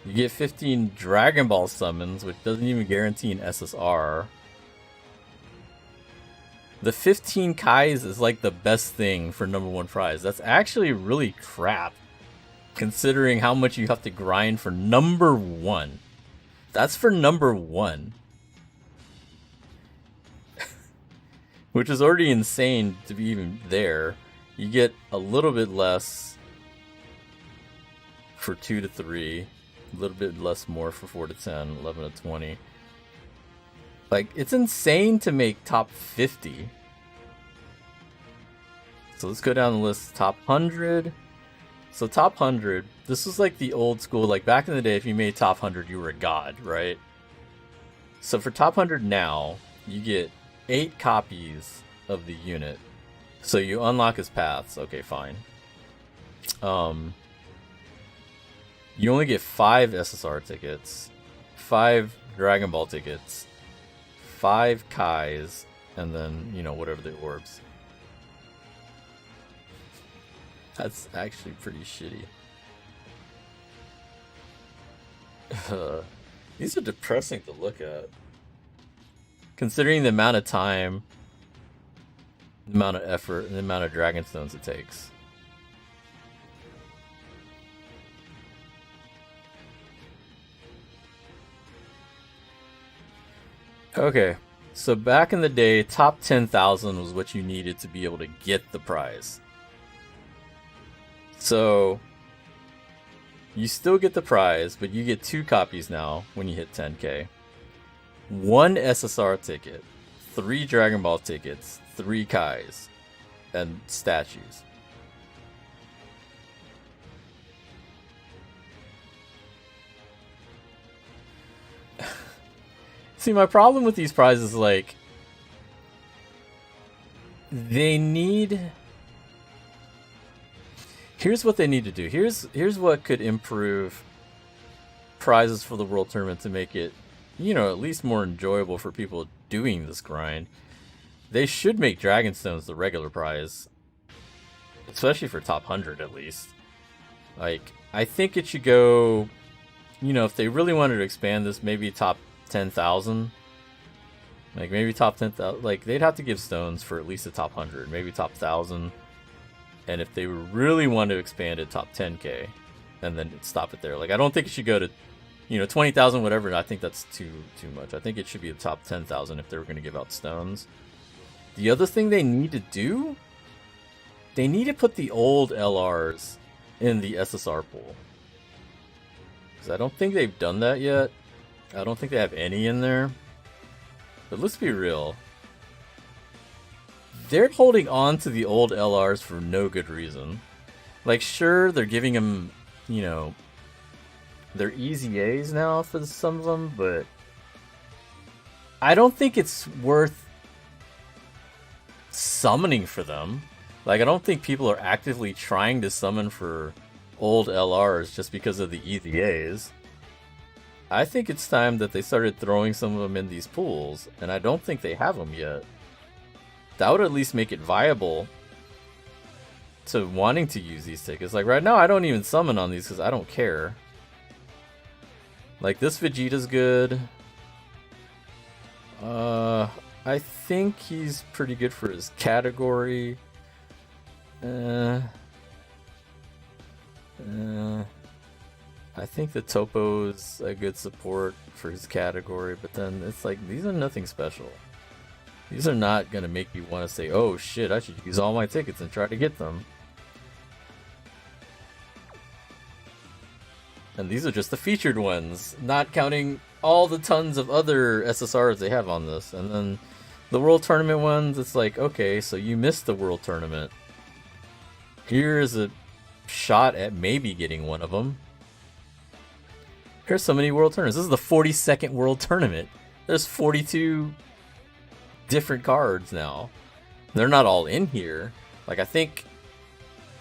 You get 15 Dragon Ball summons, which doesn't even guarantee an SSR. The 15 Kais is like the best thing for number 1 prize. That's actually really crap, considering how much you have to grind for number 1. That's for number 1. Which is already insane to be even there. You get a little bit less for 2 to 3. A little bit less more for 4 to 10, 11 to 20. Like, it's insane to make top 50. So let's go down the list. Top 100. So top 100, this was like the old school, like back in the day, if you made top 100, you were a god, right? So for top 100 now, you get 8 copies of the unit. So you unlock his paths. Okay, fine. You only get 5 SSR tickets, 5 Dragon Ball tickets, 5 Kais, and then, you know, whatever the orbs. That's actually pretty shitty. These are depressing to look at. Considering the amount of time, the amount of effort, and the amount of Dragon Stones it takes. Okay, so back in the day, top 10,000 was what you needed to be able to get the prize. So, you still get the prize, but you get 2 copies now when you hit 10k. 1 SSR ticket, 3 Dragon Ball tickets, 3 Kais, and statues. See, my problem with these prizes is like, they need... Here's what they need to do. Here's what could improve prizes for the World Tournament to make it, you know, at least more enjoyable for people doing this grind. They should make Dragon Stones the regular prize. Especially for top 100 at least. Like, I think it should go, you know, if they really wanted to expand this, maybe top 10,000. Like, maybe top 10,000. Like, they'd have to give stones for at least the top 100. Maybe top 1,000. And if they really want to expand it, top 10k, and then stop it there. Like, I don't think it should go to, you know, 20,000, whatever. I think that's too much. I think it should be the top 10,000 if they were going to give out stones. The other thing they need to do, they need to put the old LRs in the SSR pool. Because I don't think they've done that yet. I don't think they have any in there. But let's be real. They're holding on to the old LRs for no good reason. Like, sure, they're giving them, you know, they're easy A's now for some of them, but I don't think it's worth summoning for them. Like, I don't think people are actively trying to summon for old LRs just because of the easy A's. I think it's time that they started throwing some of them in these pools, and I don't think they have them yet. That would at least make it viable to wanting to use these tickets. Like, right now, I don't even summon on these because I don't care. Like, this Vegeta's good. I think he's pretty good for his category. I think the Topo's a good support for his category, but then it's like, these are nothing special. These are not going to make you want to say, oh shit, I should use all my tickets and try to get them. And these are just the featured ones, not counting all the tons of other SSRs they have on this. And then the World Tournament ones, it's like, okay, so you missed the World Tournament. Here's a shot at maybe getting one of them. Here's so many World Tournaments. This is the 42nd World Tournament. There's 42 different cards now. They're not all in here. Like, I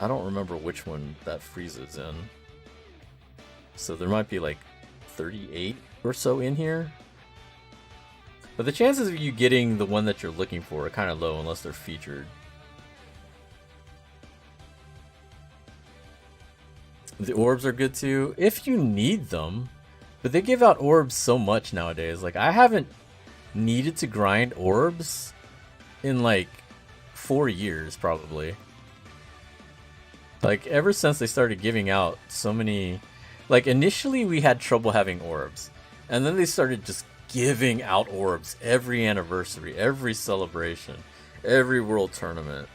don't remember which one that Frieza's in. So there might be like 38 or so in here. But the chances of you getting the one that you're looking for are kind of low unless they're featured. The orbs are good too, if you need them. But they give out orbs so much nowadays. Like, I haven't needed to grind orbs in like 4 years probably. Like, ever since they started giving out so many, like, initially we had trouble having orbs, and then they started just giving out orbs every anniversary, every celebration, every World Tournament.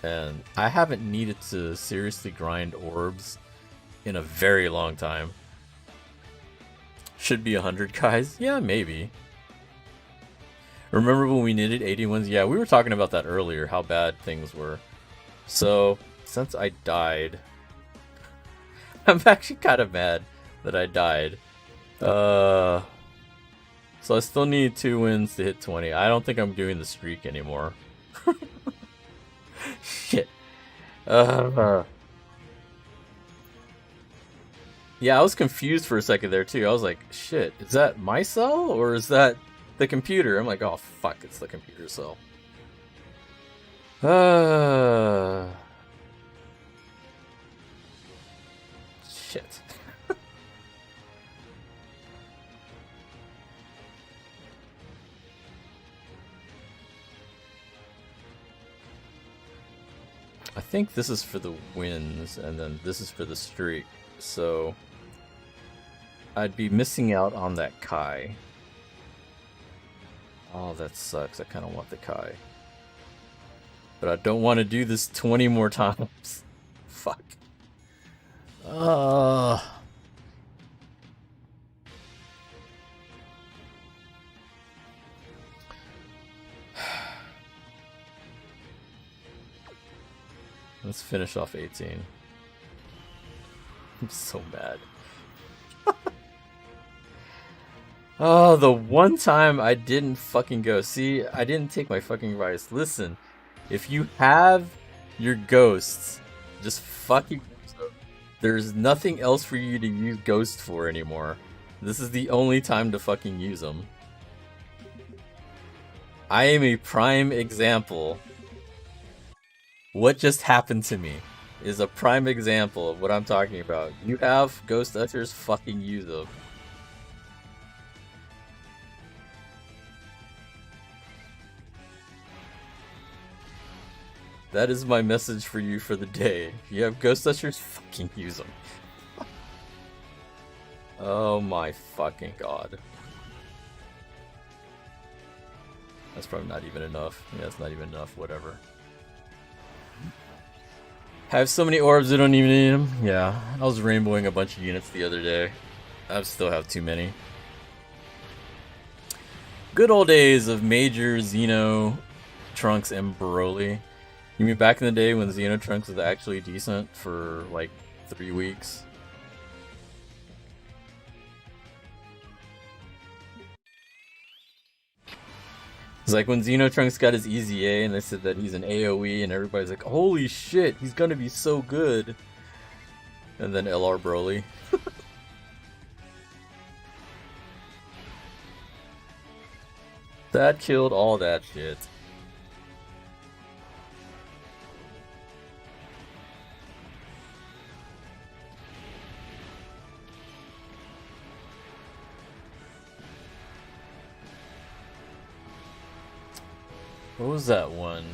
And I haven't needed to seriously grind orbs in a very long time. Should be 100 guys? Yeah, maybe. Remember when we needed 81s? Yeah, we were talking about that earlier, how bad things were. So, since I died, I'm actually kind of mad that I died. So I still need 2 wins to hit 20. I don't think I'm doing the streak anymore. Shit. Yeah, I was confused for a second there too. I was like, shit, is that my cell or is that the computer? I'm like, oh fuck, it's the computer cell. Shit. I think this is for the wins, and then this is for the streak, so I'd be missing out on that Kai. Oh, that sucks. I kind of want the Kai. But I don't want to do this 20 more times. Fuck. Let's finish off 18. I'm so mad. Oh, the one time I didn't fucking go. See, I didn't take my fucking advice. Listen, if you have your ghosts, just fucking... There's nothing else for you to use ghost for anymore. This is the only time to fucking use them. I am a prime example. What just happened to me is a prime example of what I'm talking about. You have ghost ushers, fucking use them. That is my message for you for the day. If you have ghost ushers, fucking use them. Oh my fucking god. That's probably not even enough. Yeah, it's not even enough, whatever. Have so many orbs I don't even need them. Yeah, I was rainbowing a bunch of units the other day. I still have too many. Good old days of Major, Xeno, Trunks, and Broly. You mean back in the day when Xeno Trunks was actually decent for like 3 weeks? It's like when Xeno Trunks got his EZA and they said that he's an AoE and everybody's like, holy shit, he's gonna be so good. And then LR Broly. That killed all that shit. What was that one?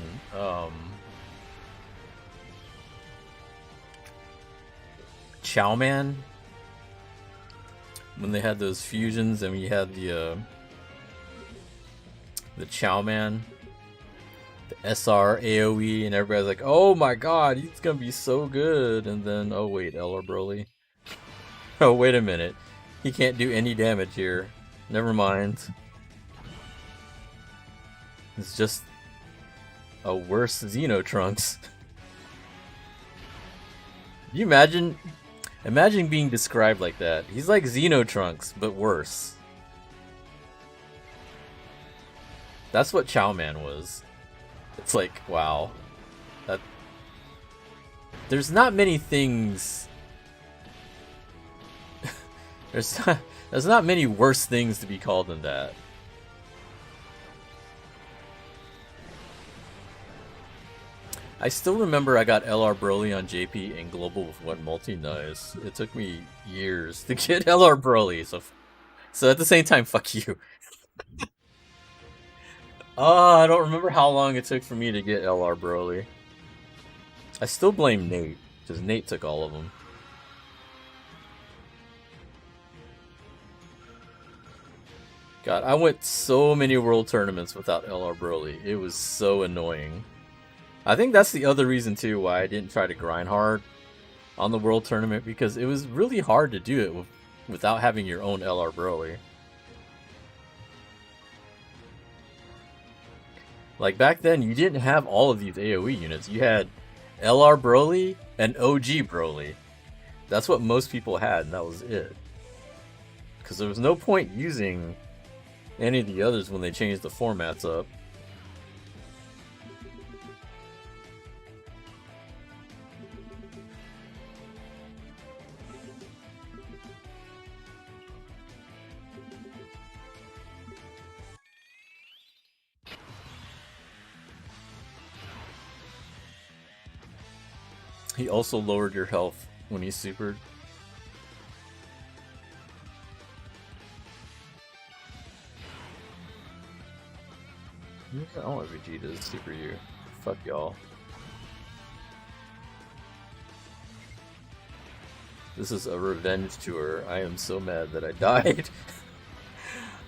Chowman? When they had those fusions and we had the Chowman, the SR AoE, and everybody's like, oh my god, he's gonna be so good. And then, oh wait, LR Broly. Oh, wait a minute. He can't do any damage here. Never mind. It's just a worse Xeno Trunks. Can you imagine? Imagine being described like that. He's like Xeno Trunks, but worse. That's what Chowman was. It's like, wow. That... There's not many things... there's not many worse things to be called than that. I still remember I got LR Broly on JP in Global with one multi. Nice. It took me years to get LR Broly, so at the same time, fuck you. I don't remember how long it took for me to get LR Broly. I still blame Nate, because Nate took all of them. God, I went so many world tournaments without LR Broly. It was so annoying. I think that's the other reason too why I didn't try to grind hard on the world tournament, because it was really hard to do it without having your own LR Broly. Like back then, you didn't have all of these AoE units. You had LR Broly and OG Broly. That's what most people had, and that was it. Because there was no point using any of the others when they changed the formats up. He also lowered your health when he supered. I don't want Vegeta to super you. Fuck y'all. This is a revenge tour. I am so mad that I died.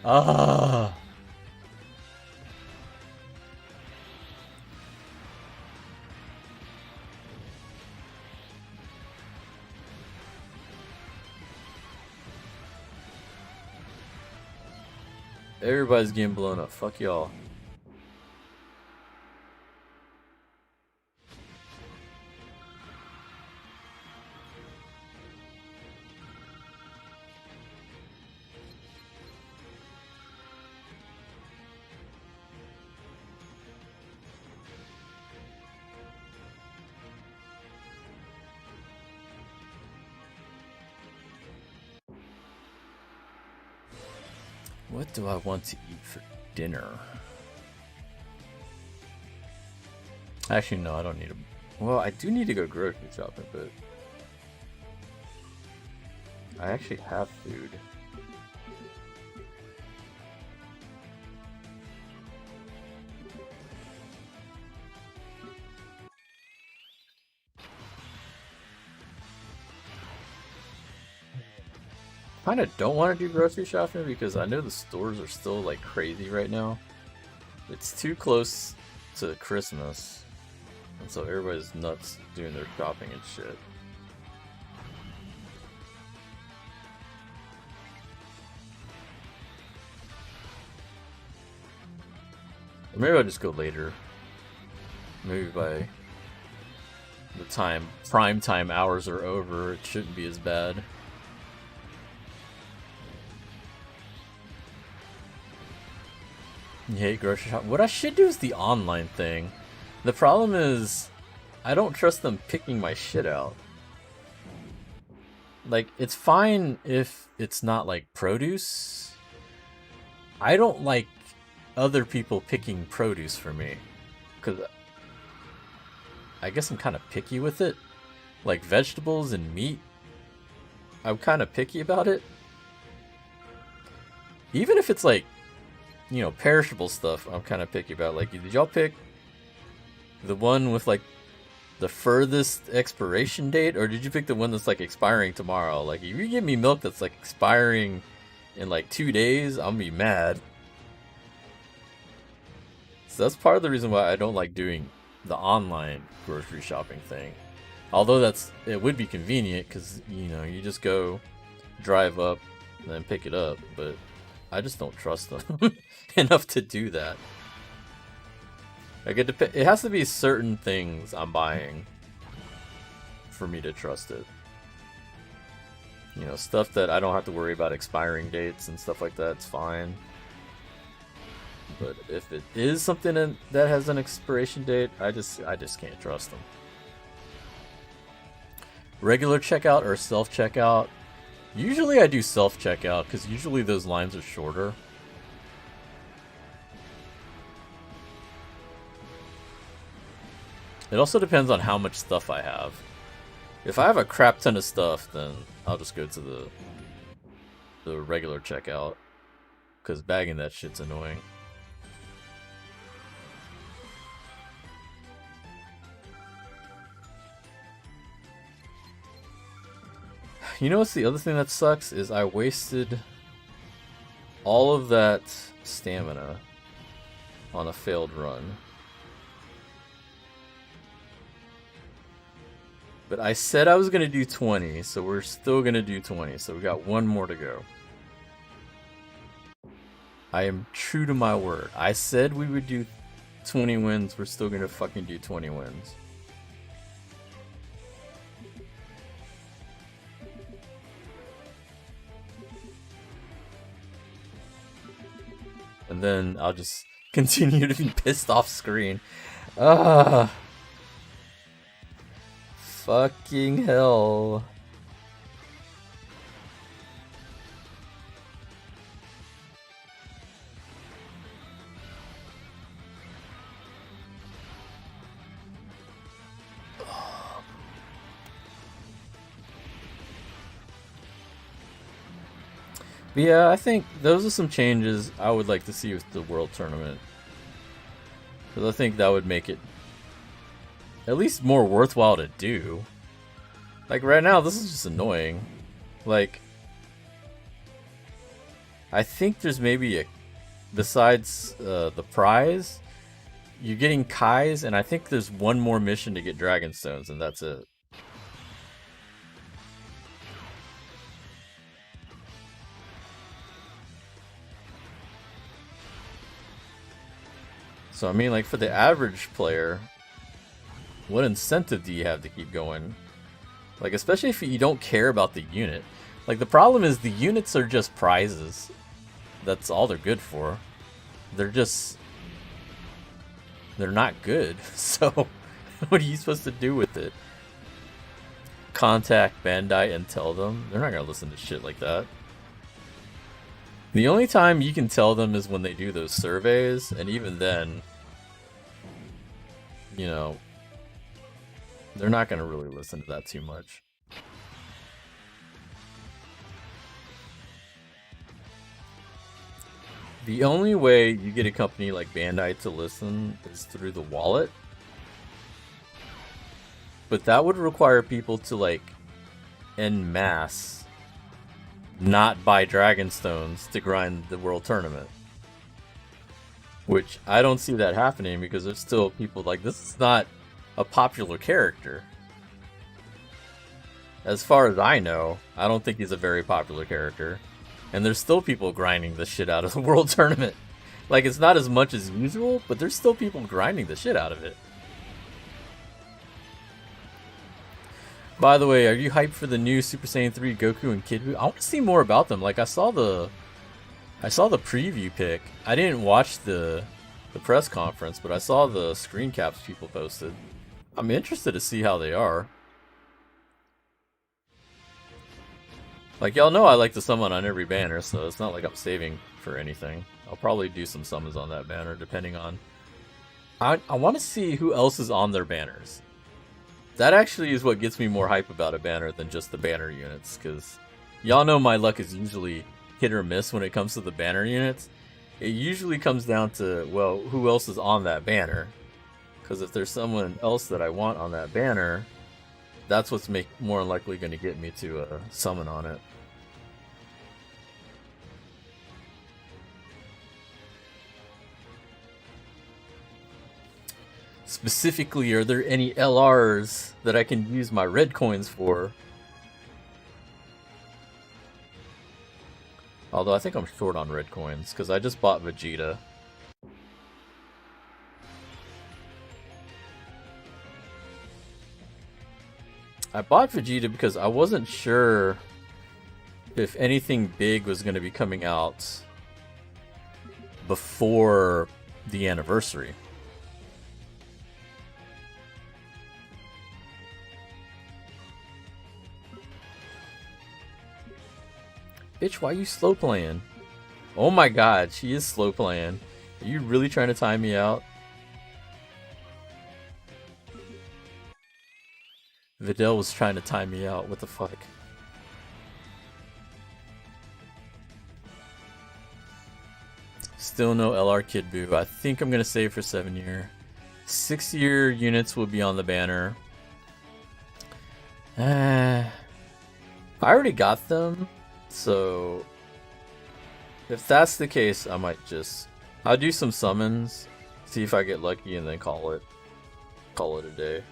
Ah. Everybody's getting blown up. Fuck y'all. What do I want to eat for dinner? Actually, no, I don't need to. Well, I do need to go grocery shopping, but I actually have food. Kind of don't want to do grocery shopping because I know the stores are still like crazy right now. It's too close to Christmas, and so everybody's nuts doing their shopping and shit. Or maybe I'll just go later. Maybe by the time prime time hours are over, it shouldn't be as bad. You hate grocery shop. What I should do is the online thing. The problem is, I don't trust them picking my shit out. Like, it's fine if it's not like produce. I don't like other people picking produce for me. Because I guess I'm kind of picky with it. Like vegetables and meat, I'm kind of picky about it. Even if it's like, you know, perishable stuff, I'm kind of picky about. Like, did y'all pick the one with like the furthest expiration date, or did you pick the one that's like expiring tomorrow? Like, if you give me milk that's like expiring in like 2 days, I'm gonna be mad. So that's part of the reason why I don't like doing the online grocery shopping thing. Although it would be convenient because, you know, you just go drive up and then pick it up, but I just don't trust them enough to do that. Like, it has to be certain things I'm buying for me to trust it. You know, stuff that I don't have to worry about expiring dates and stuff like that, it's fine. But if it is something that has an expiration date, I just can't trust them. Regular checkout or self-checkout? Usually I do self-checkout, because usually those lines are shorter. It also depends on how much stuff I have. If I have a crap ton of stuff, then I'll just go to the regular checkout, because bagging that shit's annoying. You know what's the other thing that sucks is I wasted all of that stamina on a failed run. But I said I was going to do 20, so we're still going to do 20, so we got one more to go. I am true to my word. I said we would do 20 wins, we're still gonna fucking do 20 wins. And then I'll just continue to be pissed off screen. Ah, fucking hell. But yeah, I think those are some changes I would like to see with the World Tournament. Because I think that would make it at least more worthwhile to do. Like right now, this is just annoying. Like, I think there's maybe a, besides the prize, you're getting Kais, and I think there's one more mission to get Dragon Stones, and that's it. So I mean, like, for the average player, what incentive do you have to keep going? Like, especially if you don't care about the unit. Like, the problem is the units are just prizes. That's all they're good for. They're not good. So, what are you supposed to do with it? Contact Bandai and tell them? They're not gonna listen to shit like that. The only time you can tell them is when they do those surveys, and even then, you know, they're not going to really listen to that too much. The only way you get a company like Bandai to listen is through the wallet. But that would require people to, like, en masse not buy Dragon Stones to grind the World Tournament. Which I don't see that happening because there's still people like, this is not a popular character. As far as I know, I don't think he's a very popular character. And there's still people grinding the shit out of the World Tournament. Like, it's not as much as usual, but there's still people grinding the shit out of it. By the way, are you hyped for the new Super Saiyan 3 Goku and Kid Buu? I want to see more about them. Like, I saw the preview pic. I didn't watch the press conference, but I saw the screen caps people posted. I'm interested to see how they are. Like, y'all know I like to summon on every banner, so it's not like I'm saving for anything. I'll probably do some summons on that banner, depending on... I want to see who else is on their banners. That actually is what gets me more hype about a banner than just the banner units, because y'all know my luck is usually hit or miss when it comes to the banner units. It usually comes down to, well, who else is on that banner? Because if there's someone else that I want on that banner, that's what's more likely going to get me to summon on it. Specifically, are there any LRs that I can use my red coins for? Although I think I'm short on red coins, because I just bought Vegeta. I bought Vegeta because I wasn't sure if anything big was going to be coming out before the anniversary. Bitch, why are you slow playing? Oh my god, she is slow playing. Are you really trying to time me out? Videl was trying to time me out. What the fuck? Still no LR Kid Buu. I think I'm gonna save for 7-year. 6-year units will be on the banner. I already got them. So, if that's the case, I might just... I'll do some summons, see if I get lucky, and then call it a day.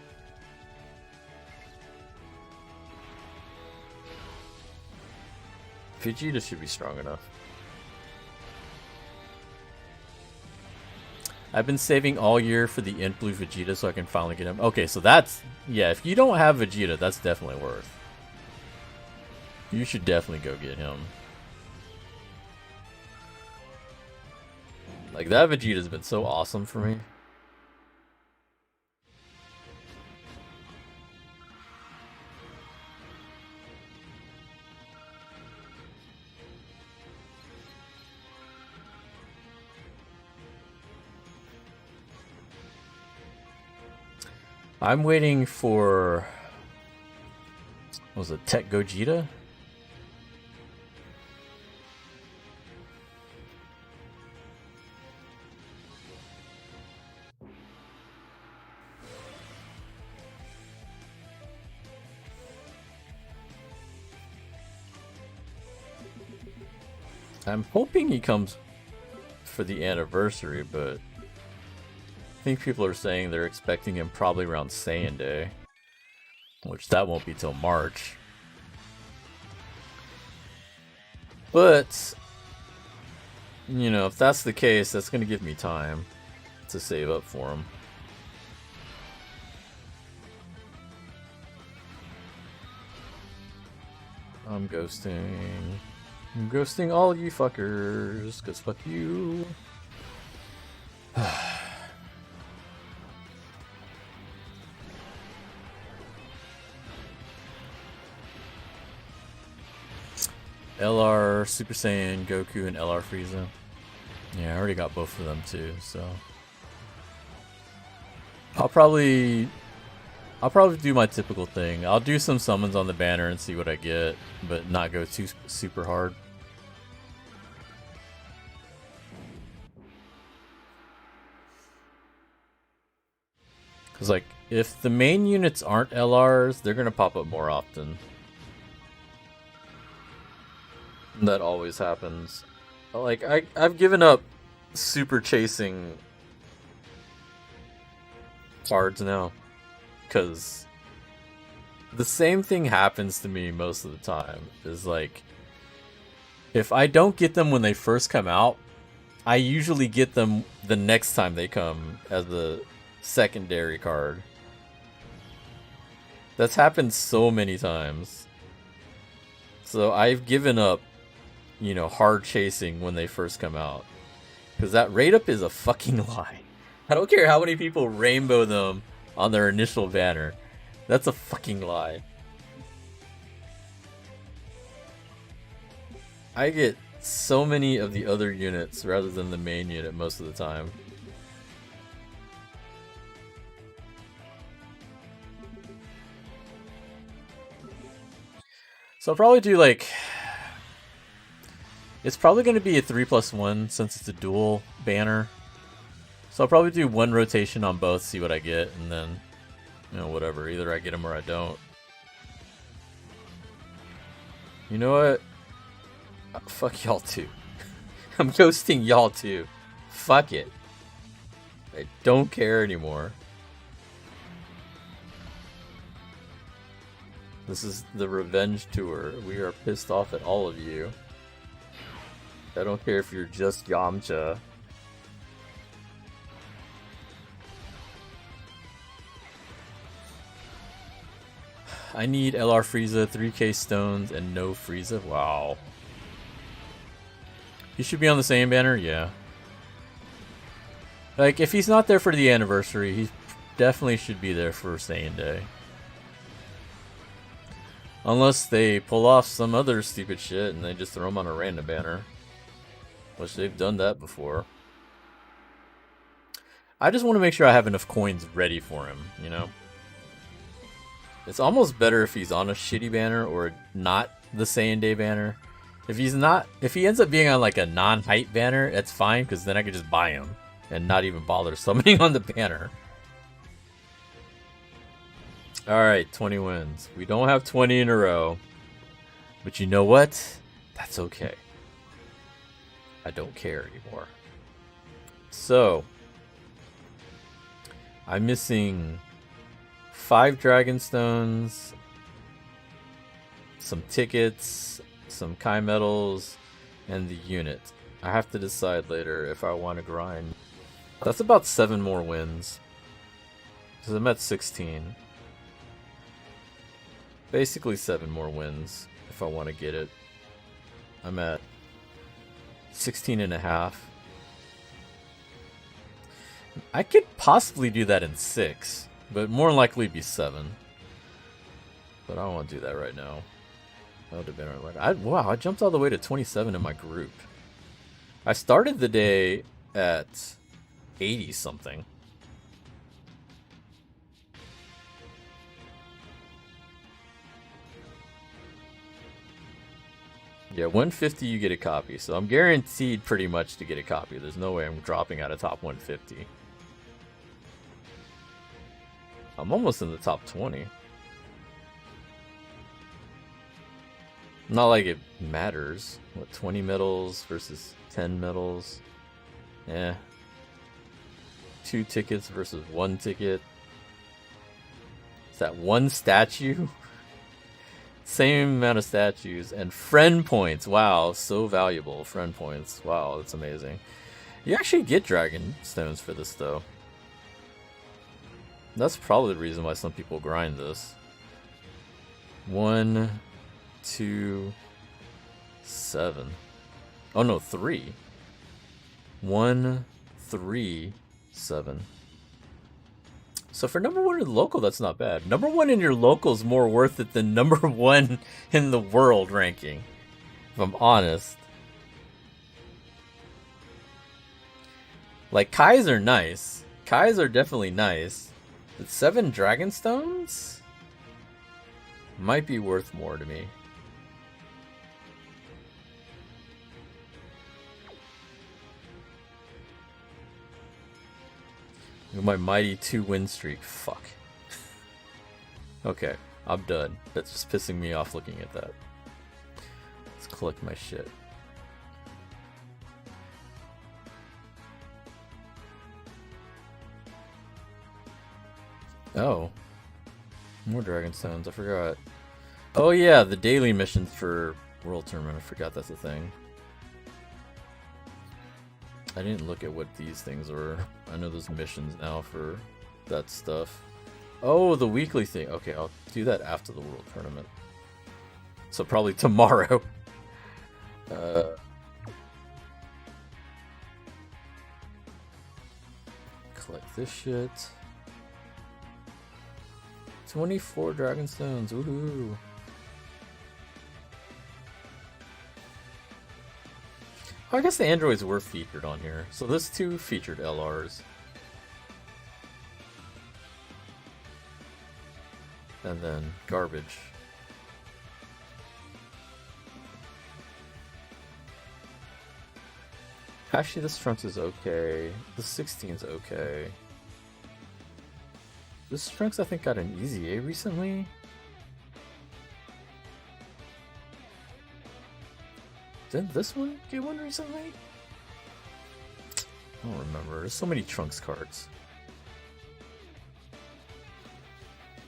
Vegeta should be strong enough. I've been saving all year for the Int Blue Vegeta so I can finally get him. Okay, so that's... Yeah, if you don't have Vegeta, that's definitely worth. You should definitely go get him. Like, that Vegeta's been so awesome for me. I'm waiting for... What was it? Tech Gogeta? I'm hoping he comes for the anniversary, but I think people are saying they're expecting him probably around Saiyan Day, which that won't be till March. But, you know, if that's the case, that's going to give me time to save up for him. I'm ghosting all you fuckers, cause fuck you. LR Super Saiyan Goku and LR Frieza. Yeah, I already got both of them too, so I'll probably do my typical thing. I'll do some summons on the banner and see what I get, but not go too super hard. Cause like, if the main units aren't LRs, they're gonna pop up more often. That always happens. Like, I've given up super chasing cards now. Because the same thing happens to me most of the time. Is like, if I don't get them when they first come out, I usually get them the next time they come as the secondary card. That's happened so many times. So I've given up, you know, hard chasing when they first come out. Because that rate up is a fucking lie. I don't care how many people rainbow them on their initial banner. That's a fucking lie. I get so many of the other units rather than the main unit most of the time. So I'll probably do like... It's probably going to be a 3+1 since it's a dual banner. So I'll probably do one rotation on both, see what I get, and then, you know, whatever. Either I get them or I don't. You know what? Fuck y'all too. I'm ghosting y'all too. Fuck it. I don't care anymore. This is the revenge tour. We are pissed off at all of you. I don't care if you're just Yamcha. I need LR Frieza, 3k stones, and no Frieza. Wow. He should be on the same banner? Yeah. Like, if he's not there for the anniversary, he definitely should be there for Saiyan Day. Unless they pull off some other stupid shit and they just throw him on a random banner. Which they've done that before. I just want to make sure I have enough coins ready for him, you know? It's almost better if he's on a shitty banner or not the Saiyan Day banner. If he ends up being on like a non-hype banner, that's fine, because then I could just buy him and not even bother summoning on the banner. Alright, 20 wins. We don't have 20 in a row. But you know what? That's okay. I don't care anymore. So, I'm missing 5 Dragon Stones, some tickets, some Kai medals, and the unit. I have to decide later if I want to grind That's about 7 more wins. Because I'm at 16. Basically 7 more wins if I want to get it. I'm at 16 and a half. I could possibly do that in 6, but more likely be 7. But I don't want to do that right now. That would have been right. Wow, I jumped all the way to 27 in my group. I started the day at 80 something. Yeah, 150 you get a copy, so I'm guaranteed pretty much to get a copy. There's no way I'm dropping out of top 150. I'm almost in the top 20. Not like it matters. What, 20 medals versus 10 medals? Eh. 2 tickets versus 1 ticket. Is that 1 statue? Same amount of statues. And friend points. Wow, so valuable. Friend points. Wow, that's amazing. You actually get dragon stones for this, though. That's probably the reason why some people grind this. 1, 2, 7. Oh no, 3. 1, 3, 7. So for number 1 in the local, that's not bad. Number 1 in your local is more worth it than number 1 in the world ranking, if I'm honest. Like, Kais are nice. Kais are definitely nice. But 7 dragon stones might be worth more to me. My mighty 2 win streak. Fuck. Okay, I'm done. That's just pissing me off looking at that. Let's collect my shit. Oh. More dragon stones, I forgot. Oh yeah, the daily missions for World Tournament. I forgot that's a thing. I didn't look at what these things were. I know there's missions now for that stuff. Oh, the weekly thing. Okay, I'll do that after the World Tournament. So probably tomorrow. Collect this shit. 24 dragon stones. Woohoo. Oh, I guess the androids were featured on here. So there's 2 featured LRs. And then garbage. Actually, this Trunks is okay. The 16's okay. This Trunks, I think, got an easy A recently. Didn't this one get one recently? I don't remember. There's so many Trunks cards.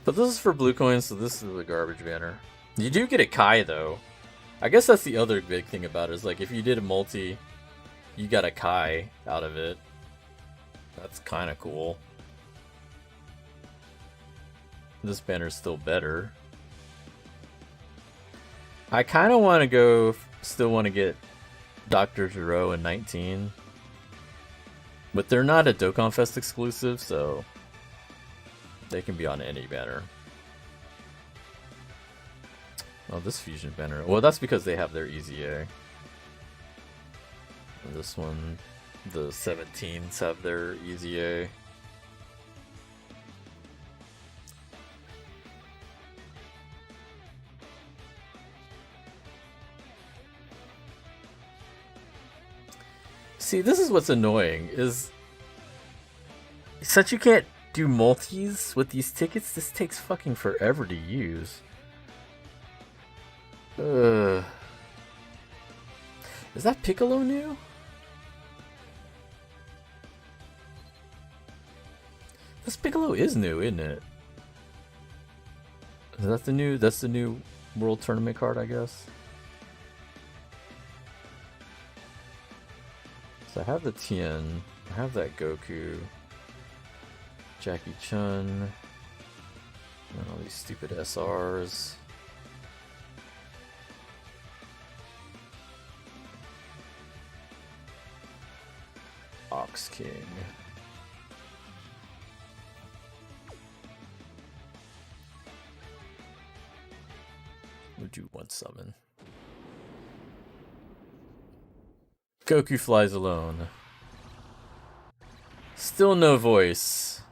But this is for blue coins, so this is the garbage banner. You do get a Kai, though. I guess that's the other big thing about it, is like, if you did a multi, you got a Kai out of it. That's kind of cool. This banner's still better. I kind of want to go, still want to get Dr. Giro in 19. But they're not a Dokkan Fest exclusive, so they can be on any banner. Oh, this fusion banner. Well, that's because they have their easy A. And this one, the 17s have their easy A. See, this is what's annoying, is since you can't do multis with these tickets, this takes fucking forever to use. Is that Piccolo new? This Piccolo is new, isn't it? Is that the new, that's the new World Tournament card, I guess? So I have the Tien. I have that Goku, Jackie Chun, and all these stupid SRs. Ox King. We'll do one summon. Goku flies alone. Still no voice.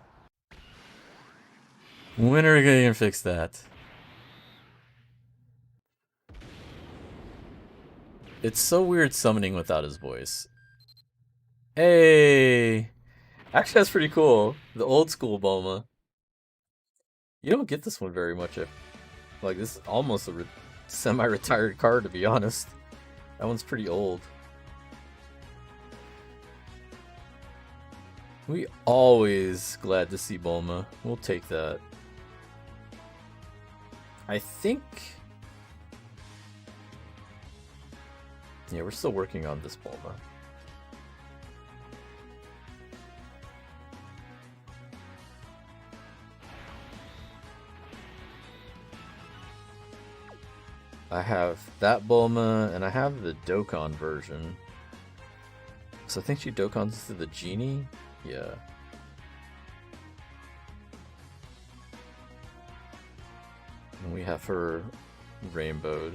When are we gonna fix that? It's so weird summoning without his voice. Hey! Actually, that's pretty cool. The old school Bulma. You don't get this one very much. Like, this is almost a semi-retired card, to be honest. That one's pretty old. We always glad to see Bulma. We'll take that. I think... Yeah, we're still working on this Bulma. I have that Bulma, and I have the Dokkan version. So I think she Dokkans to the genie? Yeah. And we have her rainbowed.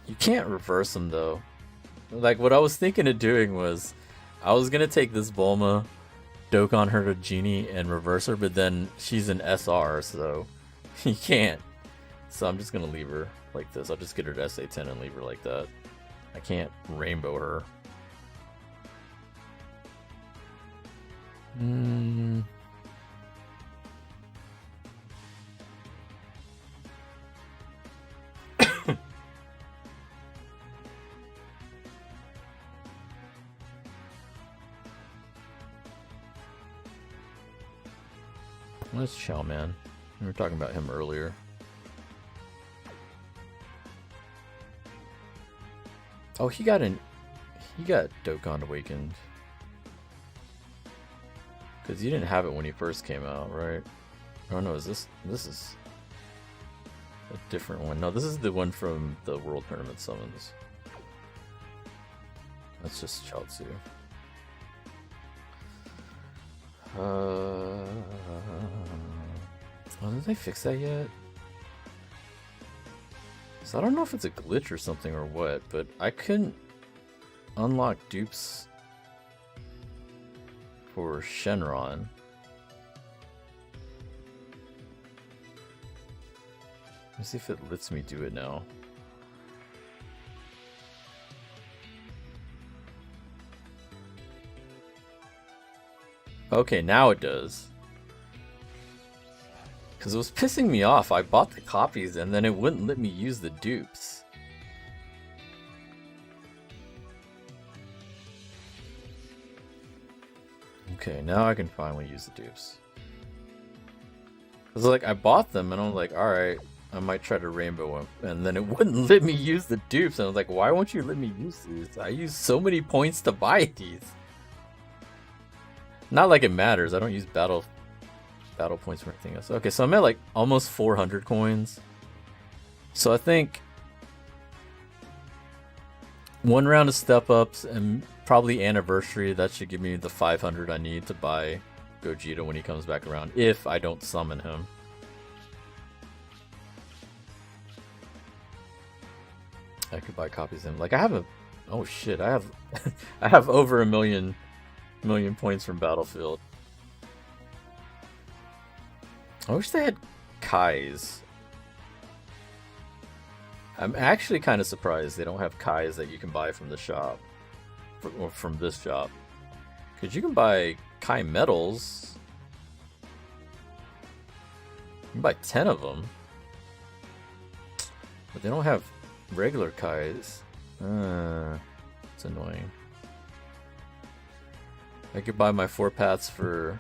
You can't reverse them though. Like, what I was thinking of doing was, I was gonna take this Bulma, Dokkan her to Genie, and reverse her, but then she's an SR, so you can't. So I'm just gonna leave her like this. I'll just get her to SA10 and leave her like that. I can't rainbow her. Where's Chow Man? We were talking about him earlier. Oh, he got Dokkan Awakened. Because you didn't have it when he first came out, right? Oh no, this is a different one. No, this is the one from the World Tournament Summons. That's just Chaozu. Oh, did they fix that yet? So I don't know if it's a glitch or something or what, but I couldn't unlock dupes for Shenron. Let me see if it lets me do it now. Okay, now it does. Because it was pissing me off. I bought the copies and then it wouldn't let me use the dupes. Okay, now I can finally use the dupes. Because like, I bought them and I was like, alright, I might try to rainbow them. And then it wouldn't let me use the dupes. And I was like, why won't you let me use these? I use so many points to buy these. Not like it matters. I don't use battle points for anything else. Okay, so I'm at like almost 400 coins. So I think one round of step ups and probably anniversary, that should give me the 500 I need to buy Gogeta when he comes back around, if I don't summon him. I could buy copies of him. Like I have oh shit, I have I have over a million points from Battlefield. I wish they had Kais. I'm actually kind of surprised they don't have Kais that you can buy from the shop. Or from this shop. Because you can buy Kai medals. You can buy 10 of them. But they don't have regular Kais. It's annoying. I could buy my 4 paths for...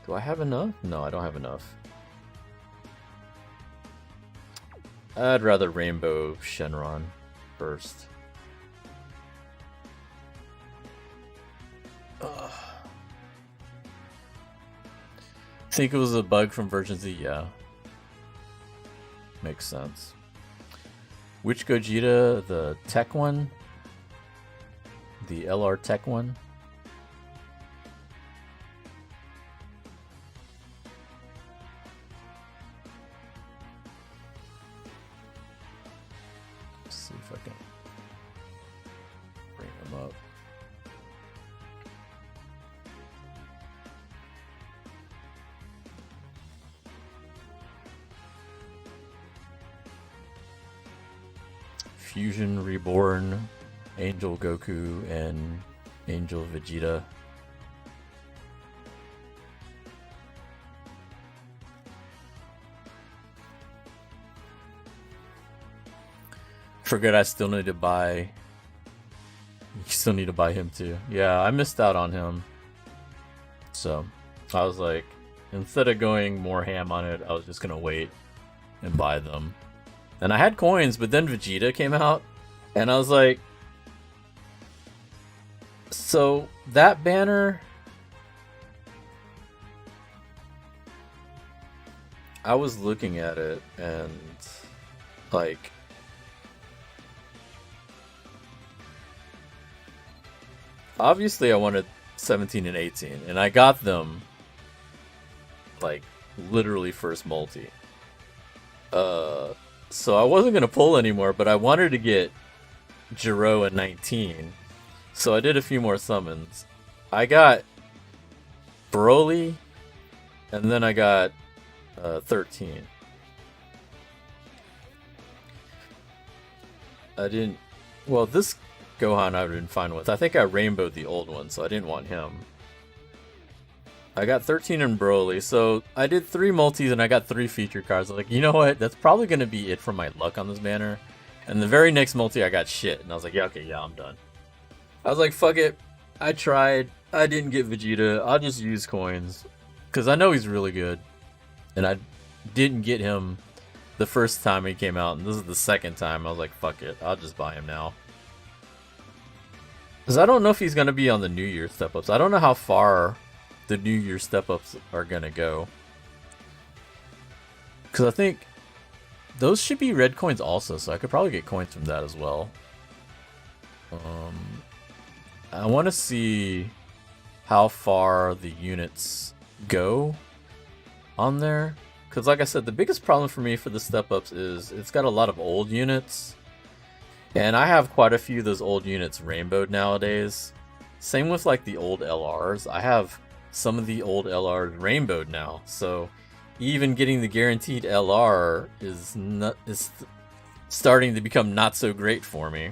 Do I have enough? No, I don't have enough. I'd rather Rainbow Shenron first. Think it was a bug from version Z? Yeah. Makes sense. Which Gogeta? The tech one? The LR tech one? Let's see if I can bring him up. Fusion Reborn, Angel Goku, and Angel Vegeta. Forget I still need to buy. You still need to buy him too. Yeah, I missed out on him. So I was like, instead of going more ham on it, I was just gonna wait and buy them. And I had coins, but then Vegeta came out, and I was like, so that banner, I was looking at it, and like, obviously I wanted 17 and 18, and I got them like literally first multi. So I wasn't gonna pull anymore, but I wanted to get Jiro at 19, so I did a few more summons. I got Broly, and then I got 13. I didn't. Well, this Gohan I didn't find with. I think I rainbowed the old one, so I didn't want him. I got 13 in Broly, so I did 3 multis and I got 3 feature cards. I was like, you know what? That's probably going to be it for my luck on this banner. And the very next multi I got shit. And I was like, yeah, okay, yeah, I'm done. I was like, fuck it. I tried. I didn't get Vegeta. I'll just use coins. Because I know he's really good. And I didn't get him the first time he came out. And this is the second time. I was like, fuck it. I'll just buy him now. Because I don't know if he's going to be on the New Year step-ups. I don't know how far the New Year step-ups are gonna go, because I think those should be red coins also, so I could probably get coins from that as well. I want to see how far the units go on there, because like I said, the biggest problem for me for the step-ups is it's got a lot of old units, and I have quite a few of those old units rainbowed nowadays. Same with like the old LRs. I have some of the old LRs rainbowed now, so even getting the guaranteed LR is starting to become not so great for me.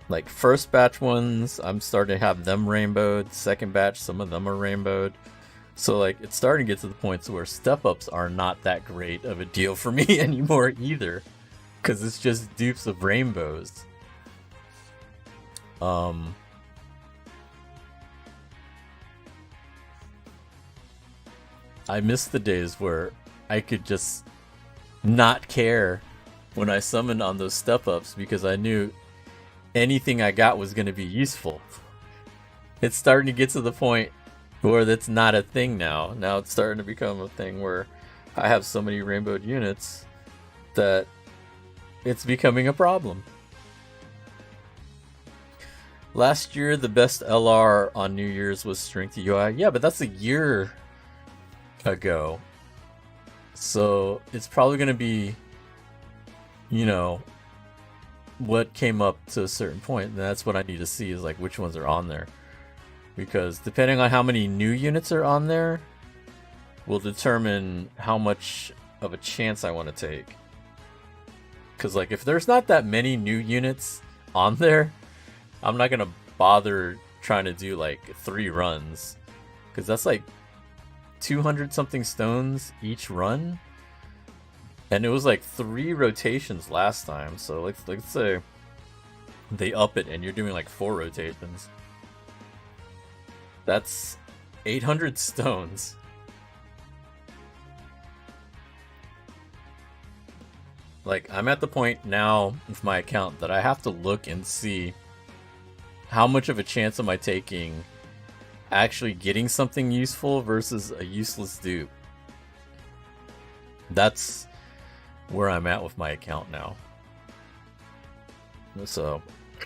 Like first batch ones, I'm starting to have them rainbowed. Second batch, some of them are rainbowed. So like it's starting to get to the points where step-ups are not that great of a deal for me anymore either, because it's just dupes of rainbows. I miss the days where I could just not care when I summoned on those step-ups because I knew anything I got was going to be useful. It's starting to get to the point where that's not a thing now. Now it's starting to become a thing where I have so many rainbowed units that it's becoming a problem. Last year, the best LR on New Year's was Strength UI. Yeah, but that's a year ago. So it's probably going to be, you know, what came up to a certain point. And that's what I need to see is like which ones are on there. Because depending on how many new units are on there will determine how much of a chance I want to take. Because like if there's not that many new units on there, I'm not going to bother trying to do like 3 runs. Because that's like 200 something stones each run. And it was like 3 rotations last time. So let's say they up it and you're doing like 4 rotations. That's 800 stones. Like, I'm at the point now with my account that I have to look and see how much of a chance am I taking actually getting something useful versus a useless dupe. That's where I'm at with my account now. So,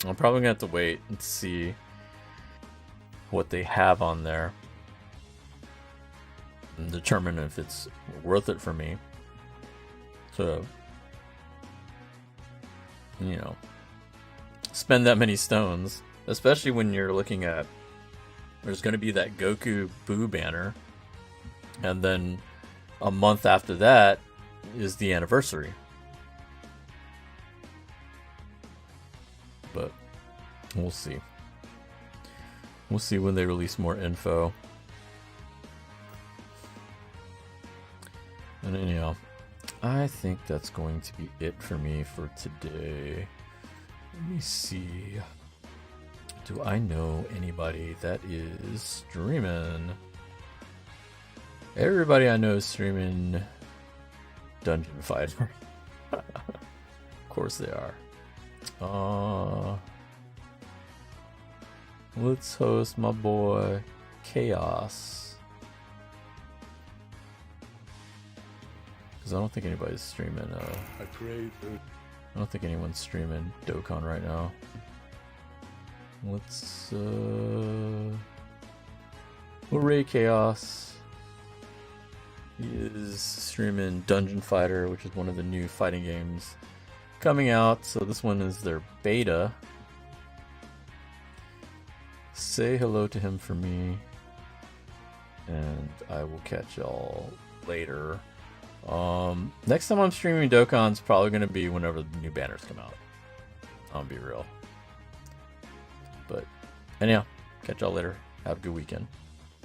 I'm probably going to have to wait and see what they have on there and determine if it's worth it for me. So, you know, spend that many stones, especially when you're looking at there's going to be that Goku Boo banner, and then a month after that is the anniversary. But we'll see. We'll see when they release more info. And anyhow, I think that's going to be it for me for today. Let me see. Do I know anybody that is streaming? Everybody I know is streaming Dungeon Fighter. Of course they are. Let's host my boy Chaos. Because I don't think anybody's streaming. I don't think anyone's streaming Dokkan right now. Let's hooray Chaos. He is streaming Dungeon Fighter, which is one of the new fighting games coming out. So this one is their beta. Say hello to him for me, and I will catch y'all later. Next time I'm streaming Dokkan's probably going to be whenever the new banners come out. I'll be real. But anyhow, catch y'all later. Have a good weekend.